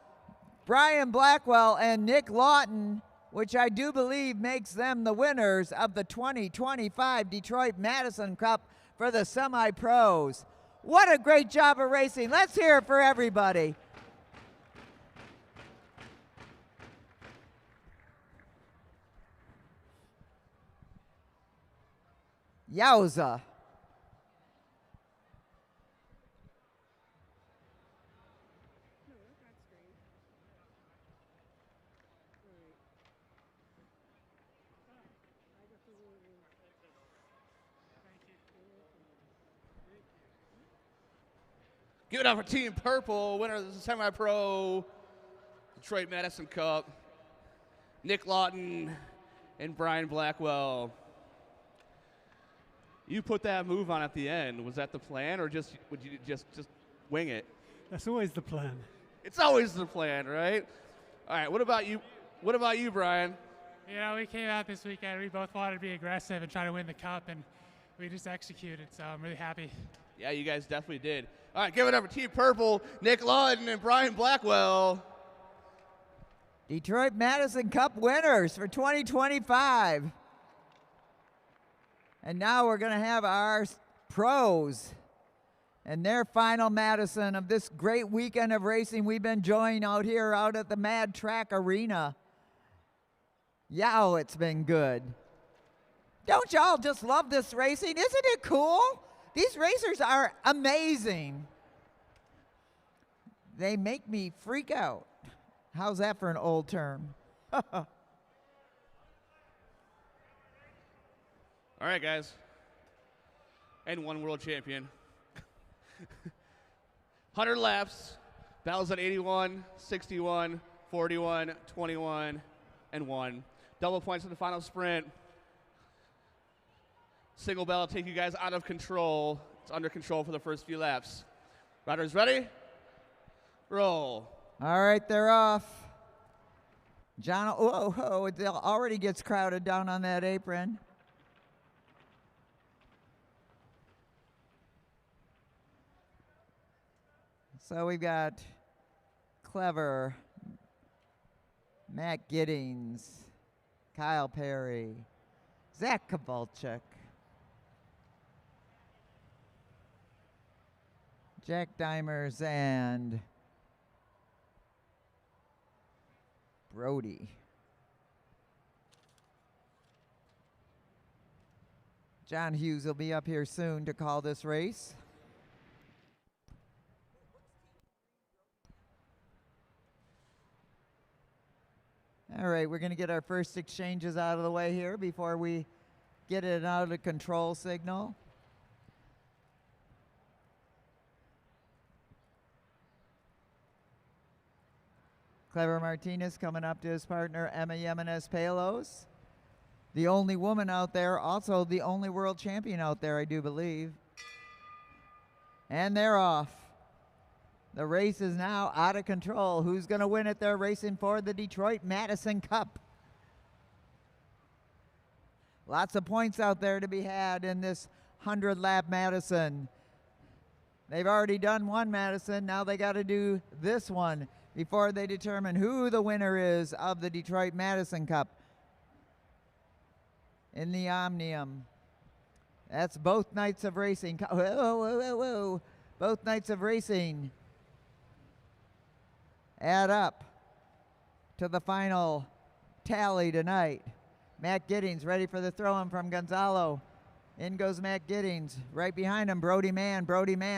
Brian Blackwell and Nick Lawton, which I do believe makes them the winners of the 2025 Detroit Madison Cup for the semi-pros. What a great job of racing. Let's hear it for everybody. Yowza. Give it up for Team Purple, winner of the semi-pro Detroit Madison Cup. Nick Lawton and Brian Blackwell. You put that move on at the end. Was that the plan, or would you just wing it? That's always the plan. It's always the plan, right? All right. What about you? What about you, Brian? You know, we came out this weekend. We both wanted to be aggressive and try to win the cup, and we just executed. So I'm really happy. Yeah, you guys definitely did. All right, give it up for Team Purple, Nick Lawton and Brian Blackwell. Detroit Madison Cup winners for 2025. And now we're going to have our pros and their final Madison of this great weekend of racing we've been enjoying out here out at the Mad Track Arena. Yow, it's been good. Don't y'all just love this racing? Isn't it cool? These racers are amazing. They make me freak out. How's that for an old term? All right, guys. And one world champion. 100 laps. Battles at 81, 61, 41, 21, and 1. Double points in the final sprint. Single bell will take you guys out of control. It's under control for the first few laps. Riders ready? Roll. All right, they're off. John, it already gets crowded down on that apron. So we've got Clever, Matt Giddings, Kyle Perry, Zach Kowalczyk, Jack Dimers, and Brody. John Hughes will be up here soon to call this race. All right, we're going to get our first exchanges out of the way here before we get it out of control signal. Clever Martinez coming up to his partner, Emma Jimenez Palos. The only woman out there, also the only world champion out there, I do believe. And they're off. The race is now out of control. Who's going to win it? They're racing for the Detroit Madison Cup. Lots of points out there to be had in this 100-lap Madison. They've already done one Madison. Now they got to do this one before they determine who the winner is of the Detroit Madison Cup in the Omnium. That's both nights of racing. Whoa, whoa, whoa, whoa. Both nights of racing add up to the final tally tonight. Matt Giddings ready for the throw-in from Gonzalo. In goes Matt Giddings. Right behind him, Brody Mann,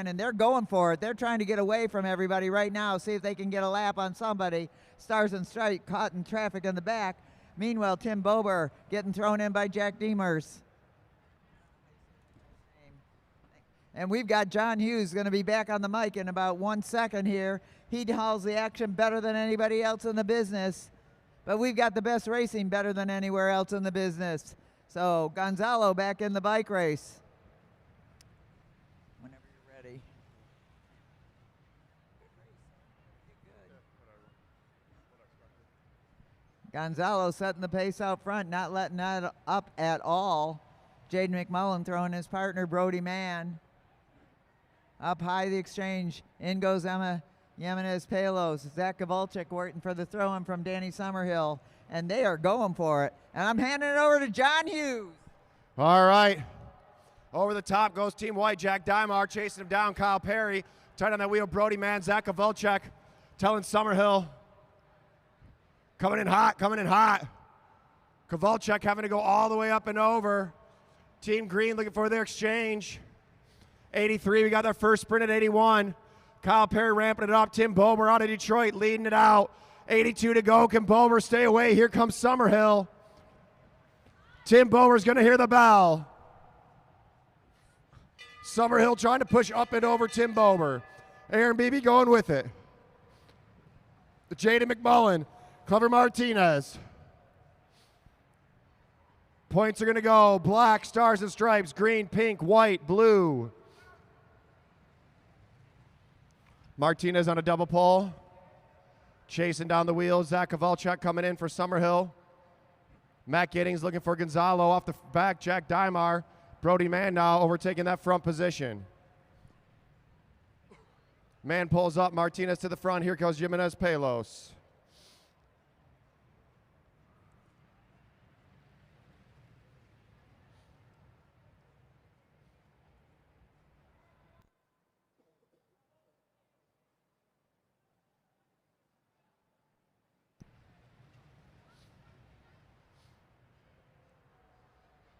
and they're going for it. They're trying to get away from everybody right now, see if they can get a lap on somebody. Stars and Stripes caught in traffic in the back. Meanwhile, Tim Bober getting thrown in by Jack Demers. And we've got John Hughes going to be back on the mic in about 1 second here. He hauls the action better than anybody else in the business. But we've got the best racing better than anywhere else in the business. So Gonzalo back in the bike race. Whenever you're ready. Gonzalo setting the pace out front, not letting that up at all. Jaden McMullen throwing his partner Brody Mann. Up high the exchange. In goes Emma Jimenez Palos. Zach Kowalczyk waiting for the throw-in from Danny Summerhill. And they are going for it. And I'm handing it over to John Hughes. All right. Over the top goes Team White. Jack Dymar chasing him down. Kyle Perry. Tight on that wheel. Brody Mann. Zach Kowalczyk telling Summerhill. Coming in hot. Coming in hot. Kowalczyk having to go all the way up and over. Team Green looking for their exchange. 83. We got their first sprint at 81. Kyle Perry ramping it up. Tim Bober out of Detroit leading it out. 82 to go. Can Bober stay away? Here comes Summerhill. Tim Bober's going to hear the bell. Summerhill trying to push up and over Tim Bober. Aaron Beebe going with it. Jaden McMullen. Clever Martinez. Points are going to go black, stars and stripes, green, pink, white, blue. Martinez on a double pole. Chasing down the wheels. Zach Kowalczyk coming in for Summerhill. Matt Giddings looking for Gonzalo off the back. Jack Dymar. Brody Mann now overtaking that front position. Mann pulls up. Martinez to the front. Here goes Jimenez Palos.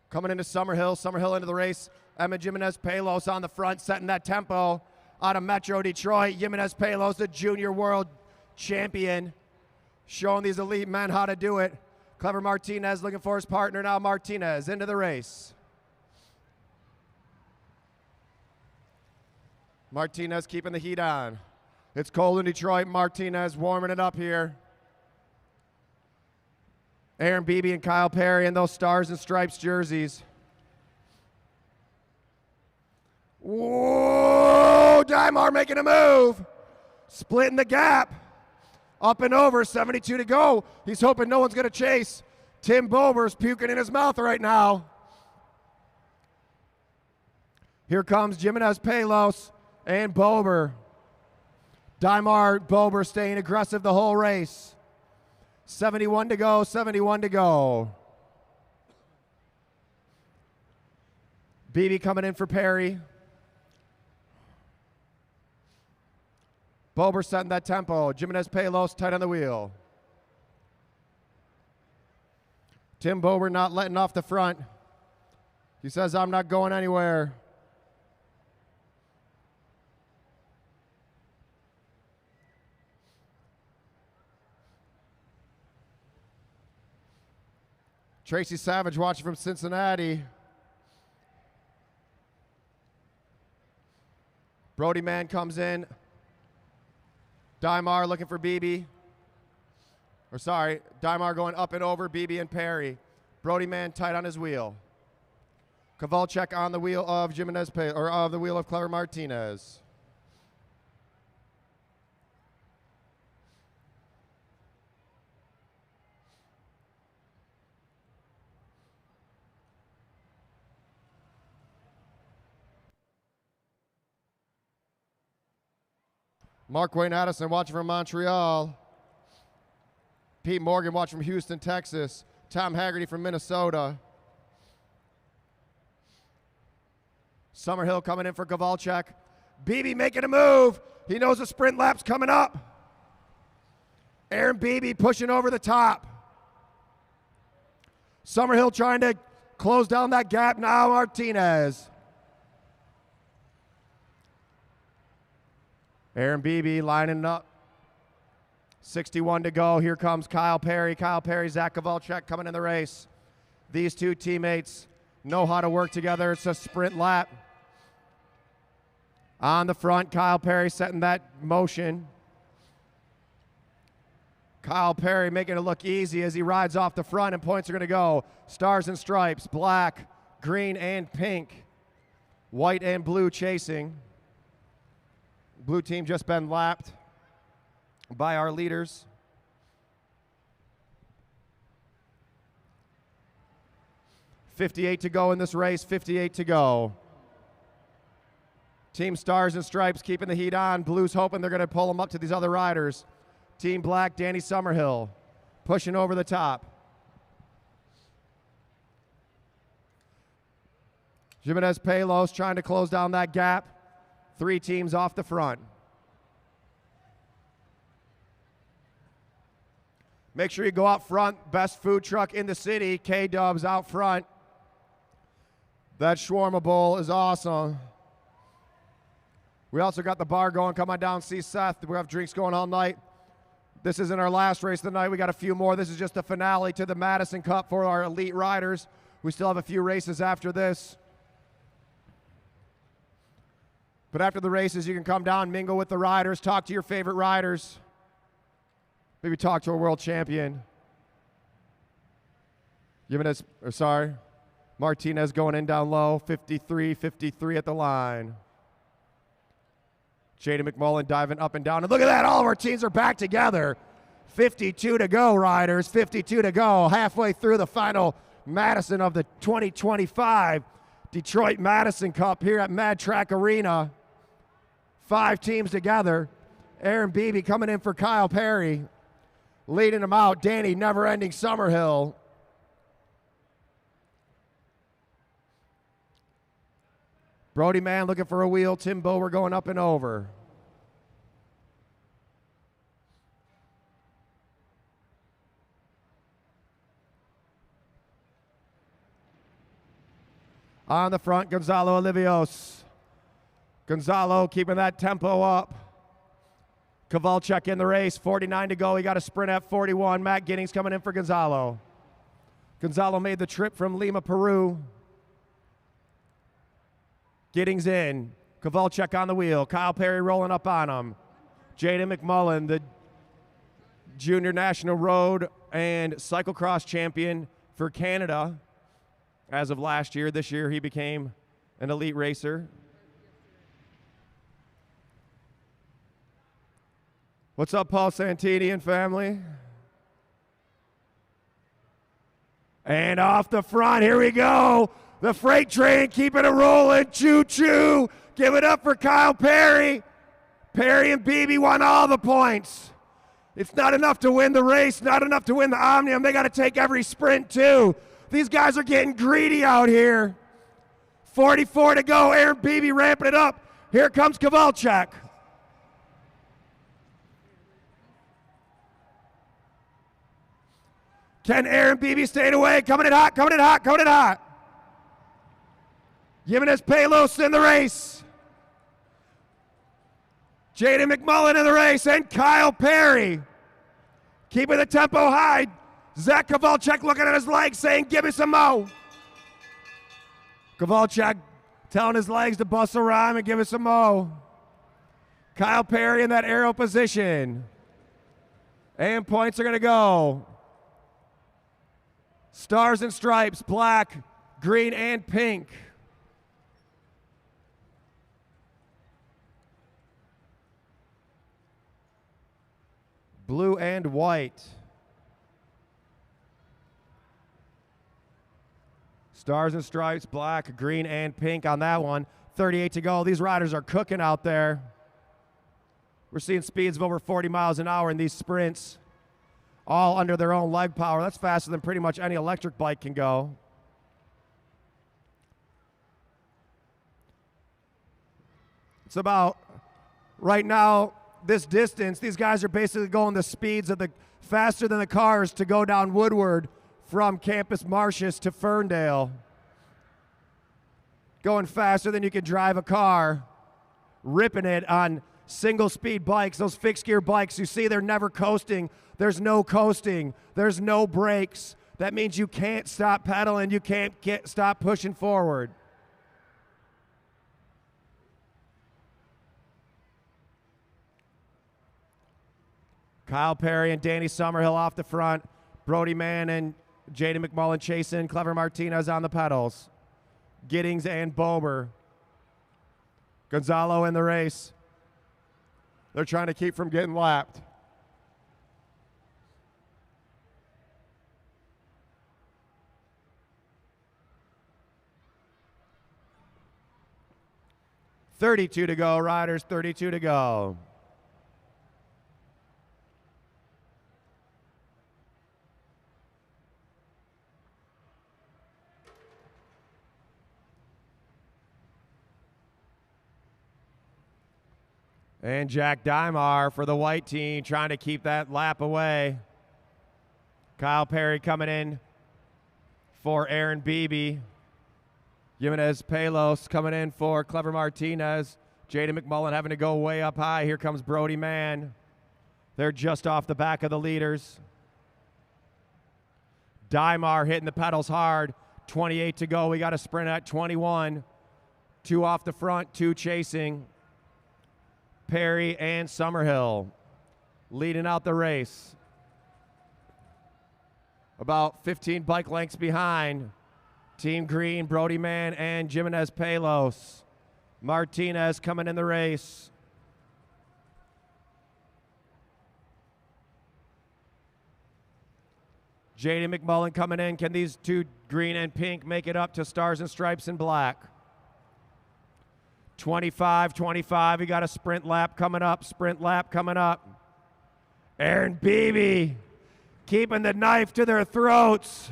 Coming into Summerhill. Summerhill into the race. Emma Jimenez Palos on the front, setting that tempo out of Metro Detroit. Jimenez Palos, the junior world champion, showing these elite men how to do it. Clever Martinez looking for his partner now. Martinez into the race. Martinez keeping the heat on. It's cold in Detroit. Martinez warming it up here. Aaron Beebe and Kyle Perry in those stars and stripes jerseys. Whoa, Dymar making a move. Splitting the gap. Up and over, 72 to go. He's hoping no one's going to chase. Tim Bober's puking in his mouth right now. Here comes Jimenez Palos and Bober. Dymar, Bober staying aggressive the whole race. 71 to go, 71 to go. Beebe coming in for Perry. Bober setting that tempo. Jimenez Palos tight on the wheel. Tim Bober not letting off the front. He says, I'm not going anywhere. Tracy Savage watching from Cincinnati. Brody Mann comes in. Dymar looking for Beebe. Dymar going up and over Beebe and Perry. Brody Mann tight on his wheel. Kowalczyk on the wheel of Jimenez or of the wheel of Clever Martinez. Mark Wayne Addison watching from Montreal. Pete Morgan watching from Houston, Texas. Tom Haggerty from Minnesota. Summerhill coming in for Kowalczyk. Beebe making a move. He knows the sprint lap's coming up. Aaron Beebe pushing over the top. Summerhill trying to close down that gap now, Martinez. Aaron Beebe lining up. 61 to go. Here comes Kyle Perry. Kyle Perry, Zach Kowalczyk coming in the race. These two teammates know how to work together. It's a sprint lap. On the front, Kyle Perry setting that motion. Kyle Perry making it look easy as he rides off the front, and points are going to go. Stars and stripes, black, green, and pink. White and blue chasing. Blue team just been lapped by our leaders. .58 to go in this race, 58 to go. Team Stars and Stripes keeping the heat on. Blues hoping they're going to pull them up to these other riders. Team Black, Danny Summerhill, pushing over the top. Jimenez Palos trying to close down that gap. 3 teams off the front. Make sure you go out front. Best food truck in the city. K-Dubs out front. That shawarma bowl is awesome. We also got the bar going. Come on down, see Seth. We have drinks going all night. This isn't our last race of the night. We got a few more. This is just the finale to the Madison Cup for our elite riders. We still have a few races after this. But after the races, you can come down, mingle with the riders, talk to your favorite riders. Maybe talk to a world champion. Martinez going in down low, 53 at the line. Jaden McMullen diving up and down. And look at that, all of our teams are back together. 52 to go, riders, 52 to go. Halfway through the final Madison of the 2025 Detroit Madison Cup here at Mad Track Arena. 5 teams together. Aaron Beebe coming in for Kyle Perry. Leading him out, Danny Never Ending Summerhill. Brody Mann looking for a wheel. Tim Bower going up and over. On the front, Gonzalo Olivios. Gonzalo keeping that tempo up. Kowalczyk in the race, 49 to go. He got a sprint at 41. Matt Giddings coming in for Gonzalo. Gonzalo made the trip from Lima, Peru. Giddings in. Kowalczyk on the wheel. Kyle Perry rolling up on him. Jaden McMullen, the junior national road and cyclocross champion for Canada as of last year. This year he became an elite racer. What's up, Paul Santini and family? And off the front, here we go. The freight train keeping it rolling. Choo-choo. Give it up for Kyle Perry. Perry and Beebe won all the points. It's not enough to win the race, not enough to win the Omnium. They got to take every sprint, too. These guys are getting greedy out here. 44 to go. Aaron Beebe ramping it up. Here comes Kowalczyk. Can Aaron Beebe stay away? Coming in hot, coming in hot, coming in hot. Jimenez Palos in the race. Jaden McMullen in the race, and Kyle Perry keeping the tempo high. Zach Kowalczyk looking at his legs saying, give me some mo. Kowalczyk telling his legs to bust a rhyme and give us some mo. Kyle Perry in that arrow position. And points are going to go. Stars and stripes, black, green, and pink. Blue and white. Stars and stripes, black, green, and pink on that one. 38 to go. These riders are cooking out there. We're seeing speeds of over 40 miles an hour in these sprints, all under their own leg power. That's faster than pretty much any electric bike can go. It's about, right now, this distance, these guys are basically going the speeds of the faster than the cars to go down Woodward from Campus Martius to Ferndale. Going faster than you can drive a car. Ripping it on single-speed bikes, those fixed-gear bikes. You see they're never coasting. There's no coasting. There's no brakes. That means you can't stop pedaling. You can't stop pushing forward. Kyle Perry and Danny Summerhill off the front. Brody Mann and Jaden McMullen chasing. Clever Martinez on the pedals. Giddings and Bober. Gonzalo in the race. They're trying to keep from getting lapped. .32 to go, riders, 32 to go. And Jack Dymar for the white team trying to keep that lap away. Kyle Perry coming in for Aaron Beebe. Jimenez Palos coming in for Clever Martinez. Jaden McMullen having to go way up high. Here comes Brody Mann. They're just off the back of the leaders. Dymar hitting the pedals hard. 28 to go. We got a sprint at 21. 2 off the front, 2 chasing. Perry and Summerhill leading out the race. About 15 bike lengths behind. Team Green, Brody Mann and Jimenez Palos. Martinez coming in the race. Jaden McMullen coming in. Can these two green and pink make it up to Stars and Stripes and black? 25-25. We got a sprint lap coming up. Sprint lap coming up. Aaron Beebe keeping the knife to their throats.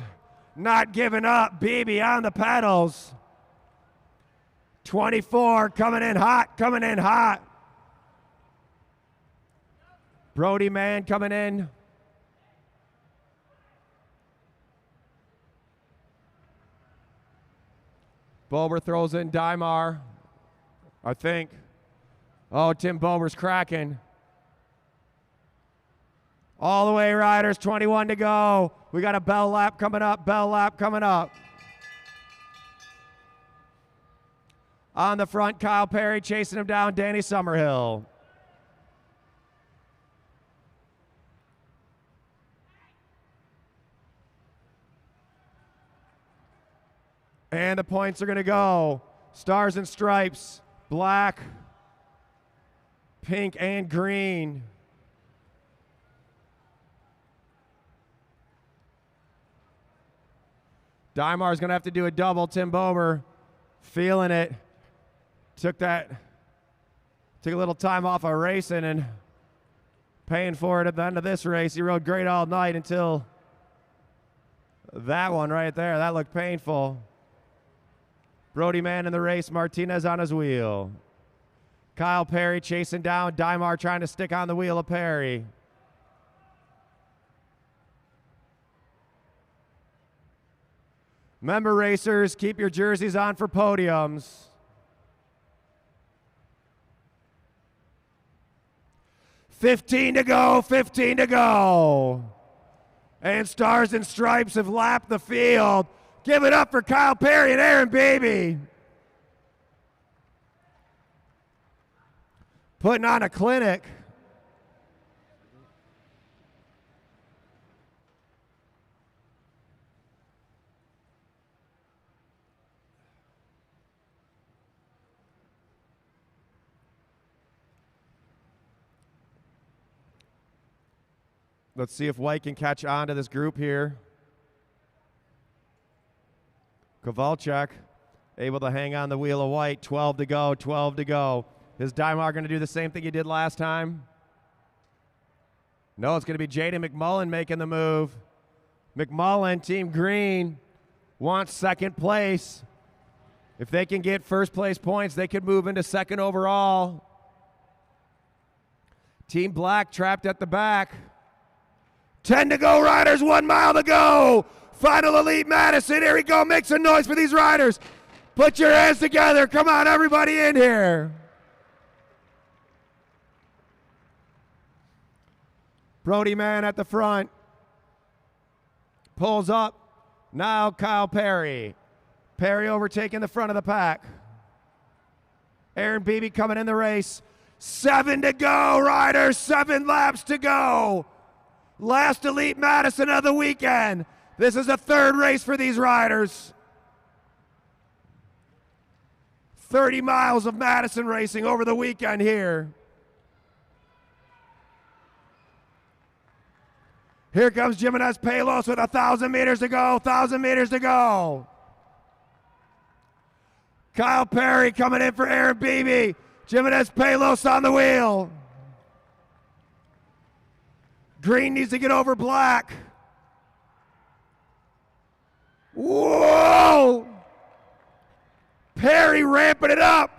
Not giving up. Beebe on the pedals. 24 coming in hot, coming in hot. Brody Mann coming in. Bober throws in Dymar, I think. Oh, Tim Bober's cracking. All the way, riders, 21 to go. We got a bell lap coming up, bell lap coming up. On the front, Kyle Perry chasing him down, Danny Summerhill. And the points are going to go. Stars and Stripes, black, pink, and green. Dymar's going to have to do a double. Tim Bober feeling it. Took a little time off of racing and paying for it at the end of this race. He rode great all night until that one right there. That looked painful. Brody Mann in the race. Martinez on his wheel. Kyle Perry chasing down. Dymar trying to stick on the wheel of Perry. Member racers, keep your jerseys on for podiums. $15 to go, 15 to go. And Stars and Stripes have lapped the field. Give it up for Kyle Perry and Aaron Beebe. Putting on a clinic. Let's see if White can catch on to this group here. Kovalchuk able to hang on the wheel of White. 12 to go, 12 to go. Is Dymar going to do the same thing he did last time? No, it's going to be Jaden McMullen making the move. McMullen, Team Green, wants second place. If they can get first place points, they could move into second overall. Team Black trapped at the back. 10 to go, riders, 1 mile to go. Final Elite Madison. Here we go. Make some noise for these riders. Put your hands together. Come on, everybody in here. Brody Man at the front. Pulls up. Now Kyle Perry. Perry overtaking the front of the pack. Aaron Beebe coming in the race. 7 to go, riders. 7 laps to go. Last Elite Madison of the weekend. This is the 3rd race for these riders. 30 miles of Madison racing over the weekend here. Here comes Jimenez Palos with 1,000 meters to go. 1,000 meters to go. Kyle Perry coming in for Aaron Beebe. Jimenez Palos on the wheel. Green needs to get over black. Whoa! Perry ramping it up.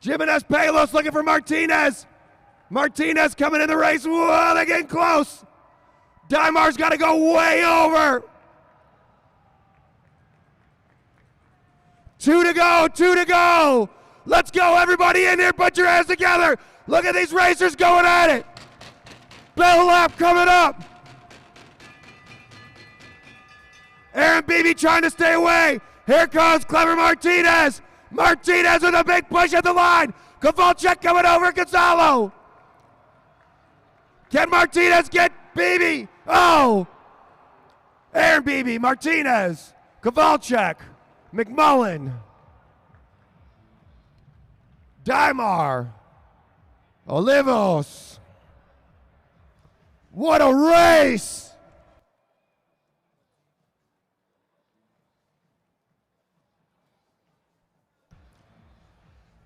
Jimenez Palos looking for Martinez. Martinez coming in the race. Whoa, they're getting close. Dymar's got to go way over. 2 to go, 2 to go. Let's go, everybody in here. Put your hands together. Look at these racers going at it. Bell lap coming up. Aaron Beebe trying to stay away. Here comes Clever Martinez. Martinez with a big push at the line. Kowalczyk coming over Gonzalo. Can Martinez get Beebe? Oh! Aaron Beebe, Martinez, Kowalczyk, McMullen, Dymar, Olivos. What a race!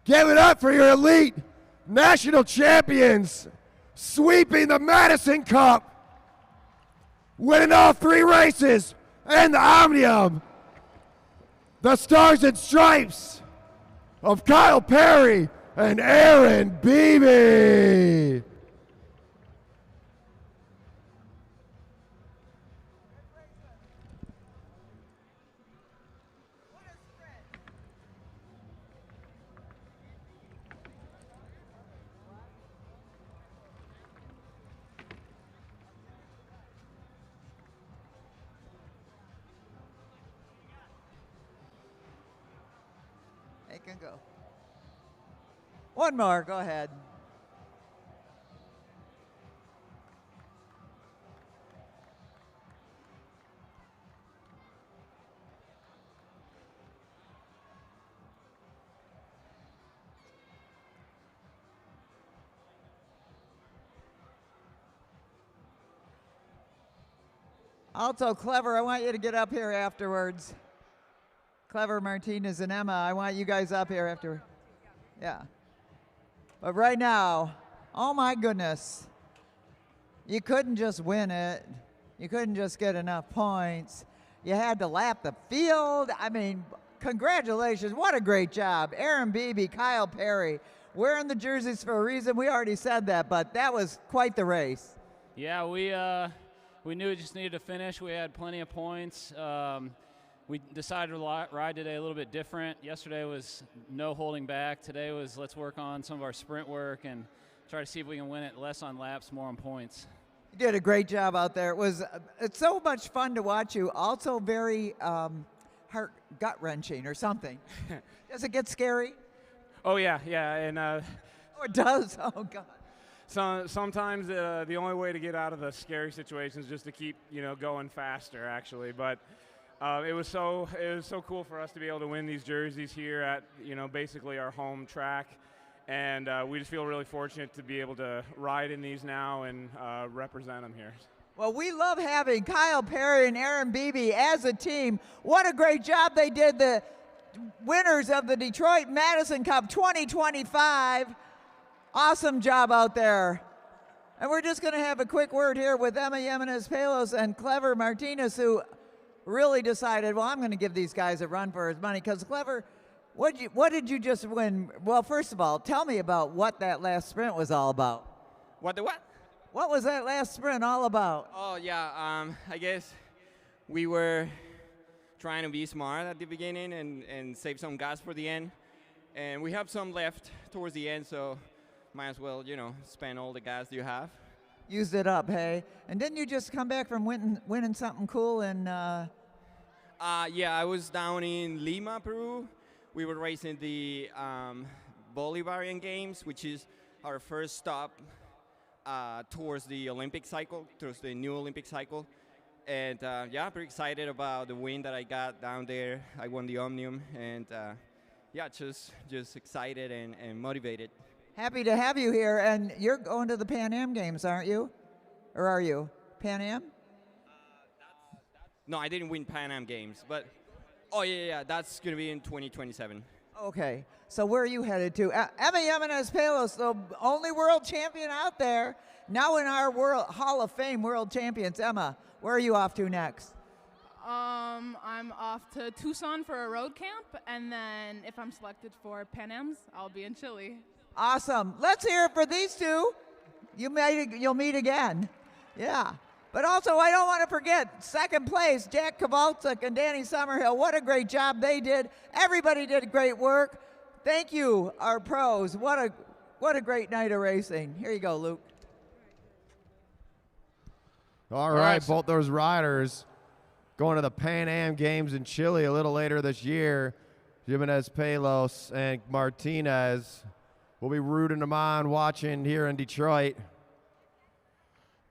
Give it up for your elite national champions, sweeping the Madison Cup, winning all 3 races and the Omnium. The Stars and Stripes of Kyle Perry and Aaron Beebe. It can go. One more, go ahead. Also, Clever, I want you to get up here afterwards. Clever, Martinez, and Emma, I want you guys up here after. Yeah. But right now, oh my goodness, you couldn't just win it. You couldn't just get enough points. You had to lap the field. I mean, congratulations. What a great job. Aaron Beebe, Kyle Perry, wearing the jerseys for a reason. We already said that, but that was quite the race. Yeah, we knew we just needed to finish. We had plenty of points. We decided to ride today a little bit different. Yesterday was no holding back. Today was let's work on some of our sprint work and try to see if we can win it less on laps, more on points. You did a great job out there. It's so much fun to watch you. Also very gut-wrenching or something. Does it get scary? Oh, yeah, and oh, it does? Oh, God. So sometimes the only way to get out of the scary situations is just to keep, going faster, actually. But it was so cool for us to be able to win these jerseys here at, basically our home track. And we just feel really fortunate to be able to ride in these now and represent them here. Well, we love having Kyle Perry and Aaron Beebe as a team. What a great job they did, the winners of the Detroit Madison Cup 2025. Awesome job out there. And we're just going to have a quick word here with Emma Jimenez Palos and Clever Martinez, who really decided, well, I'm going to give these guys a run for his money. Because, Clever, what did you just win? Well, first of all, tell me about what that last sprint was all about. What? What was that last sprint all about? Oh, yeah, I guess we were trying to be smart at the beginning and save some gas for the end. And we have some left towards the end, so might as well, spend all the gas you have. Used it up, hey? And didn't you just come back from winning something cool in... Yeah, I was down in Lima, Peru. We were racing the Bolivarian Games, which is our first stop towards the Olympic cycle, towards the new Olympic cycle. And yeah, pretty excited about the win that I got down there. I won the Omnium, and yeah, just excited and motivated. Happy to have you here, and you're going to the Pan Am Games, aren't you? Or are you? Pan Am? No, I didn't win Pan Am Games, but oh yeah, that's gonna be in 2027. Okay, so where are you headed to? Emma Jimenez Palos, the only world champion out there, now in our World Hall of Fame world champions. Emma, where are you off to next? I'm off to Tucson for a road camp, and then if I'm selected for Pan Am's, I'll be in Chile. Awesome. Let's hear it for these two. You'll meet again. Yeah. But also, I don't want to forget, second place, Jack Kowalczyk and Danny Summerhill. What a great job they did. Everybody did great work. Thank you, our pros. What a great night of racing. Here you go, Luke. All right, both those riders going to the Pan Am Games in Chile a little later this year. Jimenez Palos and Martinez. We'll be rooting them on, watching here in Detroit.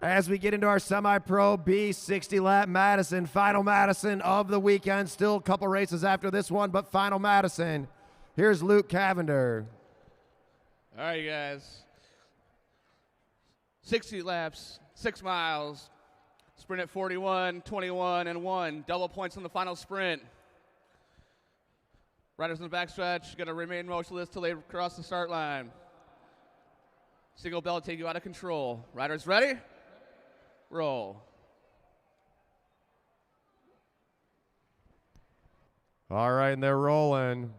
As we get into our semi-pro B 60-lap Madison, final Madison of the weekend. Still a couple races after this one, but final Madison. Here's Luke Cavender. All right, you guys. 60 laps, 6 miles. Sprint at 41, 21, and 1. Double points in the final sprint. Riders in the backstretch going to remain motionless till they cross the start line. Single bell take you out of control. Riders ready? Roll. All right, and they're rolling.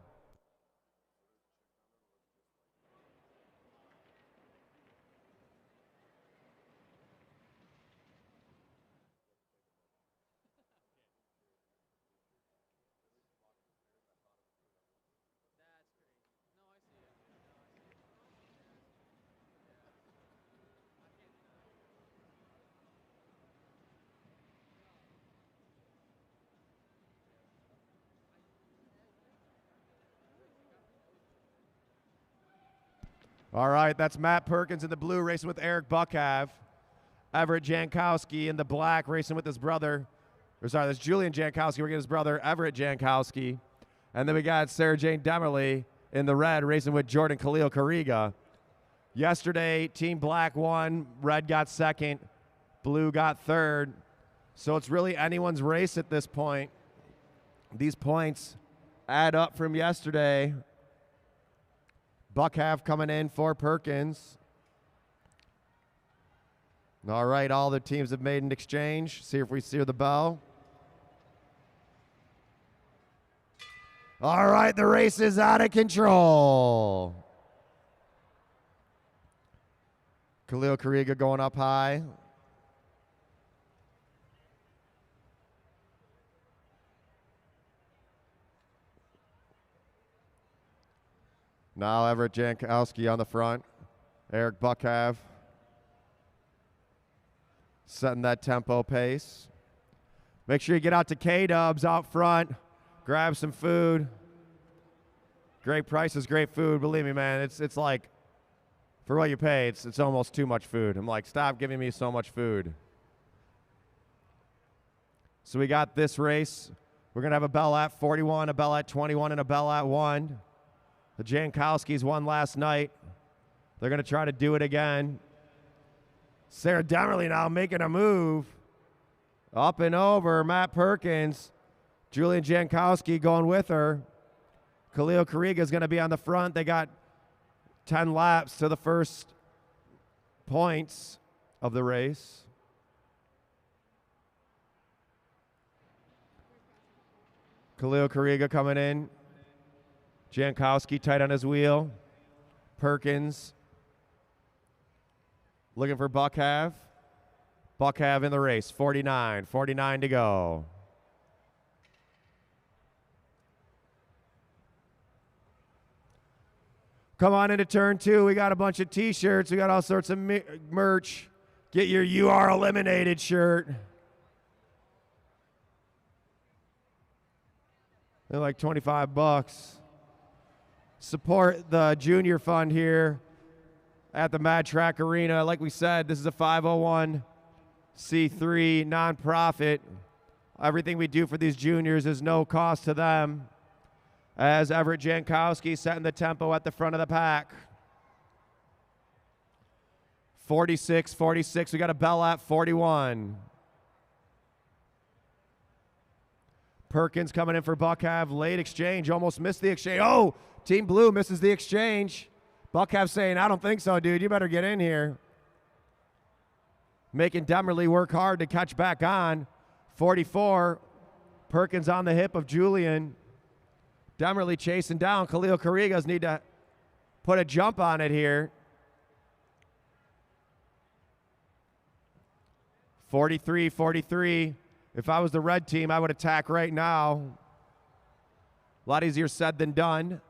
All right, that's Matt Perkins in the blue racing with Eric Buckhav. Everett Jankowski in the black racing with his brother. Or sorry, that's Julian Jankowski working with his brother, Everett Jankowski. And then we got Sarah Jane Demerly in the red racing with Jordan Khalil Kariga. Yesterday, Team Black won, red got second, blue got third. So it's really anyone's race at this point. These points add up from yesterday. Buckhav coming in for Perkins. All right, all the teams have made an exchange. See if we hear the bell. All right, the race is out of control. Khalil Kariga going up high. Now Everett Jankowski on the front. Eric Buckhav setting that tempo pace. Make sure you get out to K-Dubs out front. Grab some food. Great prices, great food. Believe me, man, it's like, for what you pay, it's almost too much food. I'm like, stop giving me so much food. So we got this race. We're going to have a bell at 41, a bell at 21, and a bell at 1. The Jankowskis won last night. They're going to try to do it again. Sarah Demerly now making a move. Up and over, Matt Perkins. Julian Jankowski going with her. Khalil Kariga is going to be on the front. They got 10 laps to the first points of the race. Khalil Kariga coming in. Jankowski tight on his wheel. Perkins looking for Buckhav. Buckhav in the race, 49 to go. Come on into turn 2. We got a bunch of T-shirts. We got all sorts of merch. Get your "You Are Eliminated" shirt. They're like $25. Support the junior fund here at the Mad Track Arena. Like we said, this is a 501c3 nonprofit. Everything we do for these juniors is no cost to them. As Everett Jankowski setting the tempo at the front of the pack. 46. We got a bell at 41. Perkins coming in for Buckhav. Late exchange. Almost missed the exchange. Oh, Team Blue misses the exchange. Buckhav saying, I don't think so, dude. You better get in here. Making Demerly work hard to catch back on. 44. Perkins on the hip of Julian. Demerly chasing down. Khalil Karigas need to put a jump on it here. 43. If I was the red team, I would attack right now. A lot easier said than done.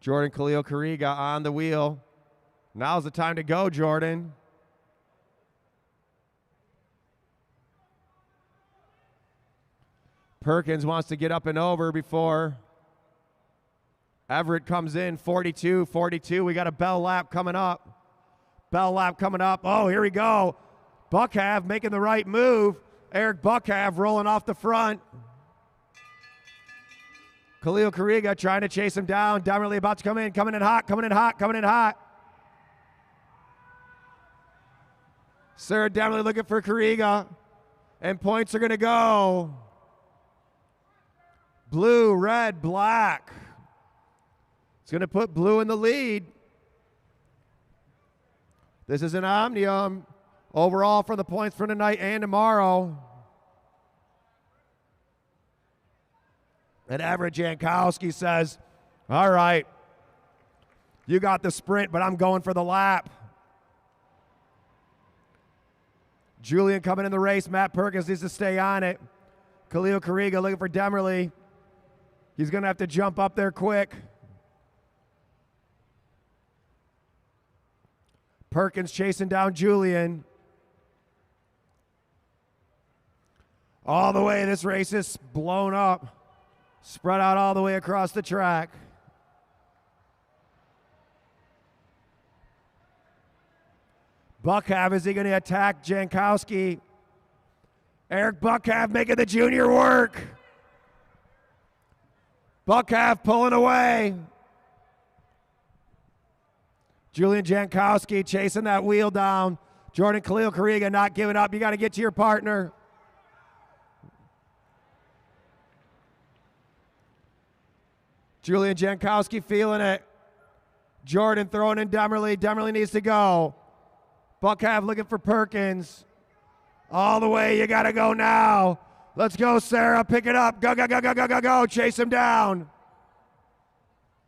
Jordan Khalil Kariga on the wheel. Now's the time to go, Jordan. Perkins wants to get up and over before Everett comes in. 42. We got a bell lap coming up. Oh, here we go. Buckhav making the right move. Eric Buckhav rolling off the front. Khalil Kariga trying to chase him down. Demerly about to come in hot. Sarah Demerly looking for Kariga. And points are going to go. Blue, red, black. It's going to put blue in the lead. This is an omnium overall for the points for tonight and tomorrow. And Everett Jankowski says, all right, you got the sprint, but I'm going for the lap. Julian coming in the race. Matt Perkins needs to stay on it. Khalil Kariga looking for Demerly. He's going to have to jump up there quick. Perkins chasing down Julian. All the way, this race is blown up. Spread out all the way across the track. Buckhav, is he going to attack Jankowski? Eric Buckhav making the junior work. Buckhav pulling away. Julian Jankowski chasing that wheel down. Jordan Khalil Kariga not giving up. You got to get to your partner. Julian Jankowski feeling it. Jordan throwing in Demerly. Demerly needs to go. Buckhav looking for Perkins. All the way, you got to go now. Let's go, Sarah. Pick it up. Go. Chase him down.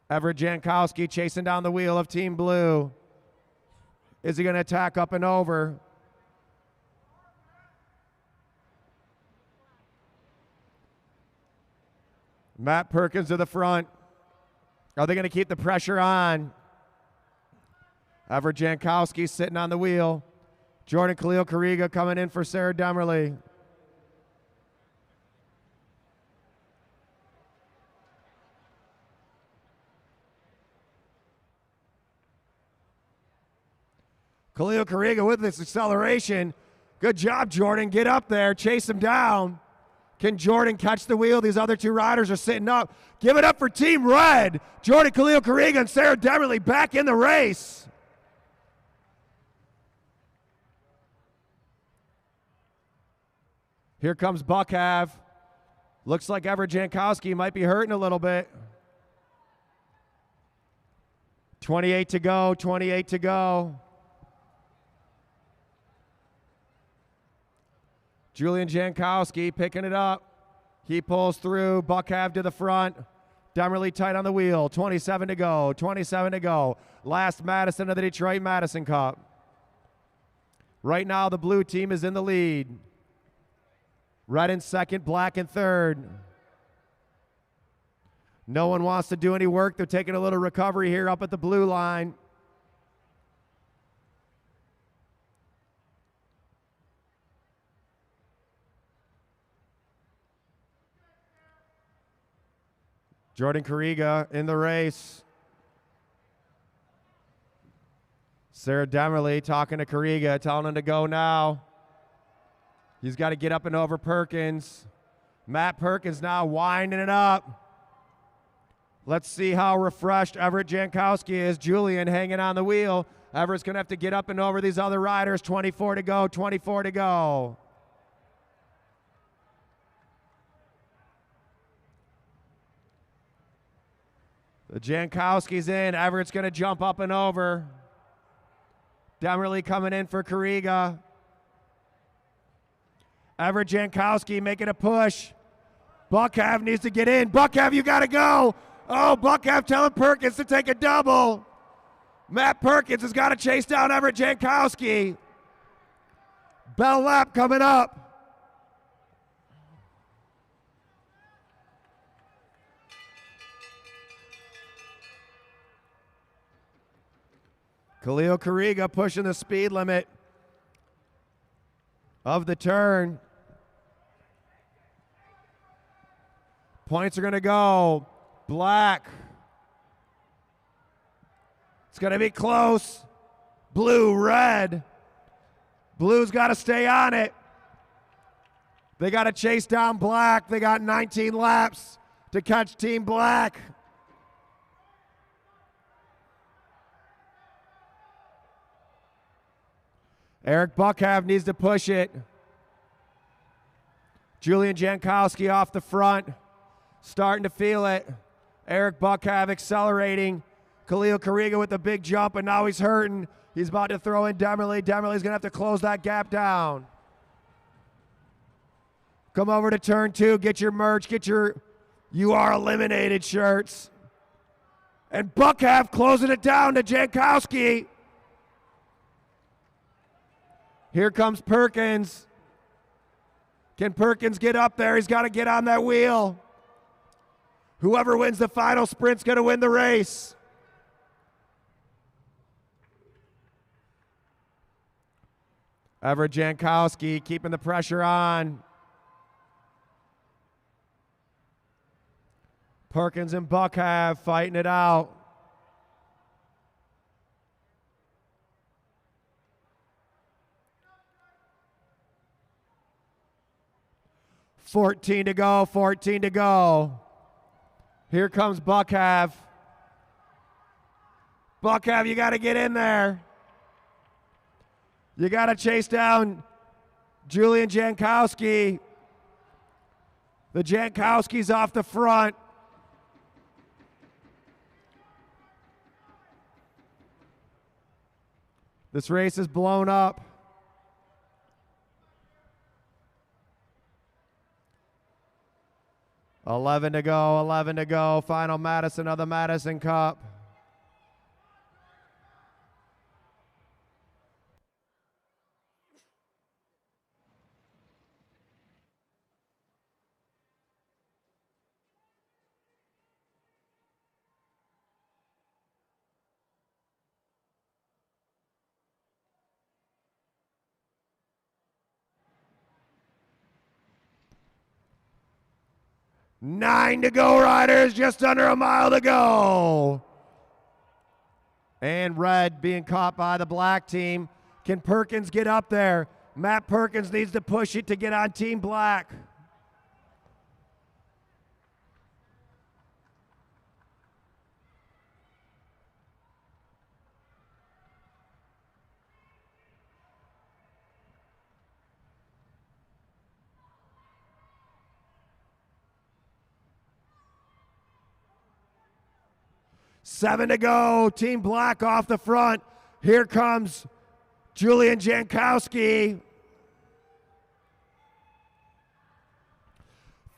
Everett Jankowski chasing down the wheel of Team Blue. Is he going to attack up and over? Matt Perkins to the front. Are they going to keep the pressure on? Everett Jankowski sitting on the wheel. Jordan Khalil Kariga coming in for Sarah Demerly. Khalil Kariga with this acceleration. Good job, Jordan. Get up there. Chase him down. Can Jordan catch the wheel? These other two riders are sitting up. Give it up for Team Red. Jordan Khalil Kariga and Sarah Demerly back in the race. Here comes Buckhav. Looks like Everett Jankowski might be hurting a little bit. 28 to go. Julian Jankowski picking it up. He pulls through. Buckhav to the front. Demerly tight on the wheel. 27 to go. Last Madison of the Detroit Madison Cup. Right now, the blue team is in the lead. Red in second, black in third. No one wants to do any work. They're taking a little recovery here up at the blue line. Jordan Kariga in the race. Sarah Demerly talking to Kariga, telling him to go now. He's got to get up and over Perkins. Matt Perkins now winding it up. Let's see how refreshed Everett Jankowski is. Julian hanging on the wheel. Everett's going to have to get up and over these other riders. 24 to go, 24 to go. The Jankowski's in. Everett's going to jump up and over. Demerly coming in for Kariga. Everett Jankowski making a push. Buckhav needs to get in. Buckhav, you got to go. Oh, Buckhav telling Perkins to take a double. Matt Perkins has got to chase down Everett Jankowski. Bell lap coming up. Khalil Kariga pushing the speed limit of the turn. Points are going to go. Black. It's going to be close. Blue, red. Blue's got to stay on it. They got to chase down Black. They got 19 laps to catch Team Black. Eric Buckhav needs to push it. Julian Jankowski off the front, starting to feel it. Eric Buckhav accelerating. Khalil Kariga with the big jump, and now he's hurting. He's about to throw in Demerly. Demerly's going to have to close that gap down. Come over to turn 2. Get your merch. Get your "You Are Eliminated" shirts. And Buckhav closing it down to Jankowski. Here comes Perkins. Can Perkins get up there? He's got to get on that wheel. Whoever wins the final sprint's going to win the race. Everett Jankowski keeping the pressure on. Perkins and Buckhav fighting it out. $14 to go, 14 to go. Here comes Buckhav. Buckhav, you got to get in there. You got to chase down Julian Jankowski. The Jankowski's off the front. This race is blown up. $11 to go, 11 to go. Final Madison of the Madison Cup. $9 to go, riders. Just under a mile to go. And red being caught by the black team. Can Perkins get up there? Matt Perkins needs to push it to get on Team Black. $7 to go. Team Black off the front. Here comes Julian Jankowski.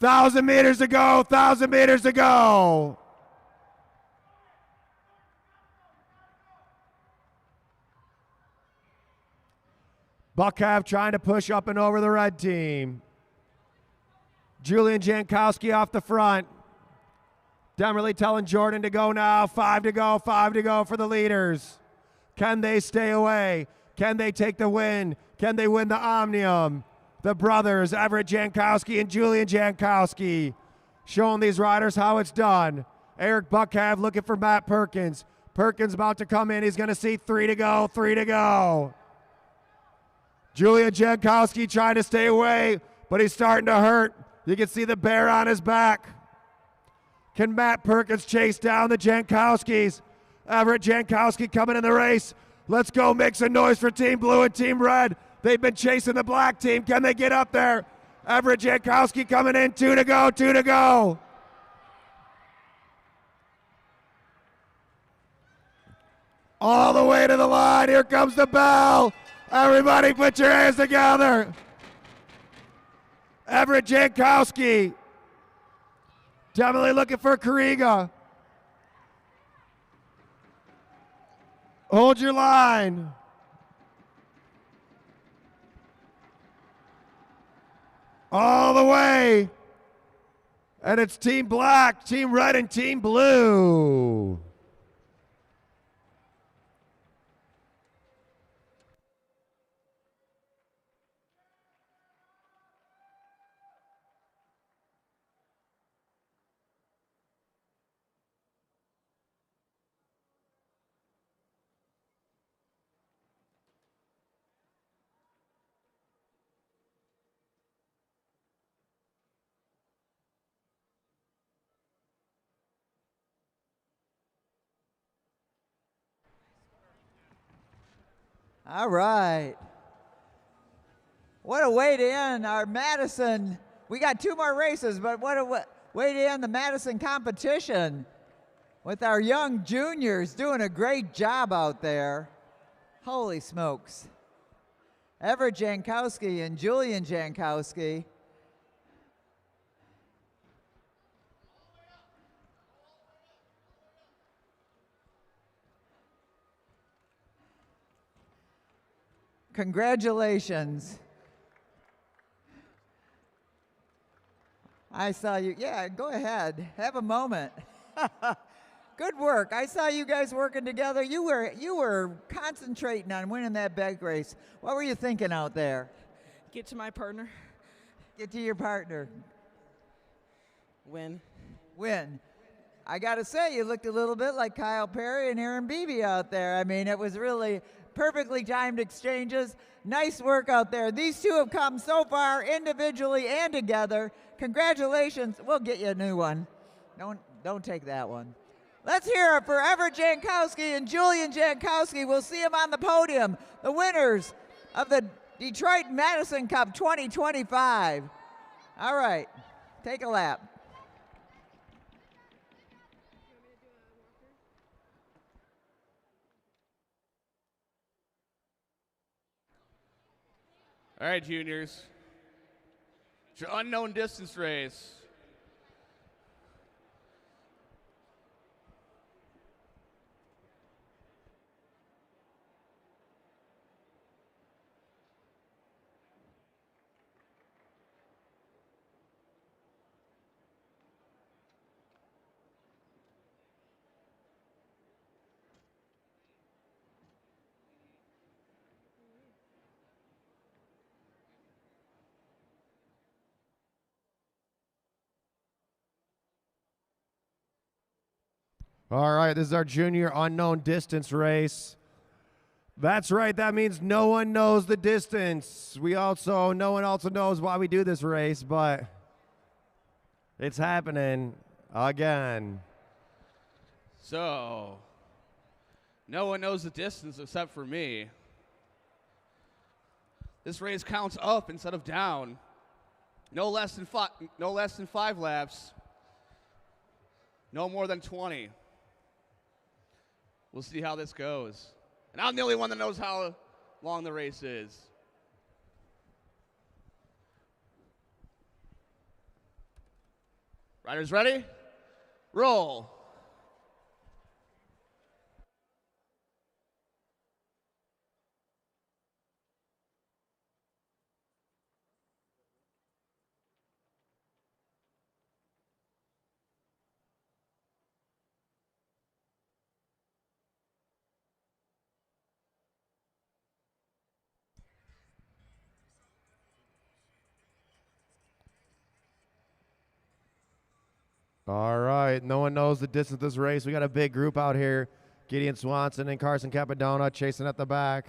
1,000 meters to go. 1,000 meters to go. Buckhav trying to push up and over the red team. Julian Jankowski off the front. Demerly telling Jordan to go now. 5 to go, 5 to go for the leaders. Can they stay away? Can they take the win? Can they win the Omnium? The brothers, Everett Jankowski and Julian Jankowski, showing these riders how it's done. Eric Buckhav looking for Matt Perkins. Perkins about to come in. He's going to see 3 to go, 3 to go. Julian Jankowski trying to stay away, but he's starting to hurt. You can see the bear on his back. Can Matt Perkins chase down the Jankowskis? Everett Jankowski coming in the race. Let's go make some noise for Team Blue and Team Red. They've been chasing the black team. Can they get up there? Everett Jankowski coming in. 2 to go, 2 to go. All the way to the line. Here comes the bell. Everybody put your hands together. Everett Jankowski. Definitely looking for Kariga. Hold your line. All the way. And it's Team Black, Team Red, and Team Blue. All right. What a way to end our Madison. We got 2 more races, but what a way to end the Madison competition with our young juniors doing a great job out there. Holy smokes. Everett Jankowski and Julian Jankowski. Congratulations. I saw you. Yeah, go ahead. Have a moment. Good work. I saw you guys working together. You were concentrating on winning that bike race. What were you thinking out there? Get to my partner. Get to your partner. Win. Win. I got to say, you looked a little bit like Kyle Perry and Aaron Beebe out there. I mean, it was really perfectly timed exchanges. Nice work out there. These two have come so far individually and together. Congratulations. We'll get you a new one. Don't take that one. Let's hear it for Everett Jankowski and Julian Jankowski. We'll see them on the podium, the winners of the Detroit Madison Cup 2025. All right, take a lap. All right, juniors. It's your unknown distance race. All right, this is our junior unknown distance race. That's right, that means no one knows the distance. No one also knows why we do this race, but it's happening again. So, no one knows the distance except for me. This race counts up instead of down. No less than 5 laps. No more than 20. We'll see how this goes. And I'm the only one that knows how long the race is. Riders ready? Roll. All right, no one knows the distance of this race. We got a big group out here. Gideon Swanson and Carson Capadona chasing at the back.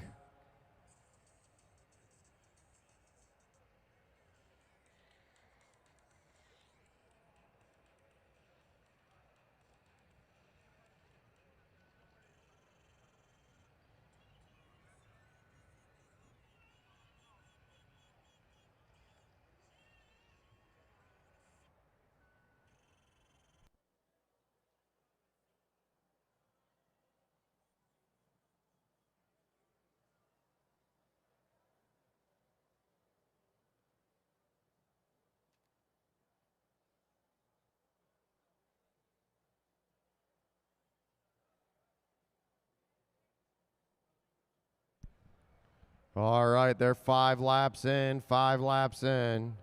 All right, they're 5 laps in, 5 laps in.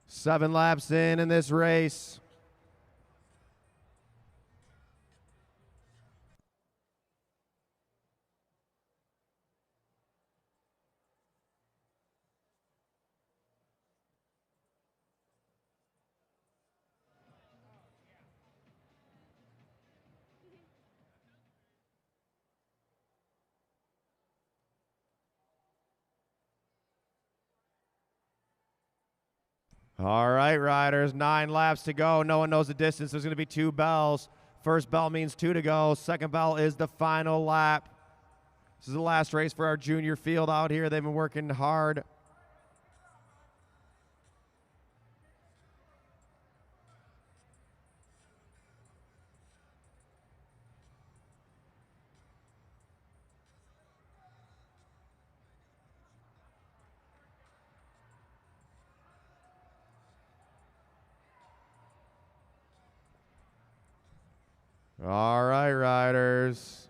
Seven laps in this race. All right, riders, 9 laps to go. No one knows the distance. There's going to be 2 bells. First bell means 2 to go. Second bell is the final lap. This is the last race for our junior field out here. They've been working hard. All right, riders.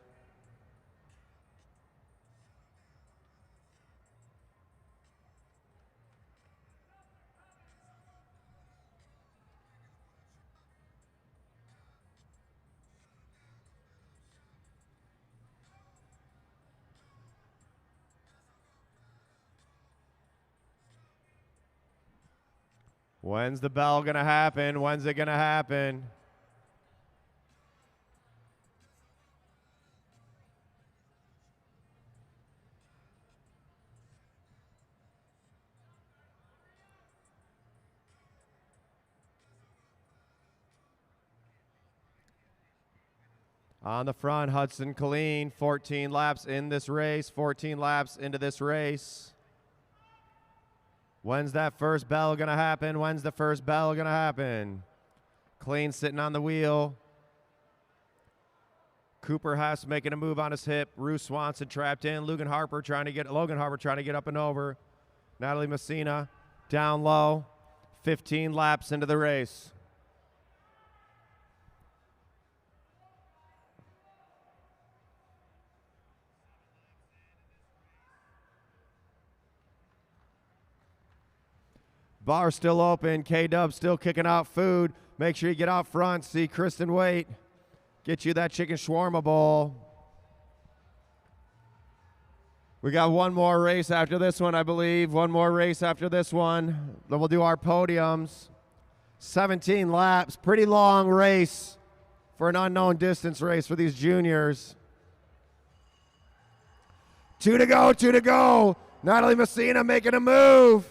When's the bell going to happen? When's it going to happen? On the front, Hudson Killeen, 14 laps in this race, 14 laps into this race. When's that first bell going to happen? When's the first bell going to happen? Killeen sitting on the wheel. Cooper Hess making a move on his hip. Ruth Swanson trapped in. Logan Harper trying to get up and over. Natalie Messina down low. 15 laps into the race. Bar still open. K-Dub still kicking out food. Make sure you get out front. See Kristen Waite. Get you that chicken shawarma bowl. We got one more race after this one, I believe. One more race after this one. Then we'll do our podiums. 17 laps. Pretty long race for an unknown distance race for these juniors. 2 to go, 2 to go. Natalie Messina making a move.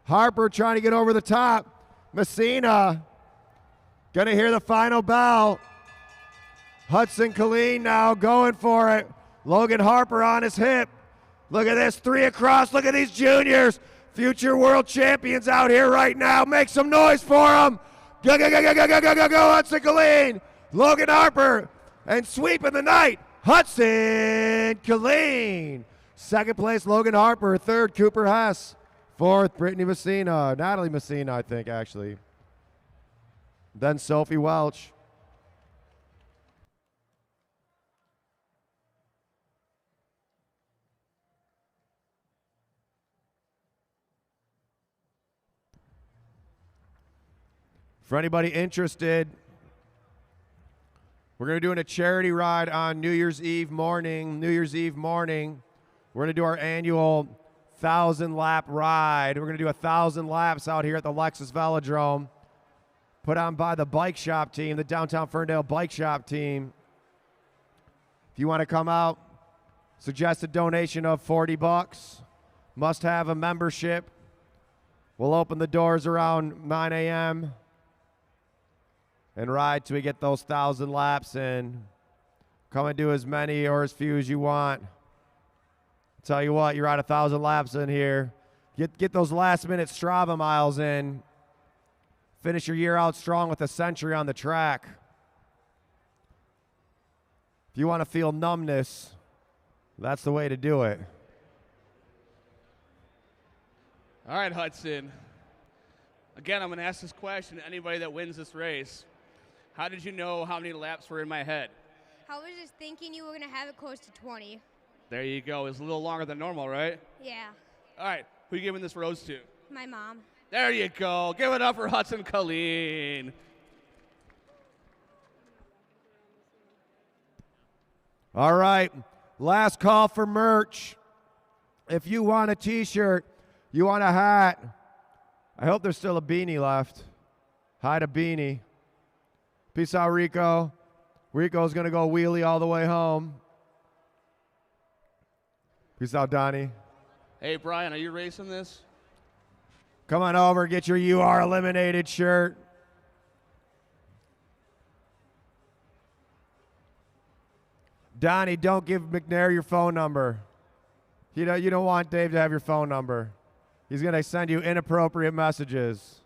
Harper trying to get over the top. Messina gonna hear the final bell. Hudson Killeen now going for it. Logan Harper on his hip. Look at this, 3 across. Look at these juniors. Future world champions out here right now. Make some noise for them. Go, go, go, go, go, go, go, go, go, Hudson Killeen. Logan Harper. And sweeping the night, Hudson Killeen. Second place, Logan Harper. Third, Cooper Hess. Fourth, Brittany Messina. Natalie Messina, I think, actually. then Sophie Welch. For anybody interested, we're going to be doing a charity ride on New Year's Eve morning. We're going to do our annual 1,000-lap ride. We're going to do 1,000 laps out here at the Lexus Velodrome, put on by the bike shop team, the Downtown Ferndale bike shop team. If you want to come out, suggested donation of $40. Must have a membership. We'll open the doors around 9 a.m. and ride till we get those 1,000 laps in. Come and do as many or as few as you want. Tell you what, you're at 1,000 laps in here. Get those last-minute Strava miles in. Finish your year out strong with a century on the track. If you want to feel numbness, that's the way to do it. All right, Hudson. Again, I'm going to ask this question to anybody that wins this race. How did you know how many laps were in my head? I was just thinking you were going to have it close to 20. There you go. It's a little longer than normal, right? Yeah. All right. Who you giving this rose to? My mom. There you go. Give it up for Hudson Colleen. All right. Last call for merch. If you want a T-shirt, you want a hat. I hope there's still a beanie left. Hide a beanie. Peace out, Rico. Rico's going to go wheelie all the way home. Peace out, Donnie. Hey, Brian, are you racing this? Come on over, get your "You Are Eliminated" shirt. Donnie, don't give McNair your phone number. You don't want Dave to have your phone number. He's going to send you inappropriate messages.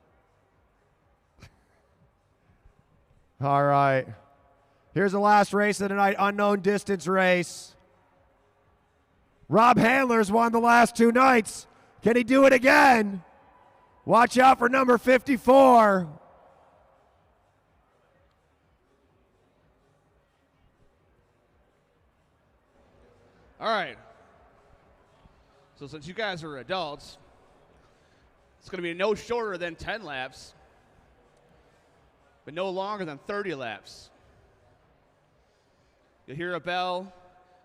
All right. Here's the last race of the night, unknown distance race. Rob Handler's won the last 2 nights. Can he do it again? Watch out for number 54. All right. So since you guys are adults, it's going to be no shorter than 10 laps, but no longer than 30 laps. You'll hear a bell.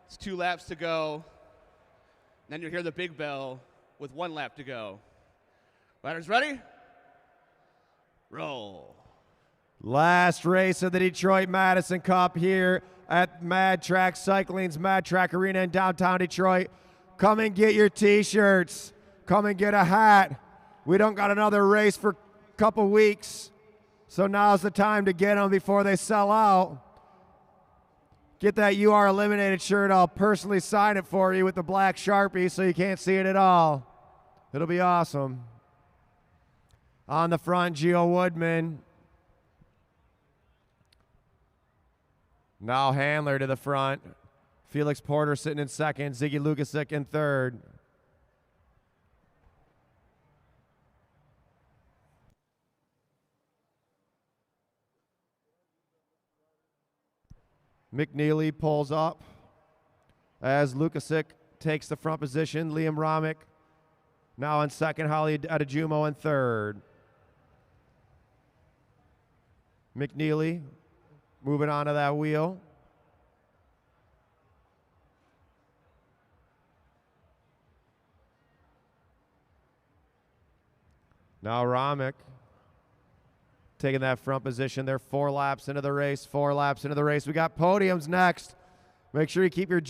It's 2 laps to go. Then you'll hear the big bell with 1 lap to go. Riders ready? Roll. Last race of the Detroit Madison Cup here at Mad Track Cycling's Mad Track Arena in downtown Detroit. Come and get your T-shirts. Come and get a hat. We don't got another race for a couple weeks, so now's the time to get them before they sell out. Get that "You Are Eliminated" shirt. I'll personally sign it for you with the black Sharpie so you can't see it at all. It'll be awesome. On the front, Gio Woodman. Now Handler to the front. Felix Porter sitting in second. Ziggy Lukasic in third. McNeely pulls up as Lukasic takes the front position. Liam Romick now in second. Holly Adejumo in third. McNeely moving onto that wheel. Now Romick taking that front position. They're 4 laps into the race. 4 laps into the race. We got podiums next. Make sure you keep your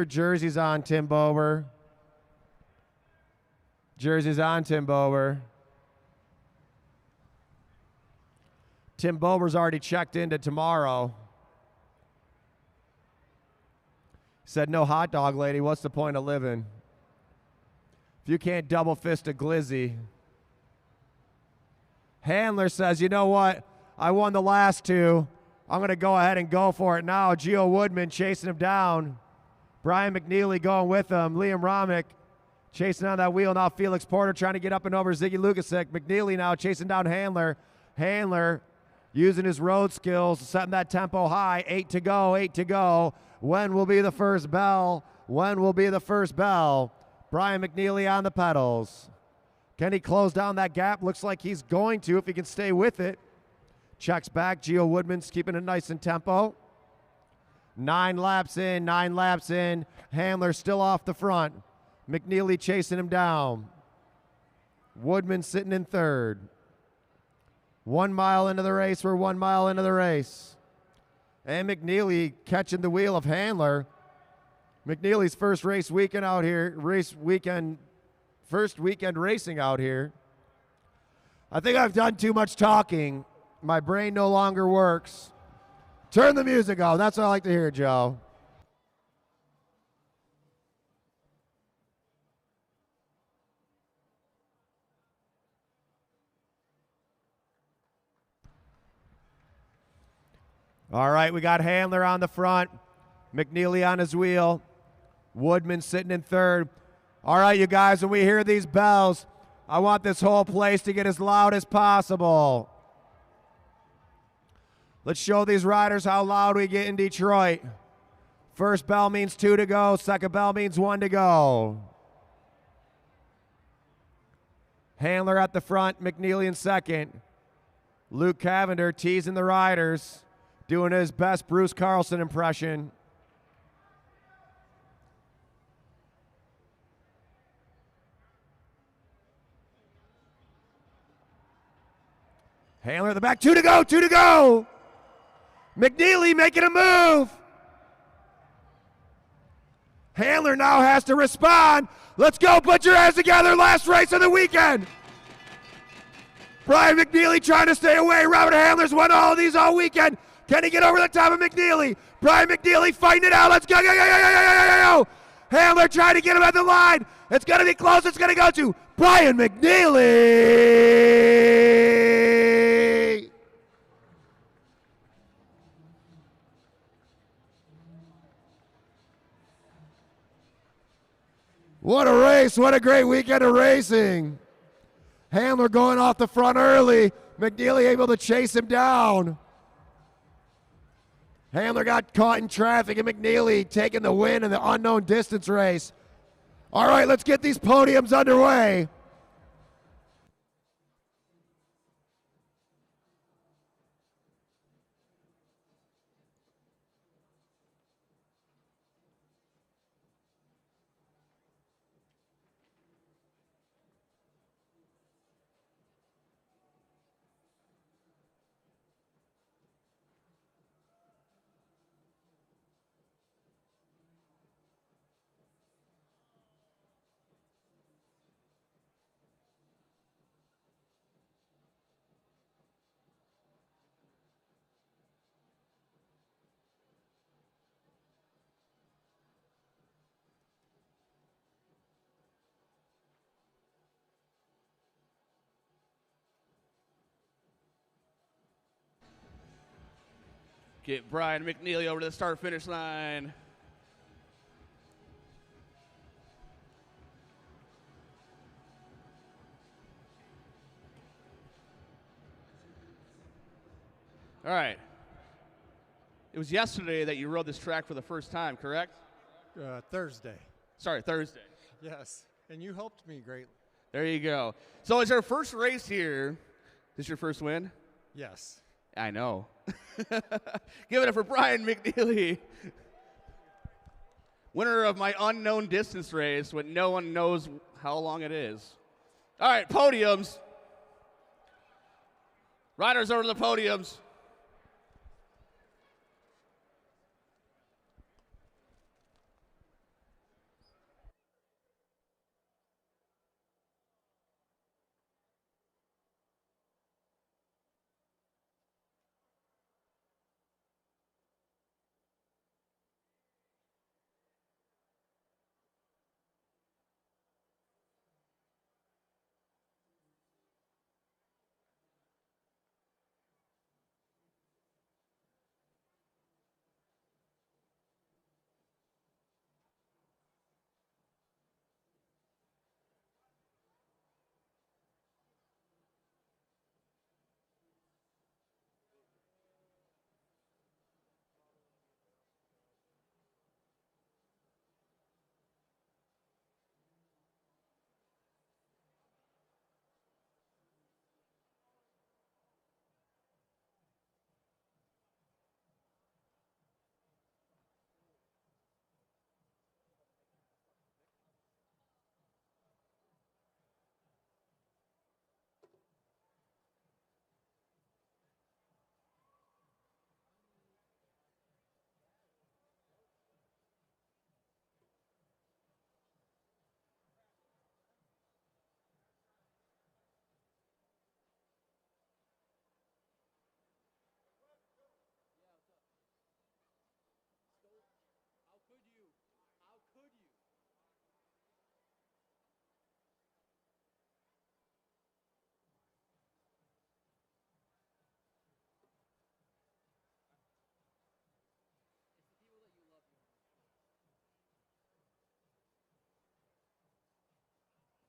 jerseys on, Tim Bober. Jerseys on, Tim Bober. Tim Bober's already checked into tomorrow. Said, "No hot dog lady, what's the point of living? If you can't double fist a glizzy." Handler says, "You know what? I won the last 2. I'm going to go ahead and go for it now." Gio Woodman chasing him down. Brian McNeely going with him. Liam Romick chasing on that wheel. Now Felix Porter trying to get up and over Ziggy Lukasic. McNeely now chasing down Handler. Handler using his road skills, setting that tempo high. 8 to go, 8 to go. When will be the first bell? When will be the first bell? Brian McNeely on the pedals. Can he close down that gap? Looks like he's going to if he can stay with it. Checks back. Gio Woodman's keeping it nice in tempo. 9 laps in, 9 laps in. Handler still off the front. McNeely chasing him down. Woodman sitting in third. 1 mile into the race. We're 1 mile into the race. And McNeely catching the wheel of Handler. McNeely's first race weekend out here. First weekend racing out here. I think I've done too much talking. My brain no longer works. Turn the music off. That's what I like to hear, Joe. All right, we got Handler on the front. McNeely on his wheel. Woodman sitting in third. All right, you guys, when we hear these bells, I want this whole place to get as loud as possible. Let's show these riders how loud we get in Detroit. First bell means 2 to go. Second bell means 1 to go. Handler at the front, McNeely in second. Luke Cavender teasing the riders, doing his best Bruce Carlson impression. Handler at the back, 2 to go, 2 to go. McNeely making a move. Handler now has to respond. Let's go, put your hands together, last race of the weekend. Brian McNeely trying to stay away. Robert Handler's won all of these all weekend. Can he get over the top of McNeely? Brian McNeely fighting it out. Let's go, go, go, go, go, go, go, go. Handler trying to get him at the line. It's going to be close. It's going to go to Brian McNeely. What a race. What a great weekend of racing. Handler going off the front early. McNeely able to chase him down. Handler got caught in traffic, and McNeely taking the win in the unknown distance race. All right, let's get these podiums underway. Get Brian McNeely over to the start-finish line. All right. It was yesterday that you rode this track for the first time, correct? Thursday. Sorry, Thursday. Yes, and you helped me greatly. There you go. So it's our first race here. This your first win? Yes. I know. Give it up for Brian McNeely. Winner of my unknown distance race when no one knows how long it is. All right, podiums. Riders over to the podiums.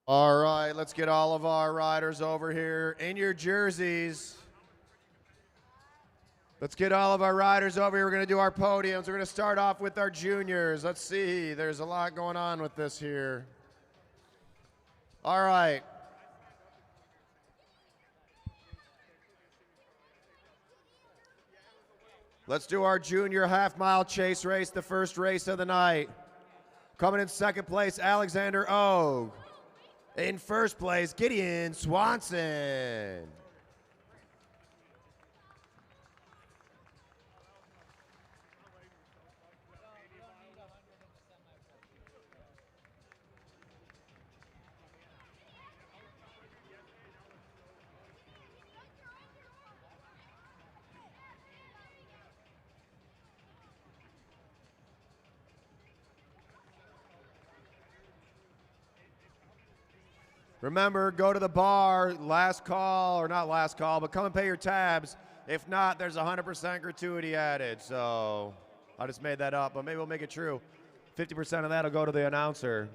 All right, let's get all of our riders over here in your jerseys. Let's get all of our riders over here. We're going to do our podiums. We're going to start off with our juniors. Let's see. There's a lot going on with this here. All right. Let's do our junior half-mile chase race, the first race of the night. Coming in second place, Alexander Ogue. In first place, Gideon Swanson. Remember, go to the bar, last call, or not last call, but come and pay your tabs. If not, there's 100% gratuity added. So I just made that up, but maybe we'll make it true. 50% of that will go to the announcer.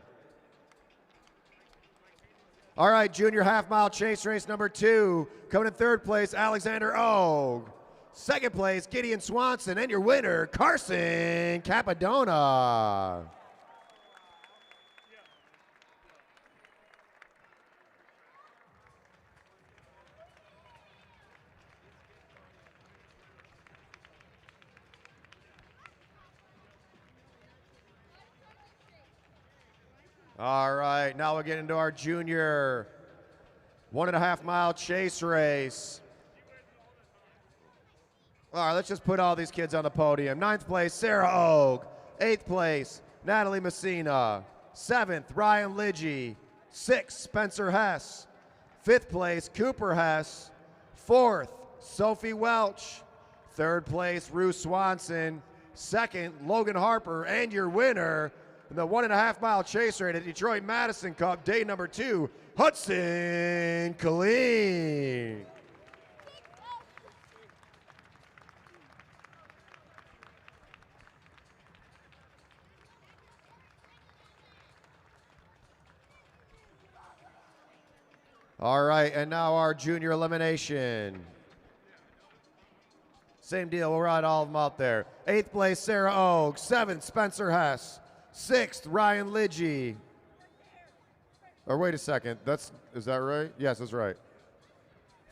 All right, junior half-mile chase race number 2. Coming in third place, Alexander Ogue. Second place, Gideon Swanson. And your winner, Carson Capadona. All right, now we're getting into our junior 1.5-mile chase race. All right, let's just put all these kids on the podium. 9th place, Sarah Ogue. 8th place, Natalie Messina. 7th, Ryan Lidgy. 6th, Spencer Hess. 5th place, Cooper Hess. 4th, Sophie Welch. 3rd place, Ruth Swanson. 2nd, Logan Harper. And your winner, in the 1.5-mile chase race at Detroit Madison Cup, day number 2, Hudson Killeen. All right, and now our junior elimination. Same deal, we'll ride all of them out there. 8th place, Sarah Ogue. 7th, Spencer Hess. 6th, Ryan Lidgy. Or wait a second, is that right? Yes, that's right.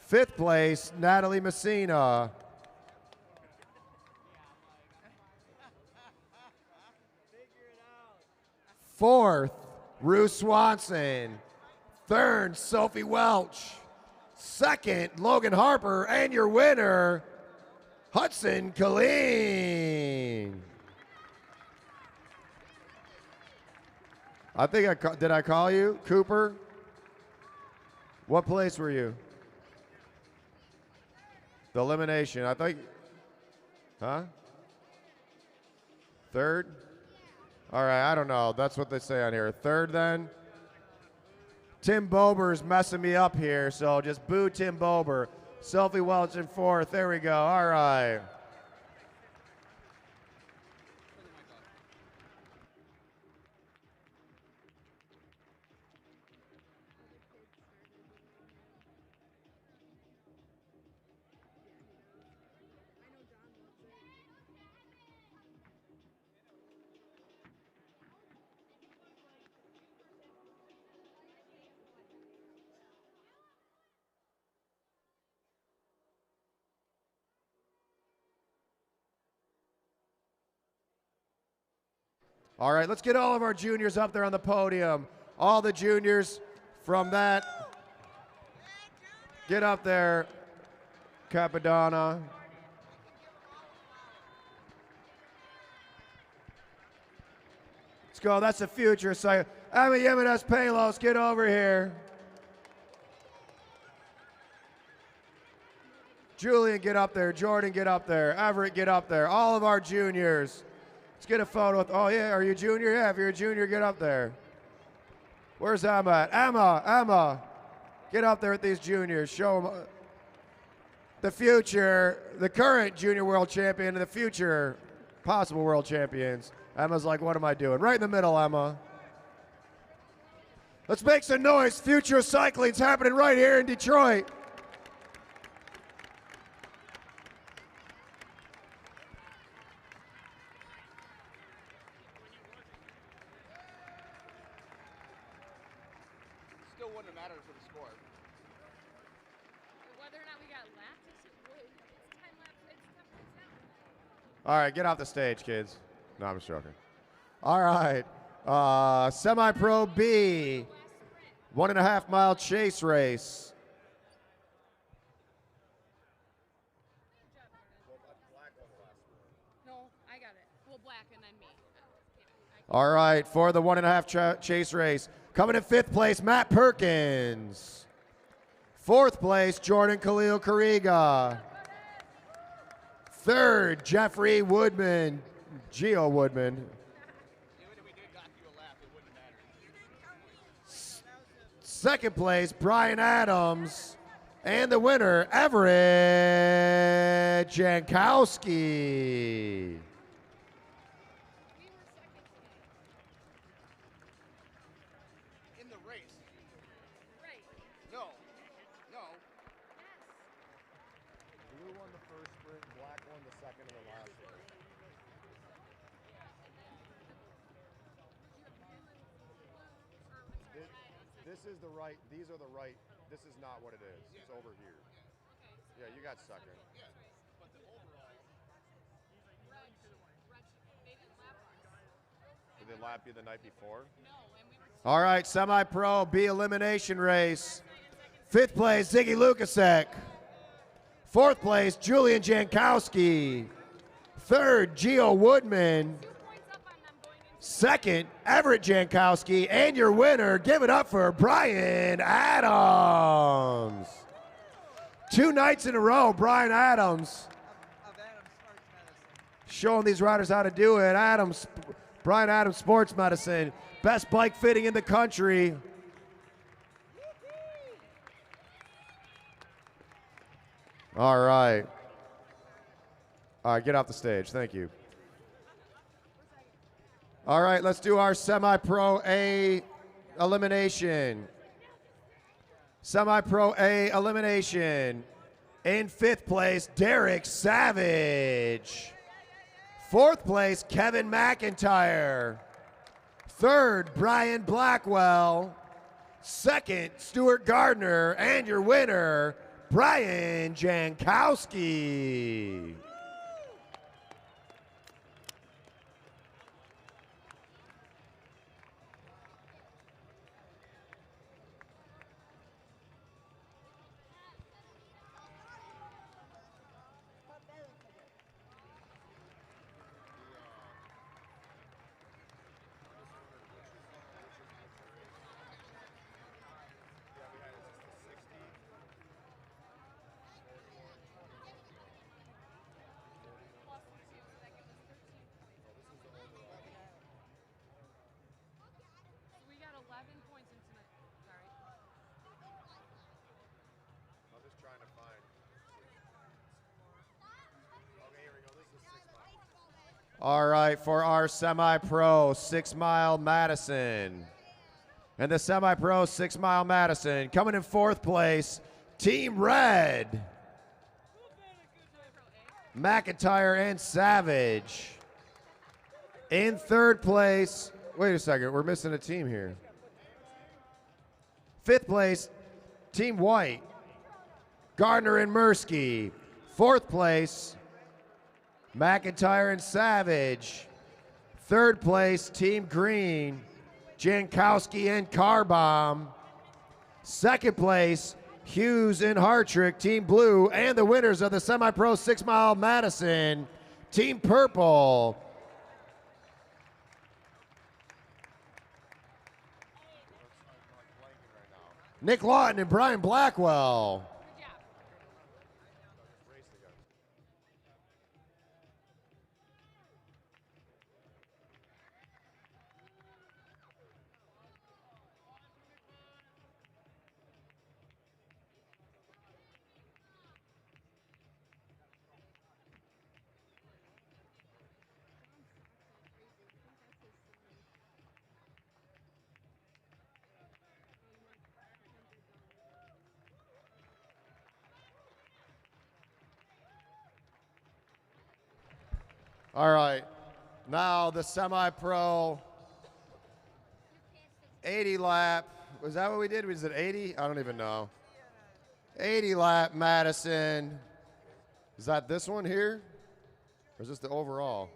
5th place, Natalie Messina. 4th, Ruth Swanson. 3rd, Sophie Welch. 2nd, Logan Harper. And your winner, Hudson Killeen. I think did I call you? Cooper? What place were you? The elimination. I think, huh? 3rd? All right, I don't know. That's what they say on here. 3rd then? Tim Bober's messing me up here, so just boo Tim Bober. Sophie Welch in 4th. There we go. All right. All right, let's get all of our juniors up there on the podium. All the juniors from that. Get up there, Capadonna. Let's go, that's the future. So, Emma Jimenez Palos, get over here. Julian, get up there. Jordan, get up there. Everett, get up there. All of our juniors. Let's get a photo with, oh yeah, are you a junior? Yeah, if you're a junior, get up there. Where's Emma at? Emma, get up there with these juniors. Show them the future, the current junior world champion and the future possible world champions. Emma's like, what am I doing? Right in the middle, Emma. Let's make some noise. Future of cycling's happening right here in Detroit. Still wouldn't have mattered for the score. Whether or not we got laps, it's time lapse. It's now. All right, get off the stage, kids. No, I'm just joking. All right. Semi-Pro B, 1.5 mile chase race. No, I got it. Well, black and then me. All right, for the 1.5 chase race. Coming in 5th place, Matt Perkins. 4th place, Jordan Khalil Kariga. 3rd, Jeffrey Woodman, Geo Woodman. 2nd place, Brian Adams. And the winner, Everett Jankowski. In the race. Right. No. No. Blue won the first sprint, black won the second and the last sprint. This is the right, these are the right, this is not what it is. It's over here. Yeah, you got second. Did they lap you the night before? All right, semi-pro B elimination race. 5th place, Ziggy Lukasek. 4th place, Julian Jankowski. 3rd, Geo Woodman. 2nd, Everett Jankowski. And your winner, give it up for Brian Adams. 2 nights in a row, Brian Adams. Showing these riders how to do it. Brian Adams Sports Medicine. Best bike fitting in the country. All right. All right, get off the stage. Thank you. All right, let's do our semi-pro A elimination. Semi-pro A elimination. In 5th place, Derek Savage. 4th place, Kevin McIntyre. 3rd, Brian Blackwell. 2nd, Stuart Gardner. And your winner, Brian Jankowski. We got 11 points in tonight. Sorry. I'm just trying to find. Okay, here we go. This is 6 mile. All right, for our semi-pro 6 mile Madison. And the semi-pro 6 mile Madison coming in 4th place, Team Red. McIntyre and Savage. In 3rd place, wait a second, we're missing a team here. 5th place, Team White. Gardner and Mursky. 4th place, McIntyre and Savage. 3rd place, Team Green. Jankowski and Carbomb. 2nd place, Hughes and Hartrick, Team Blue. And the winners of the semi-pro 6 mile Madison, Team Purple. Nick Lawton and Brian Blackwell. All right. Now the semi-pro 80 lap. Was that what we did? Was it 80? I don't even know. 80 lap Madison. Is that this one here? Or is this the overall?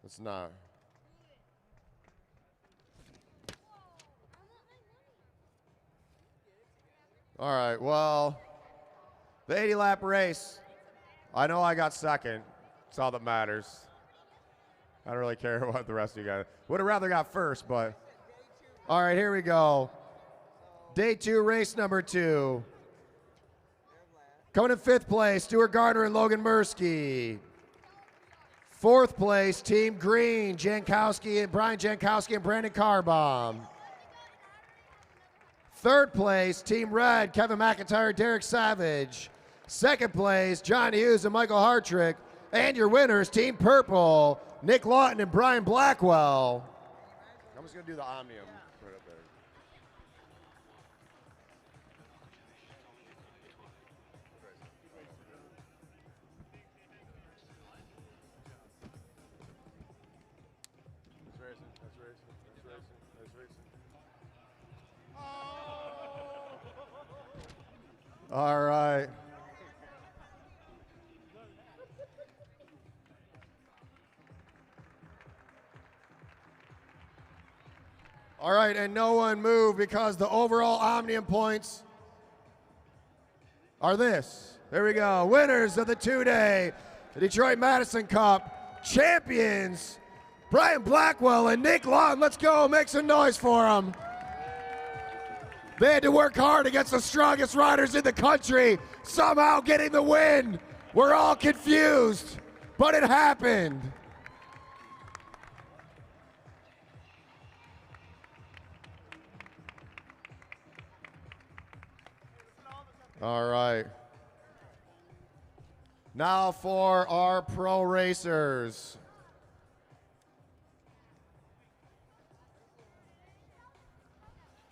It's not. All right, well, the 80 lap race. I know I got second. That's all that matters. I don't really care what the rest of you guys. Would have rather got first, but. All right, here we go. Day 2, race number 2. Coming in 5th place, Stuart Gardner and Logan Mursky. 4th place, Team Green, Jankowski and Brian Jankowski and Brandon Carbaum. 3rd place, Team Red, Kevin McIntyre, Derek Savage. 2nd place, John Hughes and Michael Hartrick. And your winners, Team Purple, Nick Lawton and Brian Blackwell. I'm just going to do the Omnium right up there. All right. All right, and no one move because the overall Omnium points are this. There we go. Winners of the 2-day Detroit Madison Cup. Champions, Brian Blackwell and Nick Lawton. Let's go. Make some noise for them. They had to work hard against the strongest riders in the country, somehow getting the win. We're all confused, but it happened. All right. Now for our pro racers.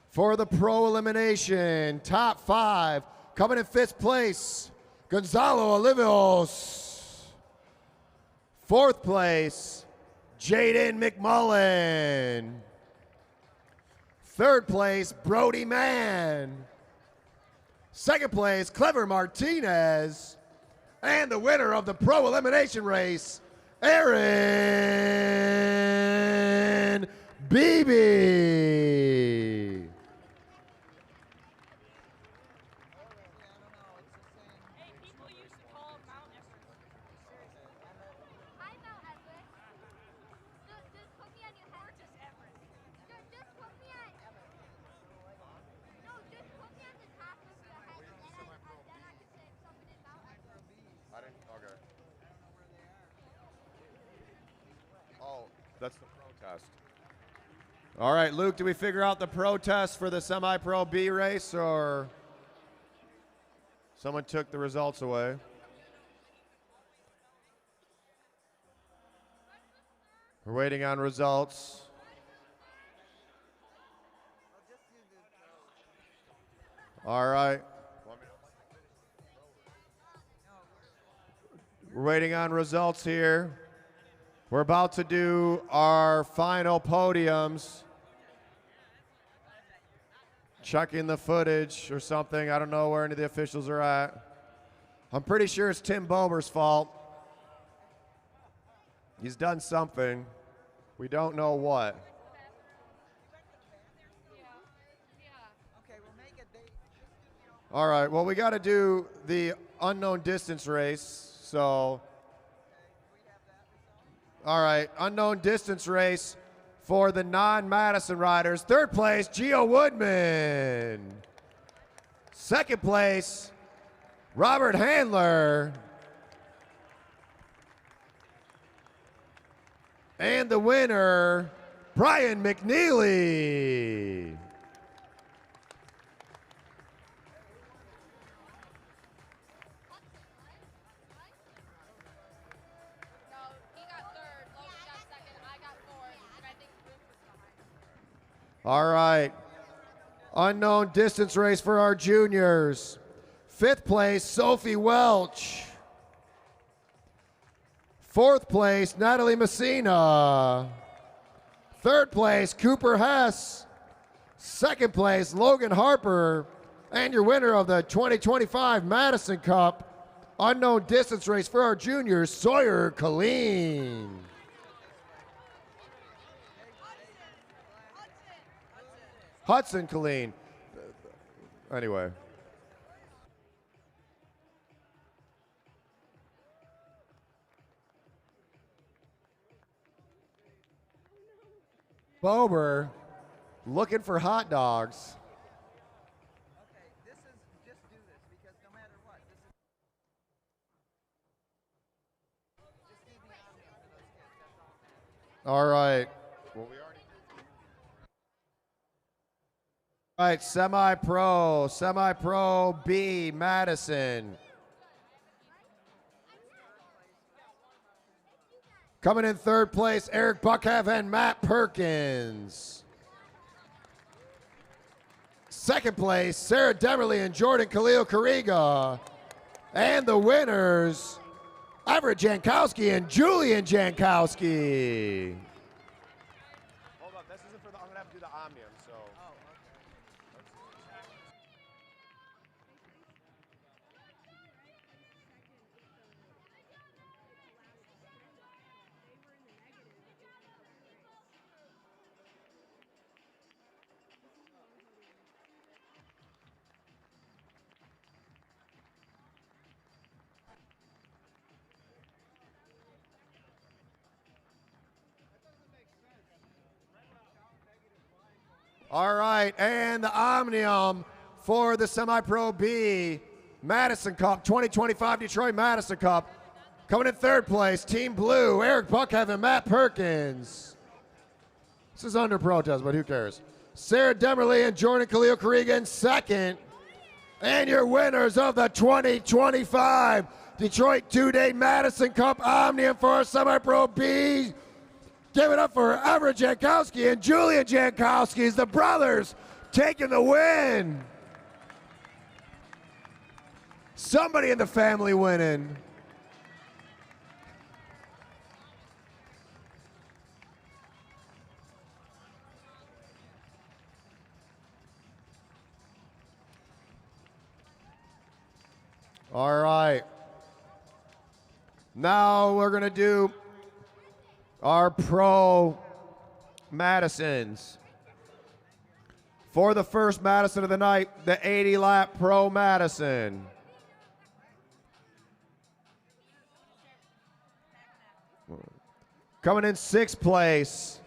For the pro elimination, top 5, coming in 5th place, Gonzalo Oliveros. 4th place, Jaden McMullen. 3rd place, Brody Mann. 2nd place, Clever Martinez. And the winner of the pro elimination race, Aaron Beebe. That's the protest. All right, Luke, did we figure out the protest for the semi-pro B race, or someone took the results away? We're waiting on results. All right. We're waiting on results here. We're about to do our final podiums. Checking the footage or something. I don't know where any of the officials are at. I'm pretty sure it's Tim Bober's fault. He's done something. We don't know what. All right, well, we got to do the unknown distance race, so. All right, unknown distance race for the non-Madison riders. 3rd place, Gio Woodman. 2nd place, Robert Handler. And the winner, Brian McNeely. All right, unknown distance race for our juniors. 5th place, Sophie Welch. Fourth place, Natalie Messina. Third place, Cooper Hess. Second place, Logan Harper. And your winner of the 2025 Madison Cup unknown distance race for our juniors, Sawyer Colleen. Hudson Colleen. Anyway. Bober looking for hot dogs. All right. Well, we already All right, semi-pro B, Madison. Coming in third place, Eric Buckhev and Matt Perkins. Second place, Sarah Demerly and Jordan Khalil Kariga. And the winners, Everett Jankowski and Julian Jankowski. Hold up, this isn't for the, I'm gonna have to do the Omnium, so. All right, and the Omnium for the Semi-Pro B Madison Cup, 2025 Detroit Madison Cup. Coming in third place, Team Blue, Eric Buckhev and Matt Perkins. This is under protest, but who cares? Sarah Demerly and Jordan Khalil Kariga in second. And your winners of the 2025 Detroit two-day Madison Cup Omnium for our Semi-Pro B. Give it up for Everett Jankowski and Julian Jankowski, the brothers, taking the win. Somebody in the family winning. All right. Now we're going to do our Pro Madisons. For the first Madison of the night, the 80-lap Pro Madison. Coming in sixth place,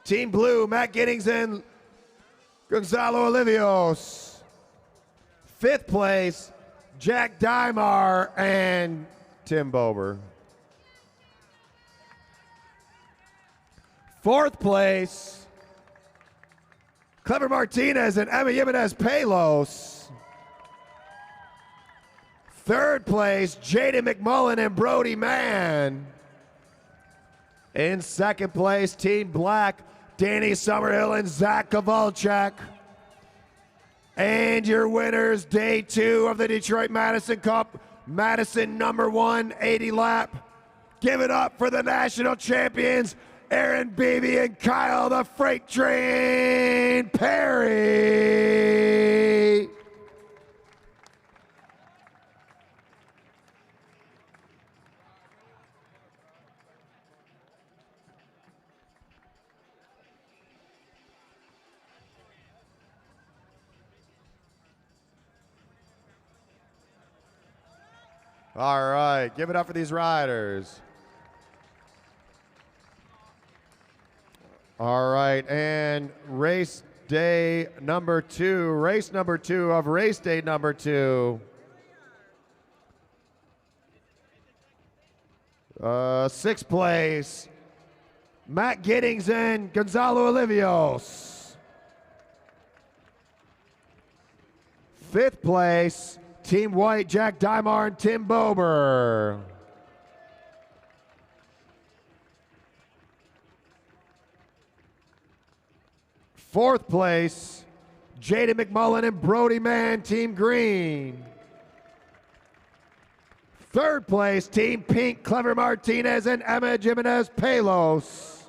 Team Blue, Matt Giddings and Gonzalo Olivios. Fifth place, Jack Dymar and Tim Bober. Fourth place, Clever Martinez and Emma Jimenez Palos. Third place, Jaden McMullen and Brody Mann. In second place, Team Black, Danny Summerhill and Zach Kovalchuk. And your winners, day two of the Detroit Madison Cup, Madison number 1, 80 lap. Give it up for the national champions, Aaron Beebe and Kyle the Freight Train Perry. All right, give it up for these riders. All right, and race day number 2, race number 2 of race day number 2. Sixth place, Matt Giddings and Gonzalo Olivios. Fifth place, Team White, Jack Dymar and Tim Bober. Fourth place, Jaden McMullen and Brody Mann, Team Green. Third place, Team Pink, Clever Martinez and Emma Jimenez Palos.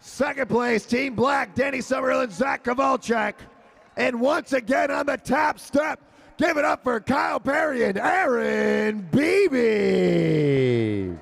Second place, Team Black, Danny Summerhill and Zach Kowalczyk. And once again on the top step, give it up for Kyle Perry and Aaron Beebe.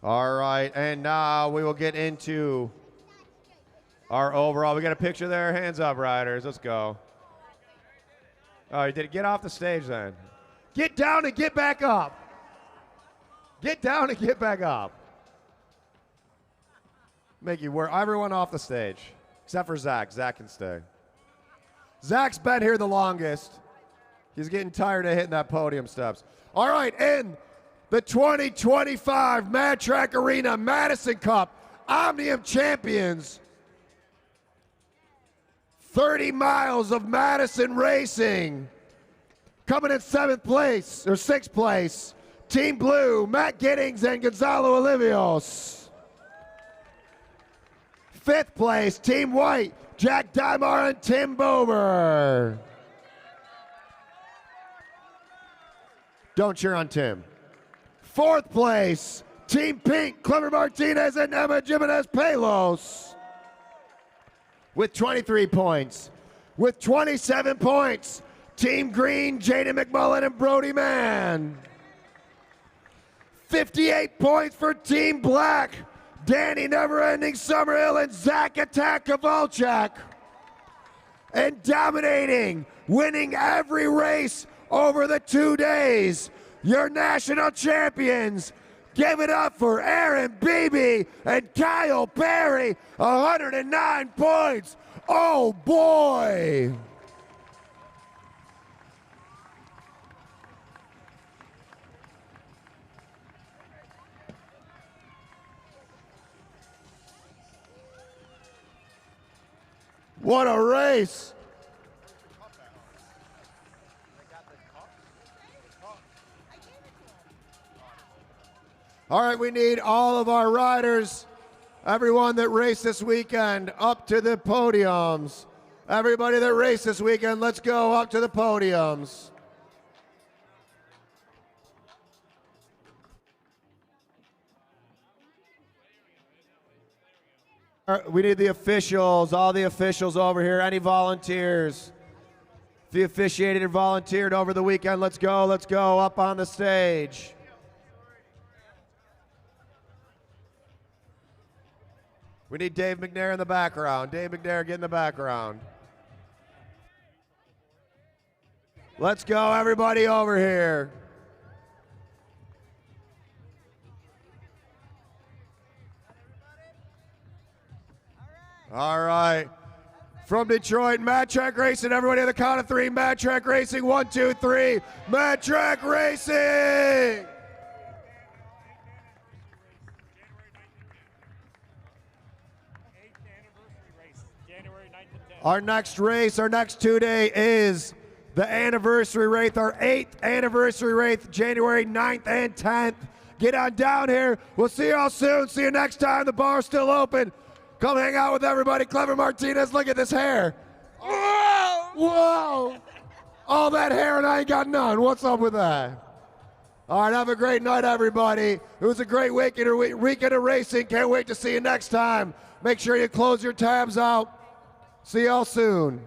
All right, and now we will get into our overall. We got a picture there. Hands up, riders. Let's go. Oh, you did get off the stage then. Get down and get back up. Get down and get back up. Make you work. Everyone off the stage, except for Zach. Zach can stay. Zach's been here the longest. He's getting tired of hitting that podium steps. All right, and the 2025 Mad Track Arena Madison Cup Omnium Champions. 30 miles of Madison racing. Coming in 7th place, or 6th place, Team Blue, Matt Giddings and Gonzalo Olivios. 5th place, Team White, Jack Dymar and Tim Bober. Don't cheer on Tim. 4th place, Team Pink, Clever Martinez and Emma Jimenez Palos with 23 points. With 27 points, Team Green, Jaden McMullen and Brody Mann. 58 points for Team Black, Danny Neverending Summerhill and Zach Attack Kowalczyk. And dominating, winning every race over the 2 days, your national champions. Give it up for Aaron Beebe and Kyle Perry, 109 points. Oh boy. What a race. All right, we need all of our riders, everyone that raced this weekend, up to the podiums. Everybody that raced this weekend, let's go up to the podiums. We need the officials, all the officials over here. Any volunteers? If you officiated or volunteered over the weekend, let's go up on the stage. We need Dave McNair in the background. Dave McNair, get in the background. Let's go, everybody over here. All right. From Detroit, Mad Track Racing. Everybody on the count of 3. Mad Track Racing. 1, 2, 3. Mad Track Racing. Our next race, our next 2-day is the anniversary race, our 8th anniversary race, January 9th and 10th. Get on down here. We'll see y'all soon. See you next time. The bar's still open. Come hang out with everybody. Clever Martinez, look at this hair. Whoa! Whoa! All that hair and I ain't got none. What's up with that? All right, have a great night, everybody. It was a great weekend of racing. Can't wait to see you next time. Make sure you close your tabs out. See y'all soon.